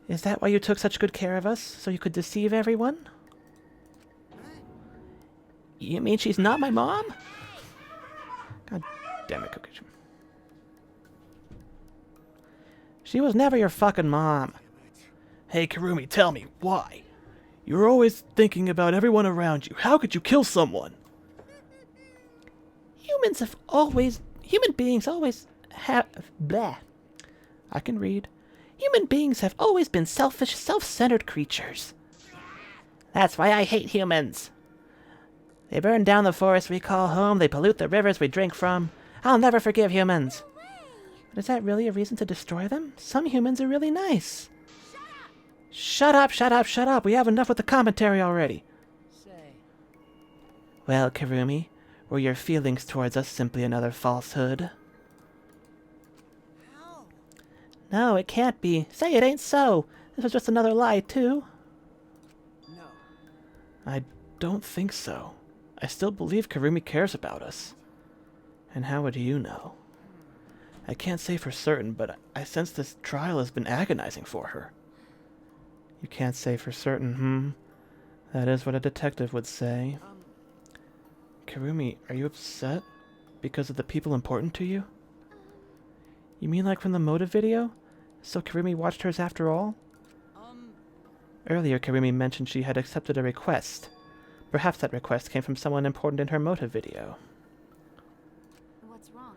Is that why you took such good care of us, so you could deceive everyone? You mean she's not my mom? God damn it, Kokichi. She was never your fucking mom. Hey, Kirumi, tell me, why? You're always thinking about everyone around you. How could you kill someone? Human beings always have, blah. I can read. Human beings have always been selfish, self-centered creatures. That's why I hate humans. They burn down the forest we call home, they pollute the rivers we drink from. I'll never forgive humans. But is that really a reason to destroy them? Some humans are really nice. Shut up, shut up, shut up. We have enough with the commentary already. Say, Well, Kirumi, were your feelings towards us simply another falsehood? How? No, it can't be. Say it ain't so. This was just another lie, too. no. I don't think so. I still believe Kirumi cares about us. And how would you know? I can't say for certain, but I sense this trial has been agonizing for her. You can't say for certain, That is what a detective would say. Kirumi, are you upset? Because of the people important to you? You mean like from the motive video? So Kirumi watched hers after all? Earlier, Kirumi mentioned she had accepted a request. Perhaps that request came from someone important in her motive video. What's wrong?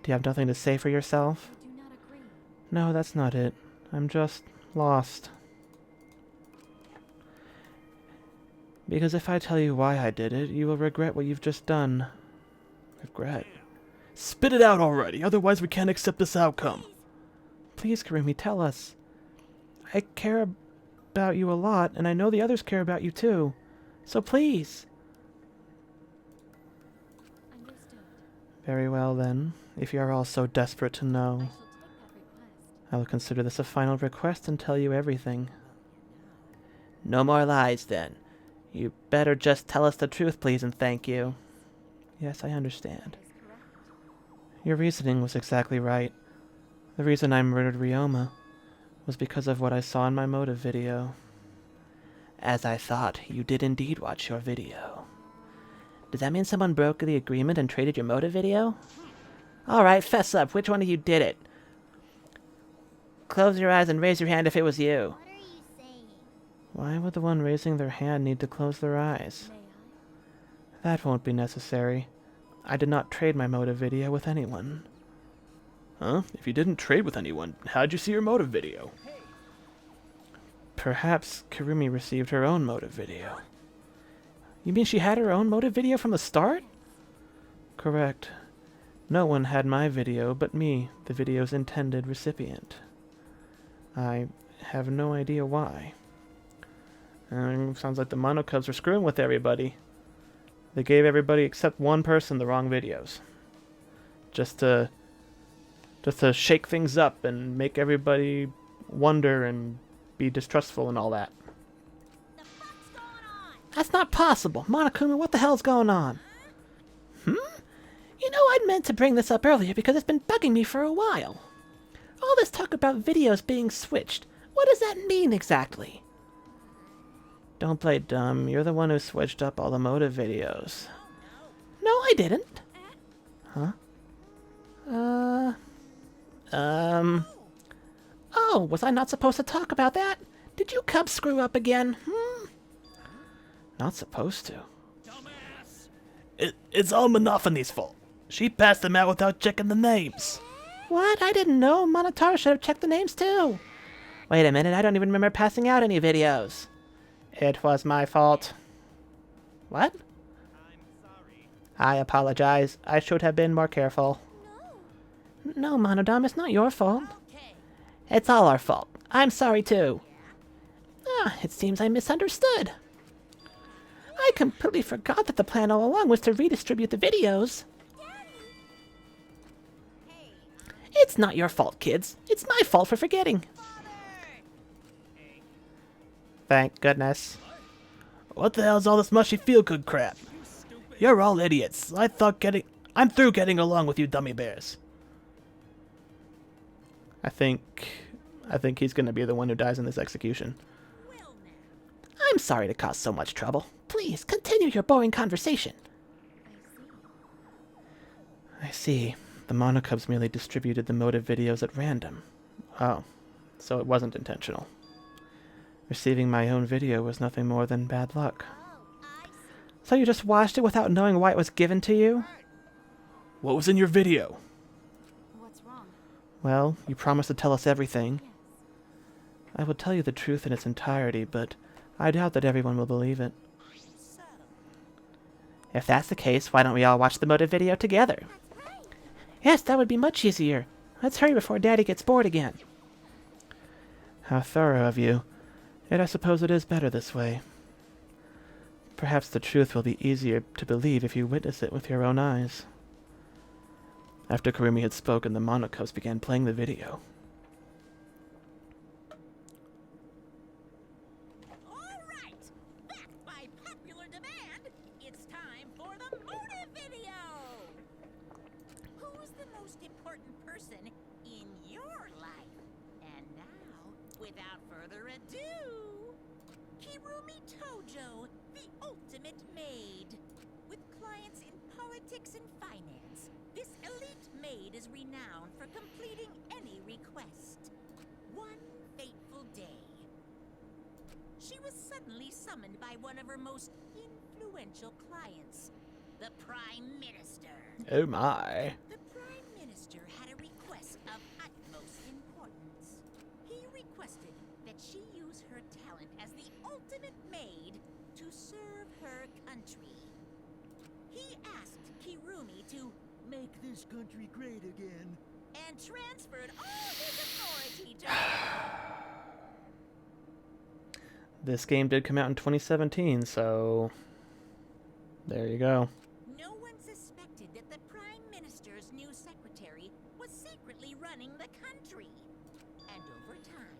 Do you have nothing to say for yourself? I do not agree. No, that's not it. I'm just lost. Because if I tell you why I did it, you will regret what you've just done. Regret? Spit it out already, otherwise we can't accept this outcome. Please, Kirumi, tell us. I care about you a lot, and I know the others care about you too. So please. Understood. Very well then, if you are all so desperate to know. I shall take that request. I will consider this a final request and tell you everything. No more lies then. You better just tell us the truth, please, and thank you. Yes, I understand. That is correct. Your reasoning was exactly right. The reason I murdered Ryoma was because of what I saw in my motive video. As I thought, you did indeed watch your video. Does that mean someone broke the agreement and traded your motive video? Alright, fess up. Which one of you did it? Close your eyes and raise your hand if it was you. What are you saying? Why would the one raising their hand need to close their eyes? May I? That won't be necessary. I did not trade my motive video with anyone. Huh? If you didn't trade with anyone, how'd you see your motive video? Perhaps Kirumi received her own motive video. You mean she had her own motive video from the start? Correct. No one had my video but me, the video's intended recipient. I have no idea why. Sounds like the Mono Cubs were screwing with everybody. They gave everybody except one person the wrong videos. Just to shake things up and make everybody wonder and be distrustful and all that. The fuck's going on? That's not possible. Monokuma, what the hell's going on? You know, I'd meant to bring this up earlier because it's been bugging me for a while. All this talk about videos being switched. What does that mean exactly? Don't play dumb. You're the one who switched up all the motive videos. No, I didn't. Huh? Oh, was I not supposed to talk about that? Did you cubs screw up again? Not supposed to. Dumbass! It's all Monophanie's fault. She passed them out without checking the names. What? I didn't know. Monotaro should have checked the names too. Wait a minute, I don't even remember passing out any videos. It was my fault. What? I'm sorry. I apologize. I should have been more careful. No, Monodam, it's not your fault. Okay. It's all our fault. I'm sorry too. It seems I misunderstood. I completely forgot that the plan all along was to redistribute the videos. It's not your fault, kids. It's my fault for forgetting. Thank goodness. What the hell's all this mushy feel-good crap? You're all idiots. I'm through getting along with you dummy bears. I think he's gonna be the one who dies in this execution. I'm sorry to cause so much trouble. Please, continue your boring conversation. I see. The Monocubs merely distributed the motive videos at random. Oh, so it wasn't intentional. Receiving my own video was nothing more than bad luck. So you just watched it without knowing why it was given to you? What was in your video? What's wrong? Well, you promised to tell us everything. I will tell you the truth in its entirety, but I doubt that everyone will believe it. If that's the case, why don't we all watch the motive video together? Yes, that would be much easier. Let's hurry before Daddy gets bored again. How thorough of you. Yet I suppose it is better this way. Perhaps the truth will be easier to believe if you witness it with your own eyes. After Kirumi had spoken, the Monocubs began playing the video. All right, backed by popular demand, it's time for the motive video. Who's the most important person in your life? And now, without further ado, Kirumi Tojo, the ultimate maid. With clients in politics and finance, this elite maid is renowned for completing any request. One fateful day, she was suddenly summoned by one of her most influential clients, the Prime Minister. Oh my. The Prime Minister had a request of utmost importance. He requested that she use her talent as the ultimate maid to serve her country. He asked Kirumi to make this country great again and transferred all his authority to her. This game did come out in 2017, so there you go. No one suspected that the Prime Minister's new secretary was secretly running the country. And over time,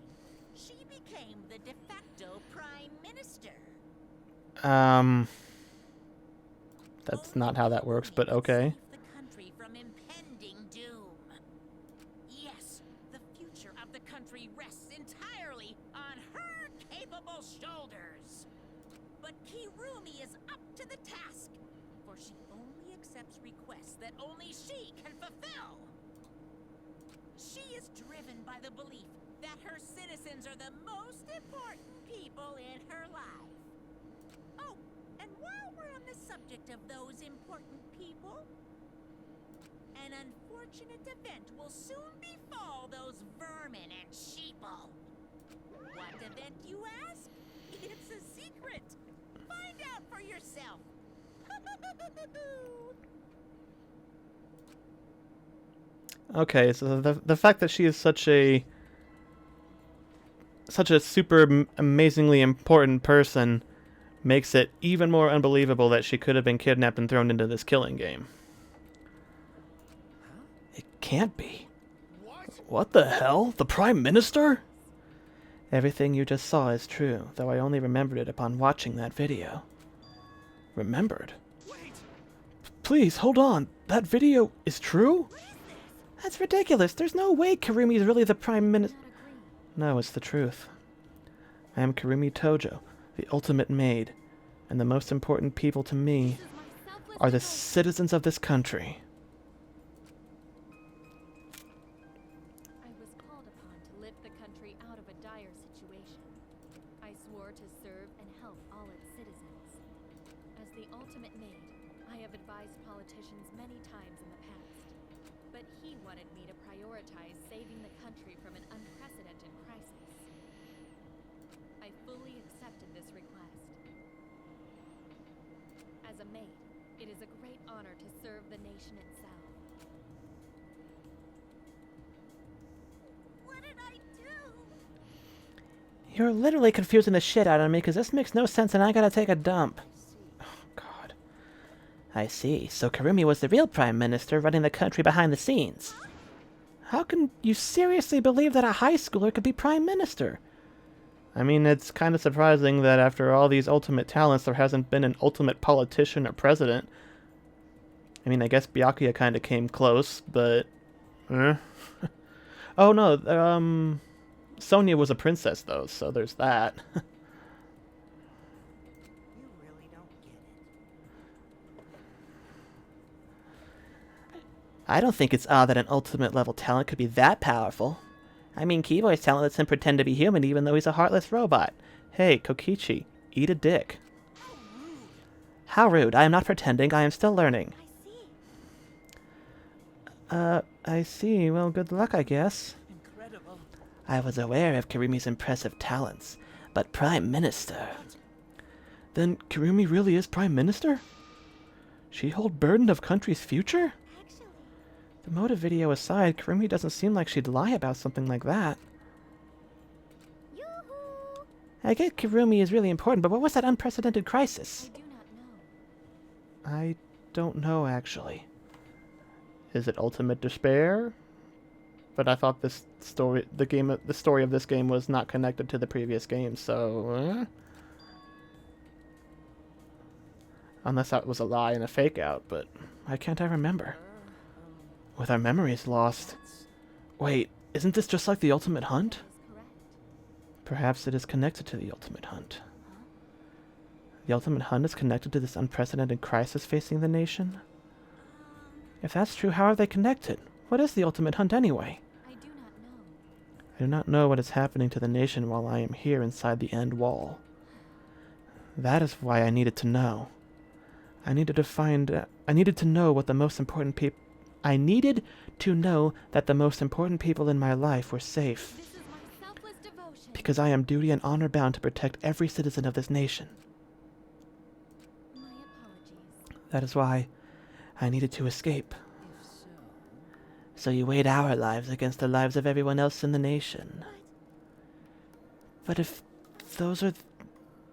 she became the de facto Prime Minister. That's not how that works, but okay. Save the country from impending doom. Yes, the future of the country rests entirely on her capable shoulders. But Kirumi is up to the task, for she only accepts requests that only she can fulfill. She is driven by the belief that her citizens are the most important people in her life. Oh, and while we're on the subject of those important people, an unfortunate event will soon befall those vermin and sheeple. What event, you ask? It's a secret. Find out for yourself. Okay, so the fact that she is such a super amazingly important person makes it even more unbelievable that she could have been kidnapped and thrown into this killing game. It can't be. What the hell? The Prime Minister? Everything you just saw is true, though I only remembered it upon watching that video. Remembered? Please, hold on. That video is true? That's ridiculous. There's no way Kirumi is really the Prime Minister. No, it's the truth. I am Kirumi Tojo, the ultimate maid, and the most important people to me are the citizens of this country. I was called upon to lift the country out of a dire situation. I swore to serve and help all its citizens. As the ultimate maid, I have advised politicians many times in the past, but he wanted me to prioritize saving the country from an unprecedented crisis. I fully accepted this request. As a maid, it is a great honor to serve the nation itself. What did I do? You're literally confusing the shit out of me because this makes no sense and I gotta take a dump. Oh, God. I see. So Kirumi was the real Prime Minister running the country behind the scenes. How can you seriously believe that a high schooler could be Prime Minister? I mean, it's kind of surprising that after all these ultimate talents, there hasn't been an ultimate politician or president. I mean, I guess Byakuya kind of came close, but... Oh, no, Sonia was a princess, though, so there's that. You really don't get it. I don't think it's odd that an ultimate level talent could be that powerful. I mean, Kiboy's talent lets him pretend to be human even though he's a heartless robot. Hey, Kokichi, eat a dick. How rude. I am not pretending. I am still learning. I see. Well, good luck, I guess. Incredible. I was aware of Kirumi's impressive talents, but Prime Minister... Then Kirumi really is Prime Minister? She hold burden of country's future? The motive video aside, Kirumi doesn't seem like she'd lie about something like that. Yoo-hoo! I get Kirumi is really important, but what was that unprecedented crisis? I do not know. I don't know, actually. Is it ultimate despair? But I thought the story of this game was not connected to the previous game, so... Unless that was a lie and a fake out, but why can't I remember? With our memories lost. Wait, isn't this just like the Ultimate Hunt? Perhaps it is connected to the Ultimate Hunt. The Ultimate Hunt is connected to this unprecedented crisis facing the nation? If that's true, how are they connected? What is the Ultimate Hunt anyway? I do not know. I do not know what is happening to the nation while I am here inside the end wall. That is why I needed to know. I needed to know what the most important people... I needed to know that the most important people in my life were safe. This is my selfless devotion. Because I am duty and honor bound to protect every citizen of this nation. My apologies. That is why I needed to escape. So you weighed our lives against the lives of everyone else in the nation. But if those are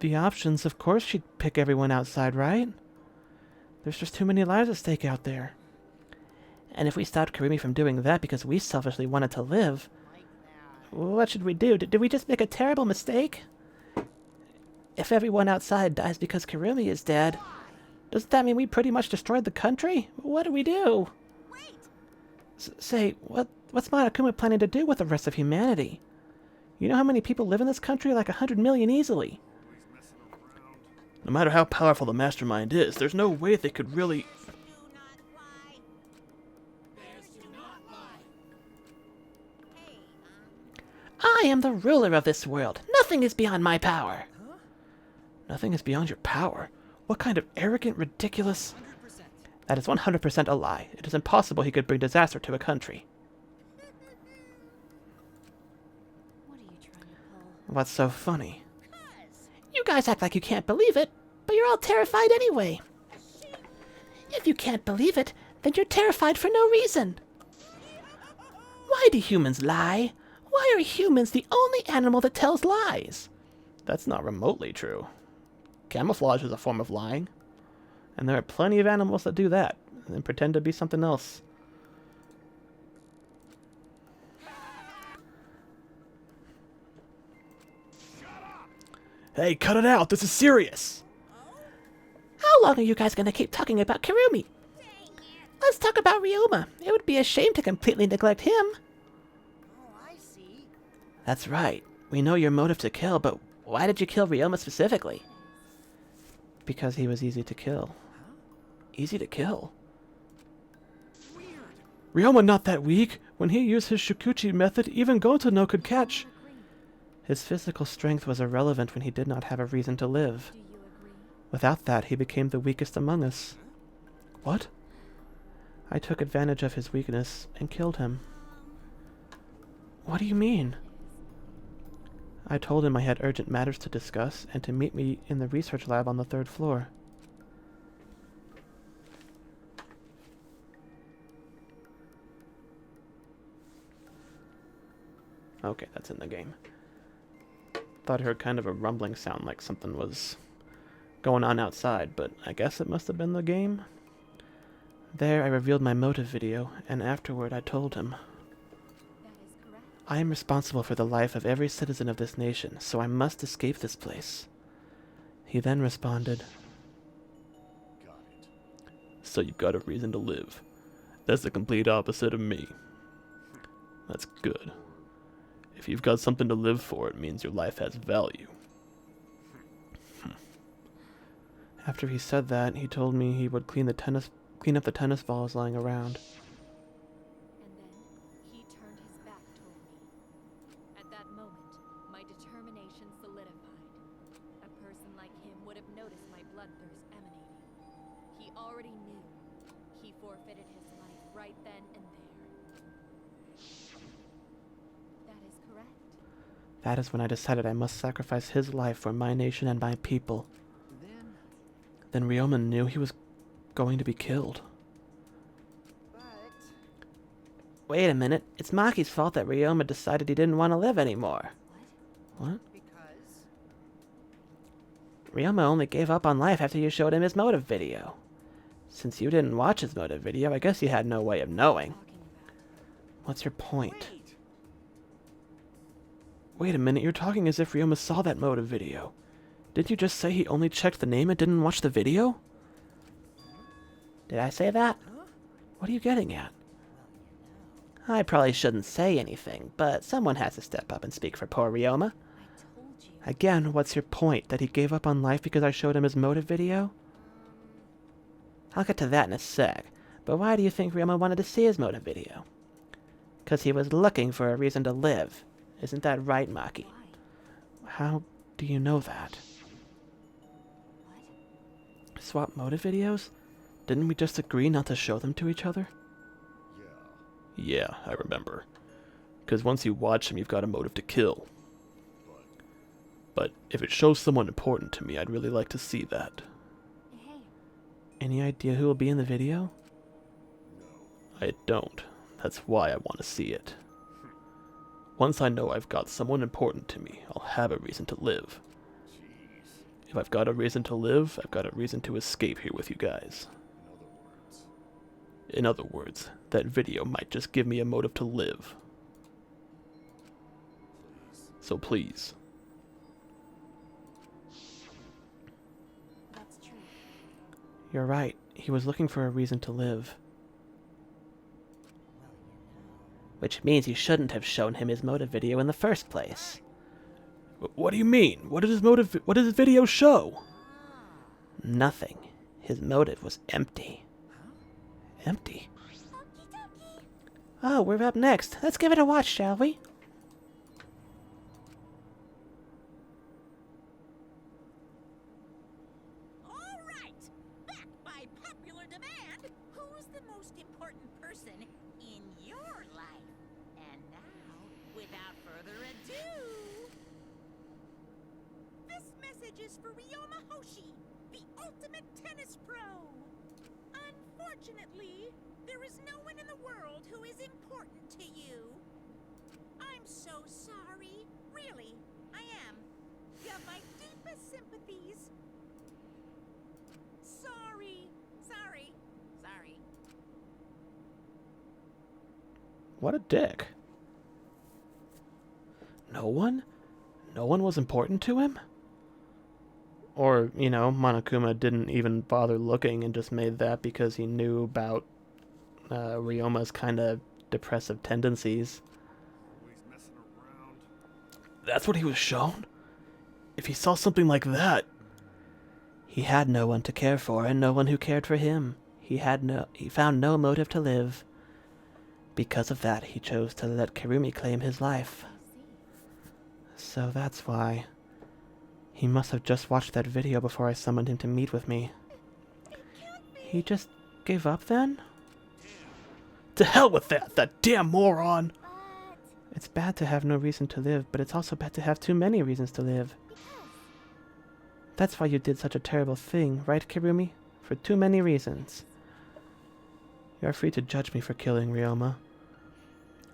the options, of course she'd pick everyone outside, right? There's just too many lives at stake out there. And if we stopped Kirumi from doing that because we selfishly wanted to live, what should we do? Did we just make a terrible mistake? If everyone outside dies because Kirumi is dead, doesn't that mean we pretty much destroyed the country? What do we do? Say, what's Monokuma planning to do with the rest of humanity? You know how many people live in this country? Like 100 million easily. No matter how powerful the mastermind is, there's no way they could really... I am the ruler of this world. Nothing is beyond my power. Huh? Nothing is beyond your power. What kind of arrogant, ridiculous... 100%. That is 100% a lie. It is impossible he could bring disaster to a country. What are you trying to pull? What's so funny? You guys act like you can't believe it, but you're all terrified anyway. If you can't believe it, then you're terrified for no reason. Why do humans lie? Why are humans the only animal that tells lies? That's not remotely true. Camouflage is a form of lying. And there are plenty of animals that do that and pretend to be something else. Hey, cut it out! This is serious! How long are you guys gonna keep talking about Kirumi? Let's talk about Ryoma. It would be a shame to completely neglect him. Oh, I see. That's right. We know your motive to kill, but why did you kill Ryoma specifically? Because he was easy to kill. Easy to kill? Ryoma not that weak. When he used his Shikuchi method, even Goto no could catch. His physical strength was irrelevant when he did not have a reason to live. Do you agree? Without that, he became the weakest among us. What? I took advantage of his weakness and killed him. What do you mean? I told him I had urgent matters to discuss and to meet me in the research lab on the 3rd floor. Okay, that's in the game. Thought I heard kind of a rumbling sound like something was going on outside, but I guess it must have been the game. There I revealed my motive video, and afterward I told him. That is correct. I am responsible for the life of every citizen of this nation, so I must escape this place. He then responded, Got it. So you've got a reason to live. That's the complete opposite of me. That's good. If you've got something to live for, it means your life has value. After he said that, he told me he would clean up the tennis balls lying around. And then he turned his back toward me. At that moment, my determination solidified. A person like him would have noticed my bloodthirst emanating. He already knew. He forfeited his life right then and there. That is correct. That is when I decided I must sacrifice his life for my nation and my people. Then Ryoma knew he was going to be killed. But Wait a minute. It's Maki's fault that Ryoma decided he didn't want to live anymore. What? because Ryoma only gave up on life after you showed him his motive video. Since you didn't watch his motive video, I guess you had no way of knowing. What's your point? Wait! Wait a minute, you're talking as if Ryoma saw that motive video. Didn't you just say he only checked the name and didn't watch the video? Did I say that? What are you getting at? I probably shouldn't say anything, but someone has to step up and speak for poor Ryoma. Again, what's your point? That he gave up on life because I showed him his motive video? I'll get to that in a sec, but why do you think Ryoma wanted to see his motive video? 'Cause he was looking for a reason to live. Isn't that right, Maki? How do you know that? Swap motive videos? Didn't we just agree not to show them to each other? Yeah. Yeah, I remember. Because once you watch them, you've got a motive to kill. But if it shows someone important to me, I'd really like to see that. Hey, Any idea who will be in the video? No. I don't. That's why I want to see it. Once I know I've got someone important to me, I'll have a reason to live. Jeez. If I've got a reason to live, I've got a reason to escape here with you guys. In other words. In other words, that video might just give me a motive to live. Please. So please. that's true. You're right. He was looking for a reason to live. Which means you shouldn't have shown him his motive video in the first place. What do you mean? What did his video show? Nothing. His motive was empty. Empty. Oh, we're up next. Let's give it a watch, shall we? All right, back by popular demand. Who's the most important person in your life? And now, without further ado, this message is for Ryoma Hoshi, the ultimate tennis pro. Unfortunately, there is no one in the world who is important to you. I'm so sorry. Really, I am. You have my deepest sympathies. Sorry. What a dick. No one? No one was important to him? Or, you know, Monokuma didn't even bother looking and just made that because he knew about Ryoma's kind of depressive tendencies. Always messing around. That's what he was shown? If he saw something like that... He had no one to care for and no one who cared for him. He found no motive to live. Because of that, he chose to let Kirumi claim his life. So that's why. He must have just watched that video before I summoned him to meet with me. He just gave up then? To hell with that damn moron! But It's bad to have no reason to live, but it's also bad to have too many reasons to live. That's why you did such a terrible thing, right, Kirumi? For too many reasons. You are free to judge me for killing Ryoma.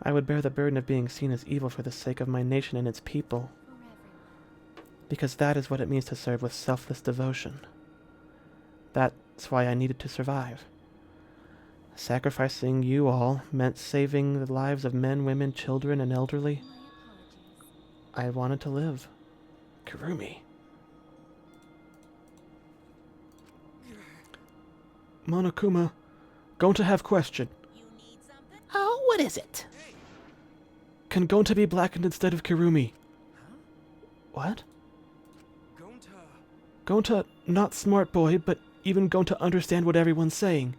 I would bear the burden of being seen as evil for the sake of my nation and its people. Because that is what it means to serve with selfless devotion. That's why I needed to survive. Sacrificing you all meant saving the lives of men, women, children, and elderly. I wanted to live. Kirumi. Monokuma, Gonta have question. Oh, what is it? Can Gonta be blackened instead of Kirumi? What? Gonta, not smart boy, but even Gonta understand what everyone's saying.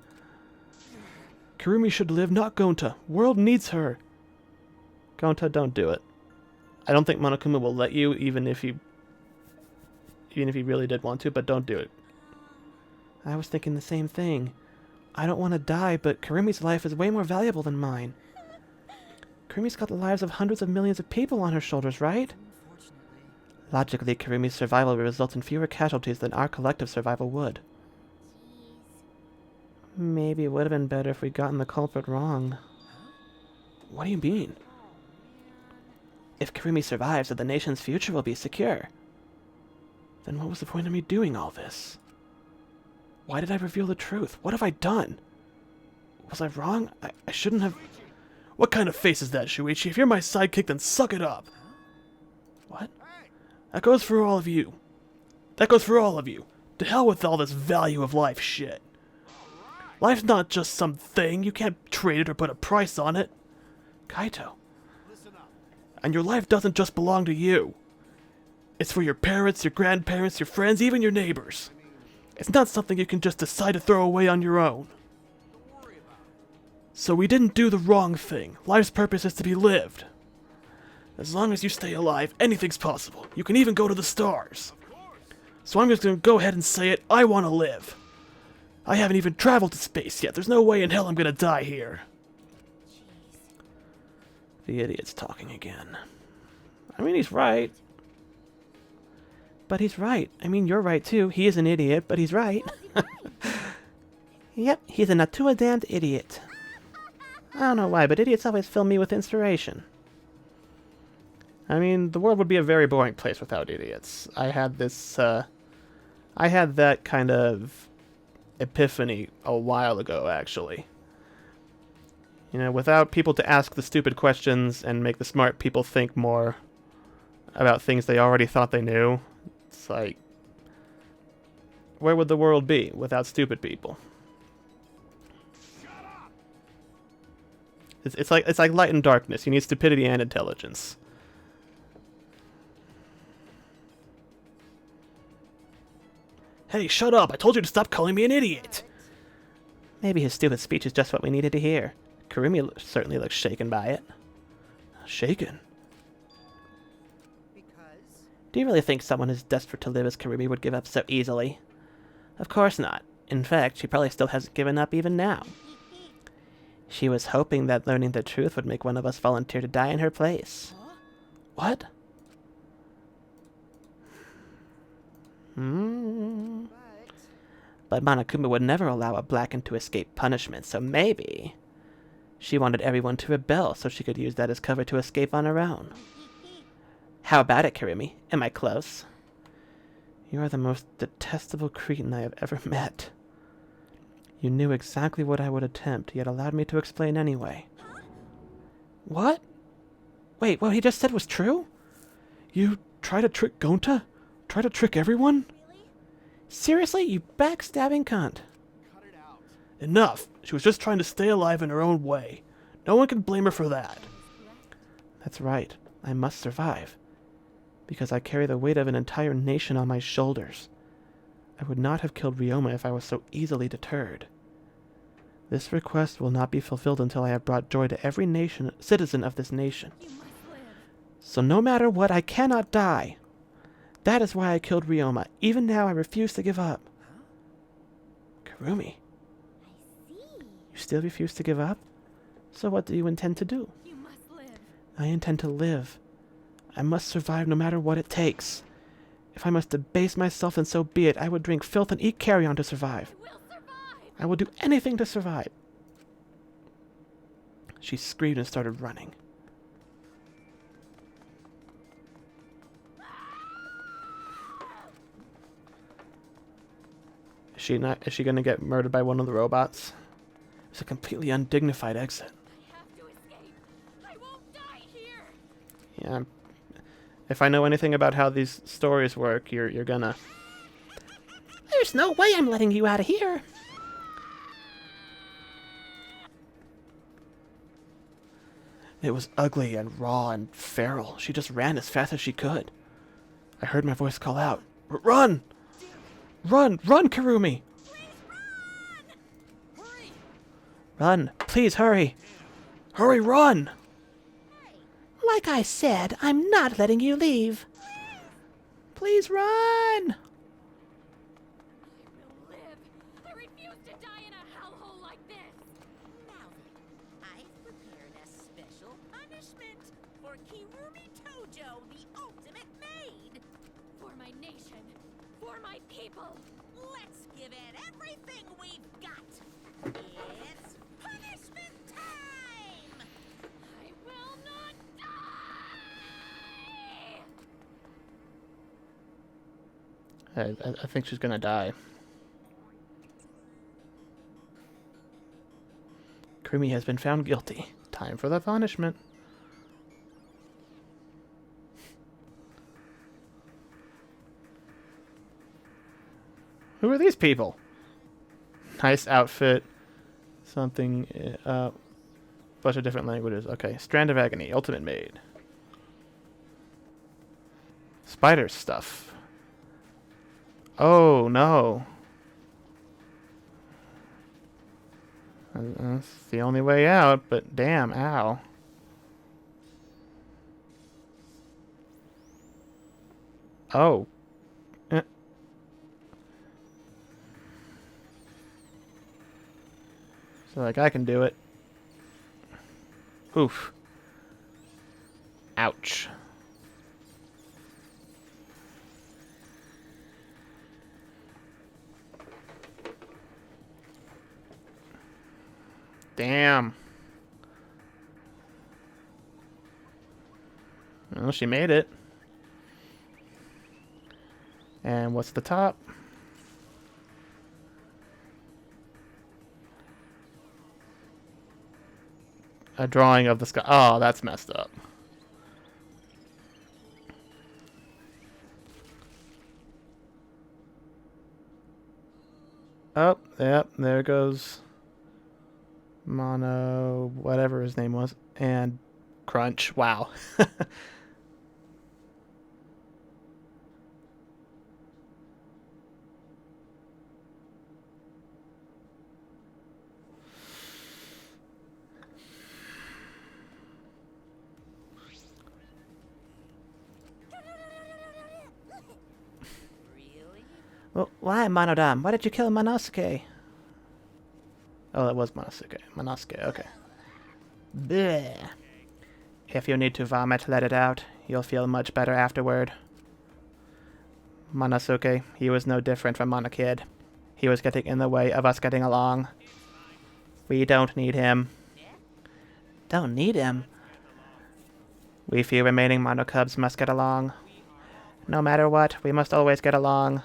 Kirumi should live, not Gonta. World needs her. Gonta, don't do it. I don't think Monokuma will let you, even if he really did want to, but don't do it. I was thinking the same thing. I don't want to die, but Kirumi's life is way more valuable than mine. Kirumi's got the lives of hundreds of millions of people on her shoulders, right? Logically, Kirumi's survival will result in fewer casualties than our collective survival would. Maybe it would have been better if we'd gotten the culprit wrong. What do you mean? If Kirumi survives, then the nation's future will be secure. Then what was the point of me doing all this? Why did I reveal the truth? What have I done? Was I wrong? I shouldn't have... What kind of face is that, Shuichi? If you're my sidekick, then suck it up. What? That goes for all of you. That goes for all of you. To hell with all this value of life shit. Life's not just some thing. You can't trade it or put a price on it. Kaito. And your life doesn't just belong to you. It's for your parents, your grandparents, your friends, even your neighbors. It's not something you can just decide to throw away on your own. So we didn't do the wrong thing. Life's purpose is to be lived. As long as you stay alive, anything's possible. You can even go to the stars. So I'm just gonna go ahead and say it, I want to live. I haven't even traveled to space yet. There's no way in hell I'm gonna die here. The idiot's talking again. I mean, he's right. But he's right. I mean, you're right too. He is an idiot, but he's right. Yep, he's a Natua-damned idiot. I don't know why, but idiots always fill me with inspiration. I mean, the world would be a very boring place without idiots. I had that kind of epiphany a while ago, actually. You know, without people to ask the stupid questions and make the smart people think more about things they already thought they knew, it's like, where would the world be without stupid people? It's like light and darkness. You need stupidity and intelligence. Hey, shut up! I told you to stop calling me an idiot! Maybe his stupid speech is just what we needed to hear. Kirumi certainly looks shaken by it. Shaken? Because? Do you really think someone as desperate to live as Kirumi would give up so easily? Of course not. In fact, she probably still hasn't given up even now. She was hoping that learning the truth would make one of us volunteer to die in her place. Huh? What? But Monokuma would never allow a blackened to escape punishment, so maybe she wanted everyone to rebel so she could use that as cover to escape on her own. How about it, Kirumi? Am I close? You are the most detestable cretin I have ever met. You knew exactly what I would attempt, yet allowed me to explain anyway. What? Wait, what he just said was true? You try to trick Gonta? Try to trick everyone? Seriously, you backstabbing cunt. Cut it out. Enough! She was just trying to stay alive in her own way. No one can blame her for that. That's right. I must survive. Because I carry the weight of an entire nation on my shoulders. I would not have killed Ryoma if I was so easily deterred. This request will not be fulfilled until I have brought joy to every citizen of this nation. So no matter what, I cannot die. That is why I killed Ryoma. Even now, I refuse to give up. Kirumi. I see. You still refuse to give up? So what do you intend to do? You must live. I intend to live. I must survive no matter what it takes. If I must debase myself, then so be it. I would drink filth and eat carrion to survive. We'll survive. I will do anything to survive. She screamed and started running. Is she gonna get murdered by one of the robots? It's a completely undignified exit. I have to escape. I won't die here. Yeah. If I know anything about how these stories work, you're gonna. There's no way I'm letting you out of here. It was ugly and raw and feral. She just ran as fast as she could. I heard my voice call out, "Run! Run! Run, Kirumi! Run! Please hurry! Hurry, run!" Like I said, I'm not letting you leave. Please run! I will live. I refuse to die in a hellhole like this. Now then, I've prepared a special punishment for Kirumi Tojo, the ultimate maid. For my nation. For my people. Let's give it everything we've got. It's punishment time! I will not die! I think she's gonna die. Kirumi has been found guilty. Time for the punishment. Who are these people? Nice outfit. Something, bunch of different languages. Okay, Strand of Agony, Ultimate Maid. Spider stuff. Oh, no. That's the only way out, but damn, ow. Oh. So, like, I can do it. Oof. Ouch. Damn. Well, she made it. And what's the top? A drawing of the sky. Oh, that's messed up. Oh, yep, there goes Mono, whatever his name was, and Crunch. Wow. Really? Well, why, Monodam? Why did you kill Monosuke? Oh, that was Monosuke. Monosuke, okay. Bleh. If you need to vomit, let it out. You'll feel much better afterward. Monosuke, he was no different from Monokid. He was getting in the way of us getting along. We don't need him. Don't need him. We few remaining Monocubs must get along. No matter what, we must always get along.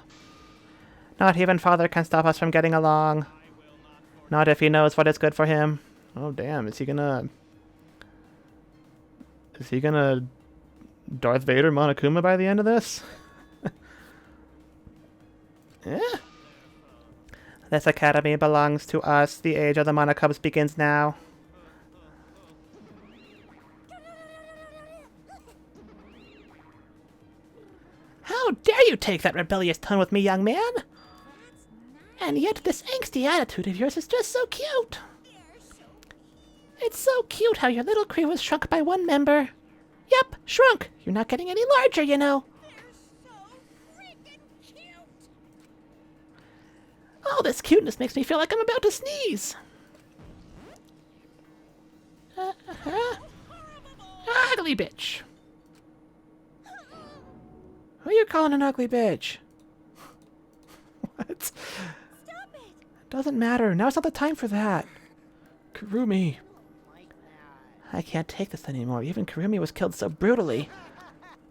Not even Father can stop us from getting along. Not if he knows what is good for him. Oh, damn. Is he gonna Darth Vader Monokuma by the end of this? Yeah. This academy belongs to us. The age of the Monocubs begins now. How dare you take that rebellious tone with me, young man? And yet this angsty attitude of yours is just so cute. It's so cute how your little crew was shrunk by one member. Yep, shrunk. You're not getting any larger, you know. All this cuteness makes me feel like I'm about to sneeze. Ugly bitch. Who are you calling an ugly bitch? What? Stop it! Doesn't matter. Now's not the time for that. Kirumi. I can't take this anymore. Even Kirumi was killed so brutally.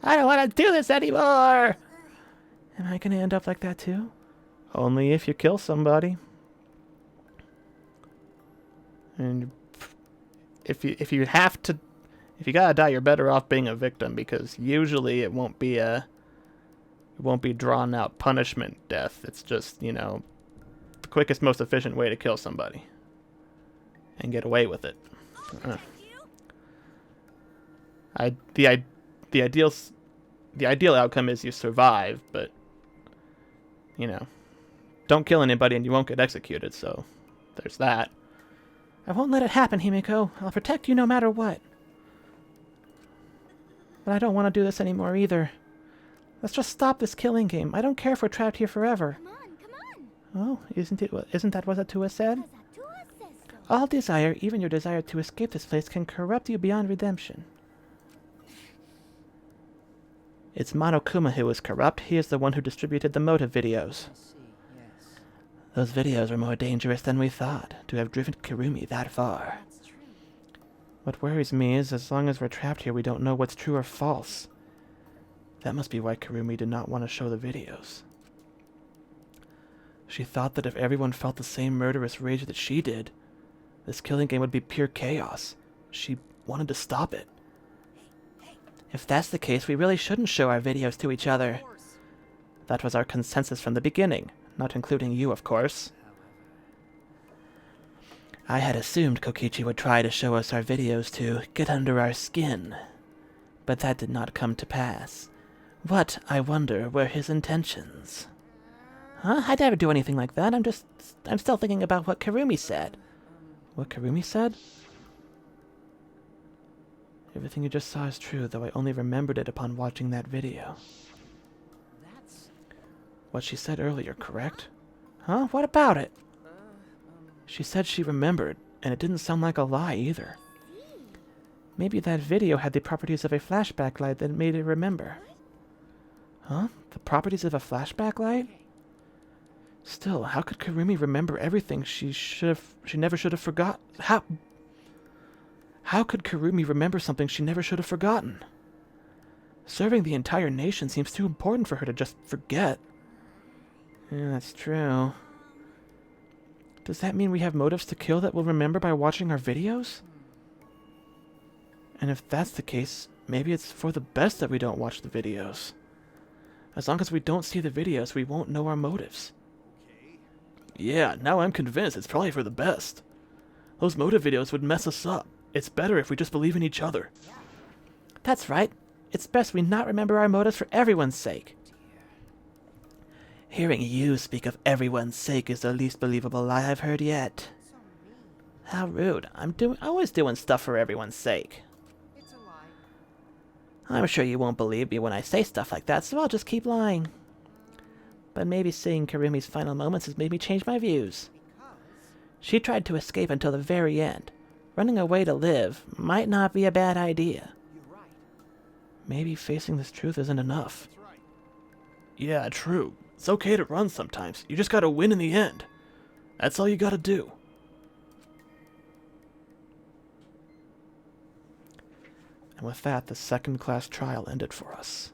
I don't want to do this anymore. Am I going to end up like that too? Only if you kill somebody. And if you gotta die, you're better off being a victim, because usually it won't be drawn out punishment death. It's just, you know, the quickest, most efficient way to kill somebody and get away with it. The ideal outcome is you survive, but you know, don't kill anybody and you won't get executed. So there's that. I won't let it happen, Himiko. I'll protect you no matter what. But I don't want to do this anymore either. Let's just stop this killing game. I don't care if we're trapped here forever. Come on. Oh, isn't that what Atua said? As Atua says so. All desire, even your desire to escape this place, can corrupt you beyond redemption. It's Monokuma who is corrupt. He is the one who distributed the motive videos. I see, yes. Those videos were more dangerous than we thought, to have driven Kirumi that far. That's true. What worries me is, as long as we're trapped here, we don't know what's true or false. That must be why Kirumi did not want to show the videos. She thought that if everyone felt the same murderous rage that she did, this killing game would be pure chaos. She wanted to stop it. If that's the case, we really shouldn't show our videos to each other. That was our consensus from the beginning, not including you, of course. I had assumed Kokichi would try to show us our videos to get under our skin, but that did not come to pass. What, I wonder, were his intentions? Huh? I'd never do anything like that. I'm still thinking about what Kirumi said. What Kirumi said? Everything you just saw is true, though I only remembered it upon watching that video. That's... What she said earlier, correct? Huh? What about it? She said she remembered, and it didn't sound like a lie either. Maybe that video had the properties of a flashback light that made it remember. Huh? The properties of a flashback light? Still, how could Kirumi remember everything she never should have forgot? How could Kirumi remember something she never should have forgotten? Serving the entire nation seems too important for her to just forget. Yeah, that's true. Does that mean we have motives to kill that we'll remember by watching our videos? And if that's the case, maybe it's for the best that we don't watch the videos. As long as we don't see the videos, we won't know our motives. Okay. Yeah, now I'm convinced it's probably for the best. Those motive videos would mess us up. It's better if we just believe in each other. That's right. It's best we not remember our motives for everyone's sake. Hearing you speak of everyone's sake is the least believable lie I've heard yet. How rude. I'm always doing stuff for everyone's sake. It's a lie. I'm sure you won't believe me when I say stuff like that, so I'll just keep lying. But maybe seeing Kirumi's final moments has made me change my views. She tried to escape until the very end. Running away to live might not be a bad idea. You're right. Maybe facing this truth isn't enough. That's right. Yeah, true. It's okay to run sometimes. You just gotta win in the end. That's all you gotta do. And with that, the second-class trial ended for us.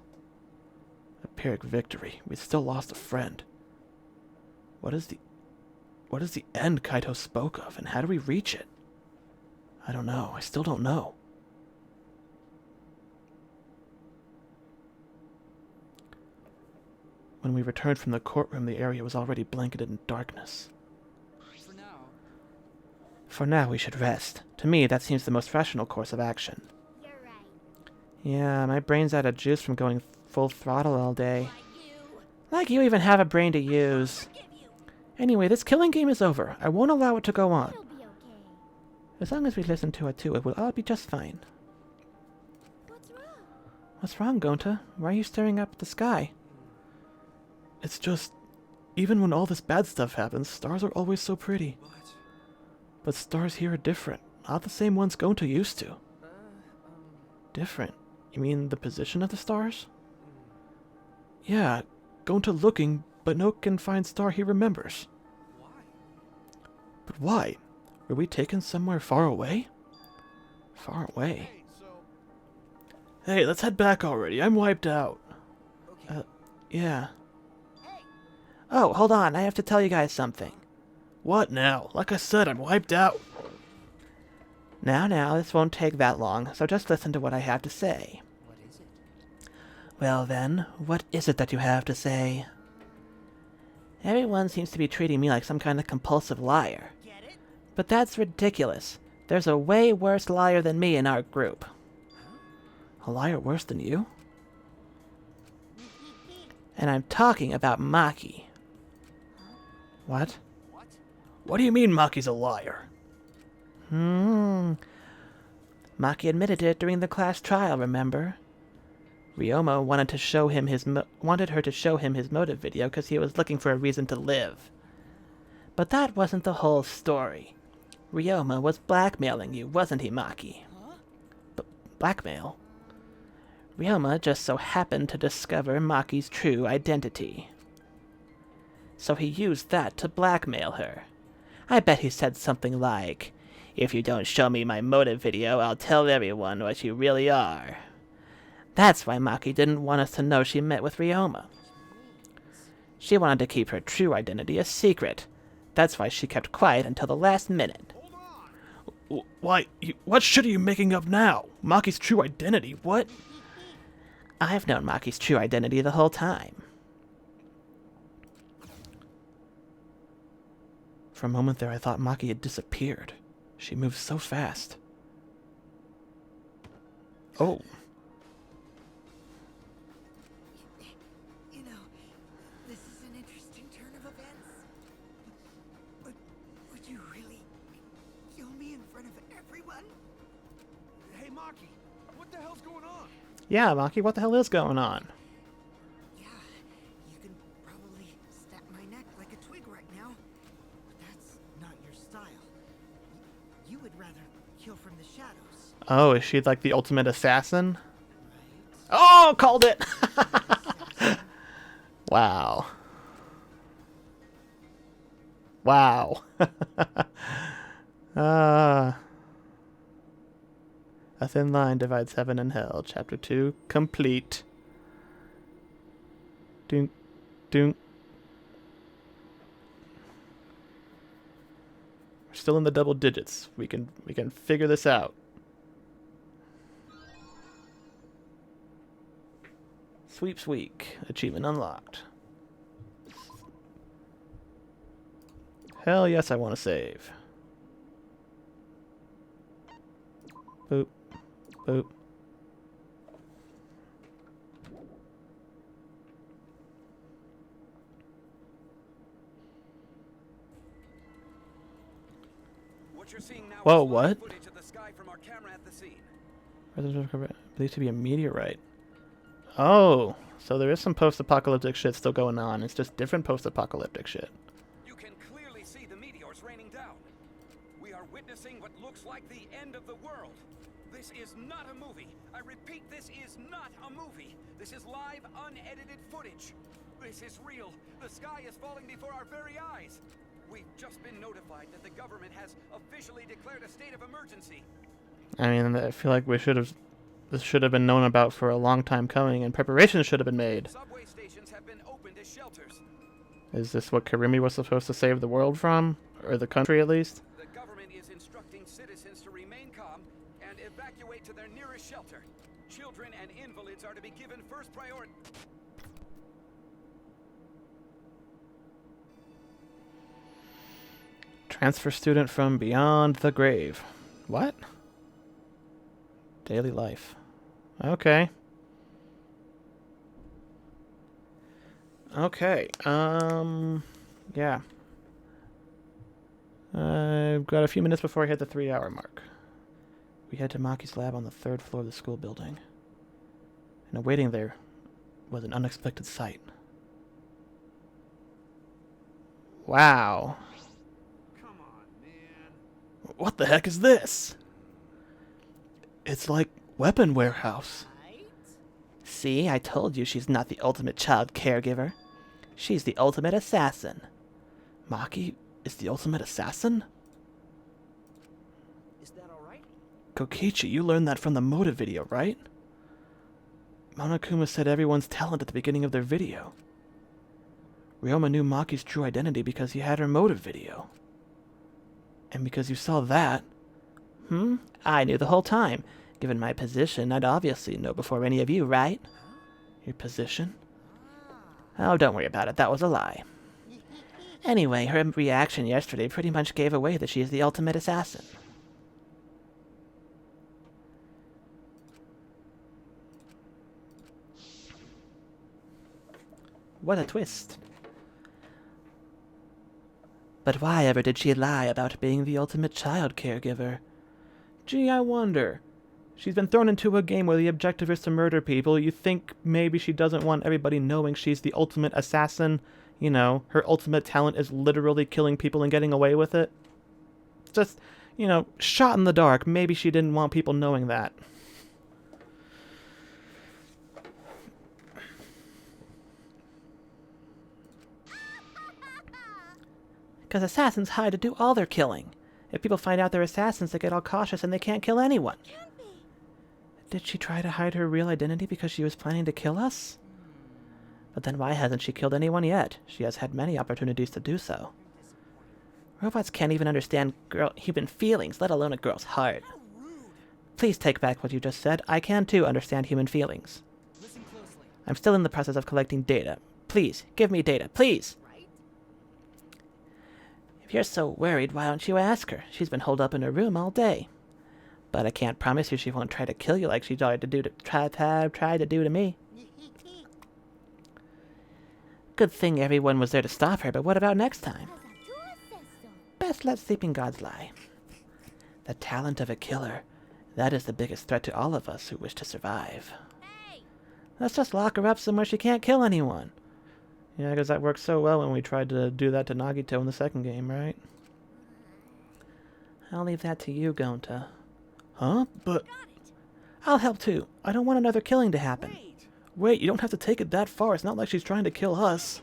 A Pyrrhic victory. We still lost a friend. What is the end Kaito spoke of, and how do we reach it? I don't know. I still don't know. When we returned from the courtroom, the area was already blanketed in darkness. For now, we should rest. To me, that seems the most rational course of action. You're right. Yeah, my brain's out of juice from going full throttle all day. Like you even have a brain to use. Anyway, this killing game is over. I won't allow it to go on. It'll be okay. As long as we listen to it too, it will all be just fine. What's wrong? What's wrong, Gonta? Why are you staring up at the sky? It's just, even when all this bad stuff happens, stars are always so pretty. But stars here are different. Not the same ones Gonta used to. Different. You mean the position of the stars? Yeah, Gonta looking, but no confined star he remembers. Why? But why? Were we taken somewhere far away? Far away. Hey, so Hey, let's head back already. I'm wiped out. Okay. Yeah. Hey, Oh, hold on. I have to tell you guys something. What now? Like I said, I'm wiped out. Now, this won't take that long, so just listen to what I have to say. What is it? Well then, what is it that you have to say? Everyone seems to be treating me like some kind of compulsive liar. Get it? But that's ridiculous. There's a way worse liar than me in our group. A liar worse than you? And I'm talking about Maki. What? What? What do you mean Maki's a liar? Maki admitted it during the class trial, remember? Ryoma wanted to show him wanted her to show him his motive video because he was looking for a reason to live. But that wasn't the whole story. Ryoma was blackmailing you, wasn't he, Maki? Huh? Blackmail? Ryoma just so happened to discover Maki's true identity. So he used that to blackmail her. I bet he said something like, "If you don't show me my motive video, I'll tell everyone what you really are." That's why Maki didn't want us to know she met with Ryoma. She wanted to keep her true identity a secret. That's why she kept quiet until the last minute. Why, what shit are you making up now? Maki's true identity, what? I've known Maki's true identity the whole time. For a moment there, I thought Maki had disappeared. She moved so fast. Oh. You know, this is an interesting turn of events. Would you really kill me in front of everyone? Hey, Maki, what the hell's going on? Yeah, Maki, what the hell is going on? Yeah, you can probably snap my neck like a twig right now, but that's not your style. You would rather kill from the shadows, Oh, is she like the ultimate assassin? right? Oh, called it! Wow. Wow. A thin line divides heaven and hell. Chapter 2 complete. Dunk, dunk. We're still in the double digits. We can figure this out. Sweeps week. Achievement unlocked. Hell yes, I want to save. Boop. Boop. What you're seeing now Whoa, is live what? footage of the sky from our camera at the scene. Believed to be a meteorite. Oh, so there is some post-apocalyptic shit still going on. It's just different post-apocalyptic shit. You can clearly see the meteors raining down. We are witnessing what looks like the end of the world. This is not a movie. I repeat, this is not a movie. This is live, unedited footage. This is real. The sky is falling before our very eyes. We've just been notified that the government has officially declared a state of emergency. I mean, I feel like this should have been known about for a long time coming, and preparations should have been made. Subway stations have been opened as shelters. Is this what Kirumi was supposed to save the world from? Or the country, at least? The government is instructing citizens to remain calm and evacuate to their nearest shelter. Children and invalids are to be given first priority. Transfer student from beyond the grave. What? Daily life. Okay. Okay, yeah. I've got a few minutes before I hit the 3-hour mark. We head to Maki's lab on the 3rd floor of the school building. And awaiting there was an unexpected sight. Wow. Come on, man. What the heck is this? It's like Weapon Warehouse. See, I told you she's not the ultimate child caregiver. She's the ultimate assassin. Maki is the ultimate assassin? Is that alright? Kokichi, you learned that from the motive video, right? Monokuma said everyone's talent at the beginning of their video. Ryoma knew Maki's true identity because he had her motive video. And because you saw that, I knew the whole time. Given my position, I'd obviously know before any of you, right? Your position? Oh, don't worry about it. That was a lie. Anyway, her reaction yesterday pretty much gave away that she is the ultimate assassin. What a twist. But why ever did she lie about being the ultimate child caregiver? Gee, I wonder. She's been thrown into a game where the objective is to murder people. You think maybe she doesn't want everybody knowing she's the ultimate assassin? You know, her ultimate talent is literally killing people and getting away with it? Just, you know, shot in the dark. Maybe she didn't want people knowing that. Because assassins hide to do all their killing. If people find out they're assassins, they get all cautious and they can't kill anyone. Did she try to hide her real identity because she was planning to kill us? But then why hasn't she killed anyone yet? She has had many opportunities to do so. Robots can't even understand human feelings, let alone a girl's heart. Please take back what you just said. I can too understand human feelings. Listen closely. I'm still in the process of collecting data. Please, give me data, please! If you're so worried, why don't you ask her? She's been holed up in her room all day. But I can't promise you she won't try to kill you like she tried to do to me. Good thing everyone was there to stop her, but what about next time? Best let sleeping gods lie. The talent of a killer, that is the biggest threat to all of us who wish to survive. Let's just lock her up somewhere she can't kill anyone. Yeah, because that worked so well when we tried to do that to Nagito in the second game, right? I'll leave that to you, Gonta. Huh? But... I'll help too. I don't want another killing to happen. Wait, you don't have to take it that far. It's not like she's trying to kill us.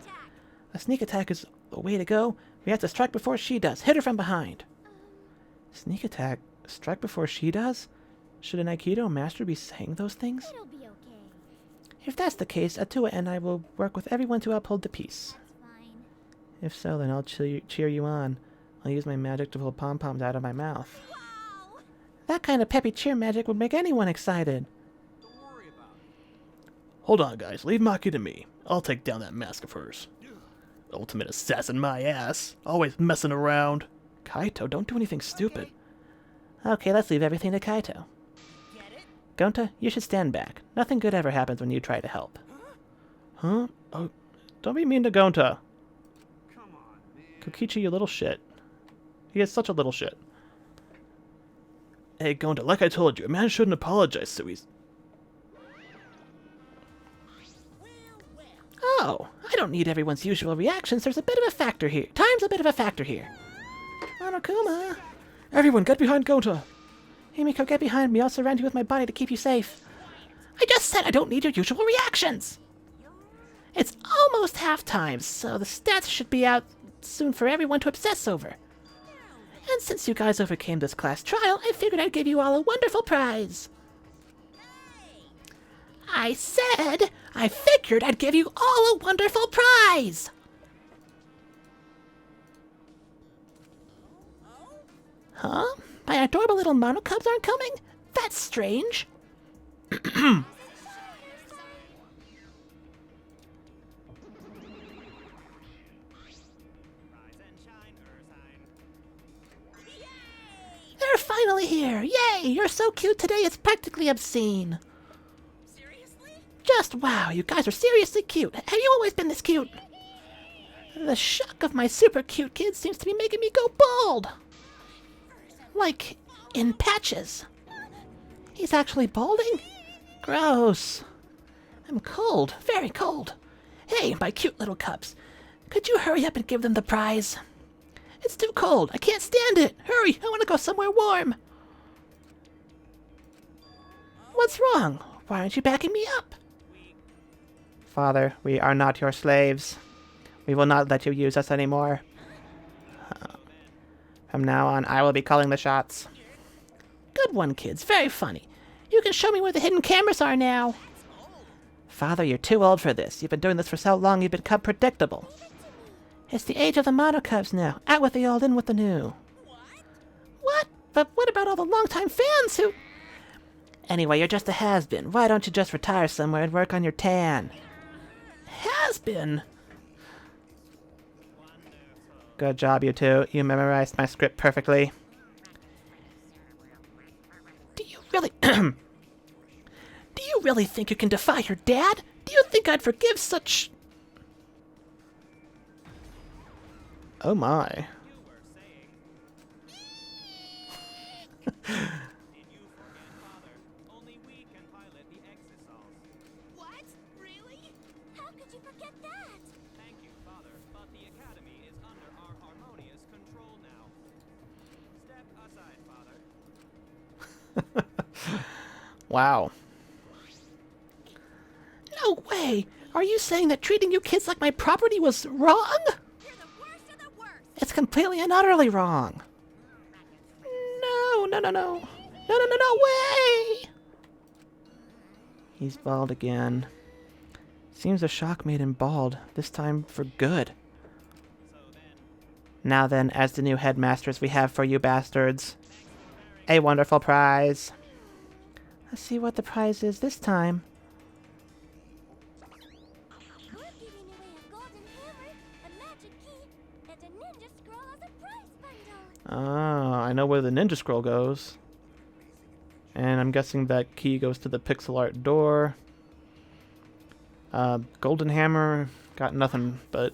A sneak attack is the way to go. We have to strike before she does. Hit her from behind. Sneak attack? Strike before she does? Should an Aikido master be saying those things? It'll be okay. If that's the case, Atua and I will work with everyone to uphold the peace. That's fine. If so, then I'll cheer you on. I'll use my magic to pull pom-poms out of my mouth. Wow! That kind of peppy cheer magic would make anyone excited. Hold on, guys. Leave Maki to me. I'll take down that mask of hers. Ultimate assassin my ass. Always messing around. Kaito, don't do anything stupid. Okay, let's leave everything to Kaito. Gonta, you should stand back. Nothing good ever happens when you try to help. Huh? Oh, don't be mean to Gonta. Come on, man. Kokichi, you little shit. He is such a little shit. Hey, Gonta, like I told you, a man shouldn't apologize so easy. Oh, I don't need everyone's usual reactions. There's a bit of a factor here. Time's a bit of a factor here. Monokuma! Everyone, get behind Gonta! Himiko, get behind me. I'll surround you with my body to keep you safe. I just said I don't need your usual reactions! It's almost halftime, so the stats should be out soon for everyone to obsess over. And since you guys overcame this class trial, I figured I'd give you all a wonderful prize. I said I figured I'd give you all a wonderful prize! Huh? My adorable little mono cubs aren't coming? That's strange. They're finally here! Yay! You're so cute today, it's practically obscene. Seriously? Just wow, you guys are seriously cute. Have you always been this cute? The shock of my super cute kid seems to be making me go bald. Like, in patches. He's actually balding? Gross. I'm cold, very cold. Hey, my cute little cubs. Could you hurry up and give them the prize? It's too cold. I can't stand it. Hurry, I want to go somewhere warm. What's wrong? Why aren't you backing me up? Father, we are not your slaves. We will not let you use us anymore. From now on, I will be calling the shots. Good one, kids. Very funny. You can show me where the hidden cameras are now. Father, you're too old for this. You've been doing this for so long you've become predictable. It's the age of the mono cubs now. Out with the old, in with the new. What? But what about all the longtime fans who... Anyway, you're just a has-been. Why don't you just retire somewhere and work on your tan? Has-been? Good job, you two. You memorized my script perfectly. Do you really... Do you really think you can defy your dad? Do you think I'd forgive such... Oh my. What? Really? How could you forget that? Thank you, Father, but the Academy is under our harmonious control now. Step aside, Father. Wow. No way! Are you saying that treating you kids like my property was wrong? You're the worst of the worst. It's completely and utterly wrong. No, no, no, no. No, no, no, no way! He's bald again. Seems the shock made him bald, this time for good. Now then, as the new headmasters, we have for you bastards a wonderful prize. Let's see what the prize is this time. We're giving away a golden hammer, a magic key, and a ninja scroll as a prize bundle. Ah, I know where the ninja scroll goes. And I'm guessing that key goes to the pixel art door. Golden hammer, got nothing, but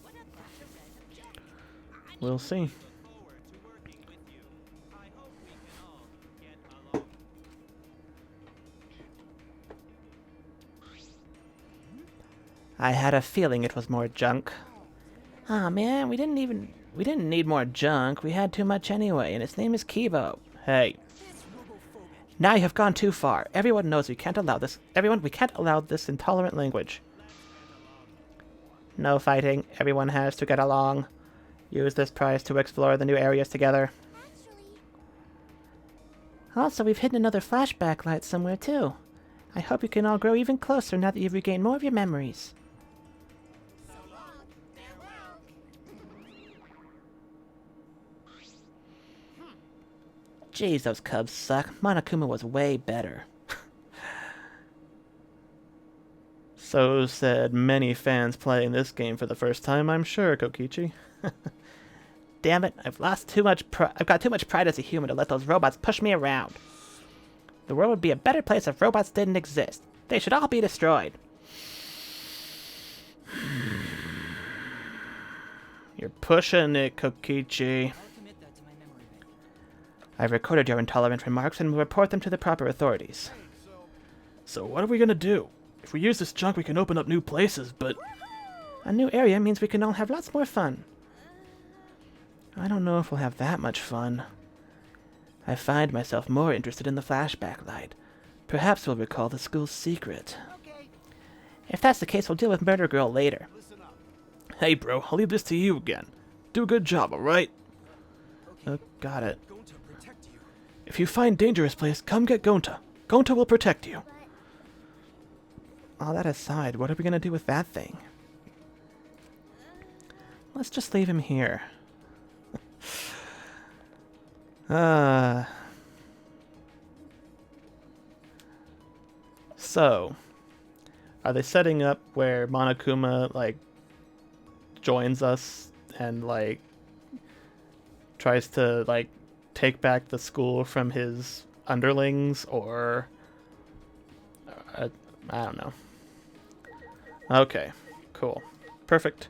we'll see. I had a feeling it was more junk. Aw, man, we didn't need more junk. We had too much anyway, and its name is Kibo. Hey, Now you have gone too far. Everyone knows we can't allow this. We can't allow this intolerant language. no fighting. Everyone has to get along. Use this prize to explore the new areas together. Actually, Also, we've hidden another flashback light somewhere, too. I hope you can all grow even closer now that you've regained more of your memories. Jeez, those Cubs suck. Monokuma was way better. So said many fans playing this game for the first time, I'm sure, Kokichi. Damn it, I've got too much pride as a human to let those robots push me around. The world would be a better place if robots didn't exist. They should all be destroyed. You're pushing it, Kokichi. I've recorded your intolerant remarks and will report them to the proper authorities. So what are we gonna do? If we use this junk, we can open up new places, but... A new area means we can all have lots more fun. I don't know if we'll have that much fun. I find myself more interested in the flashback light. Perhaps we'll recall the school's secret. Okay. If that's the case, we'll deal with Murder Girl later. Hey, bro, I'll leave this to you again. Do a good job, alright? Got it. If you find dangerous place, come get Gonta. Gonta will protect you. All that aside, what are we gonna do with that thing? Let's just leave him here. So, are they setting up where Monokuma, like, joins us and, like, tries to, like, take back the school from his underlings, or... I don't know. Okay, cool. Perfect.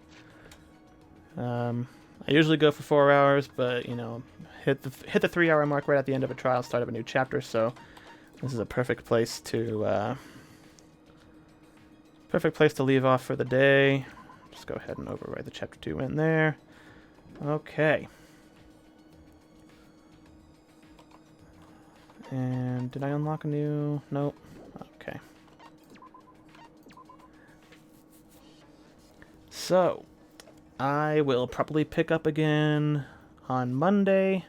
I usually go for 4 hours, but, you know, hit the 3-hour mark right at the end of a trial, start of a new chapter, so this is a perfect place to leave off for the day. Just go ahead and overwrite the chapter 2 in there. Okay. And did I unlock a new? Nope. Okay. So, I will probably pick up again on Monday.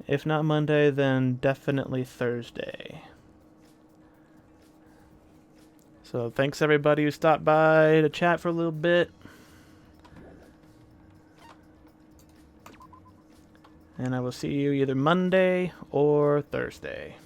If not Monday, then definitely Thursday. So thanks everybody who stopped by to chat for a little bit. And I will see you either Monday or Thursday.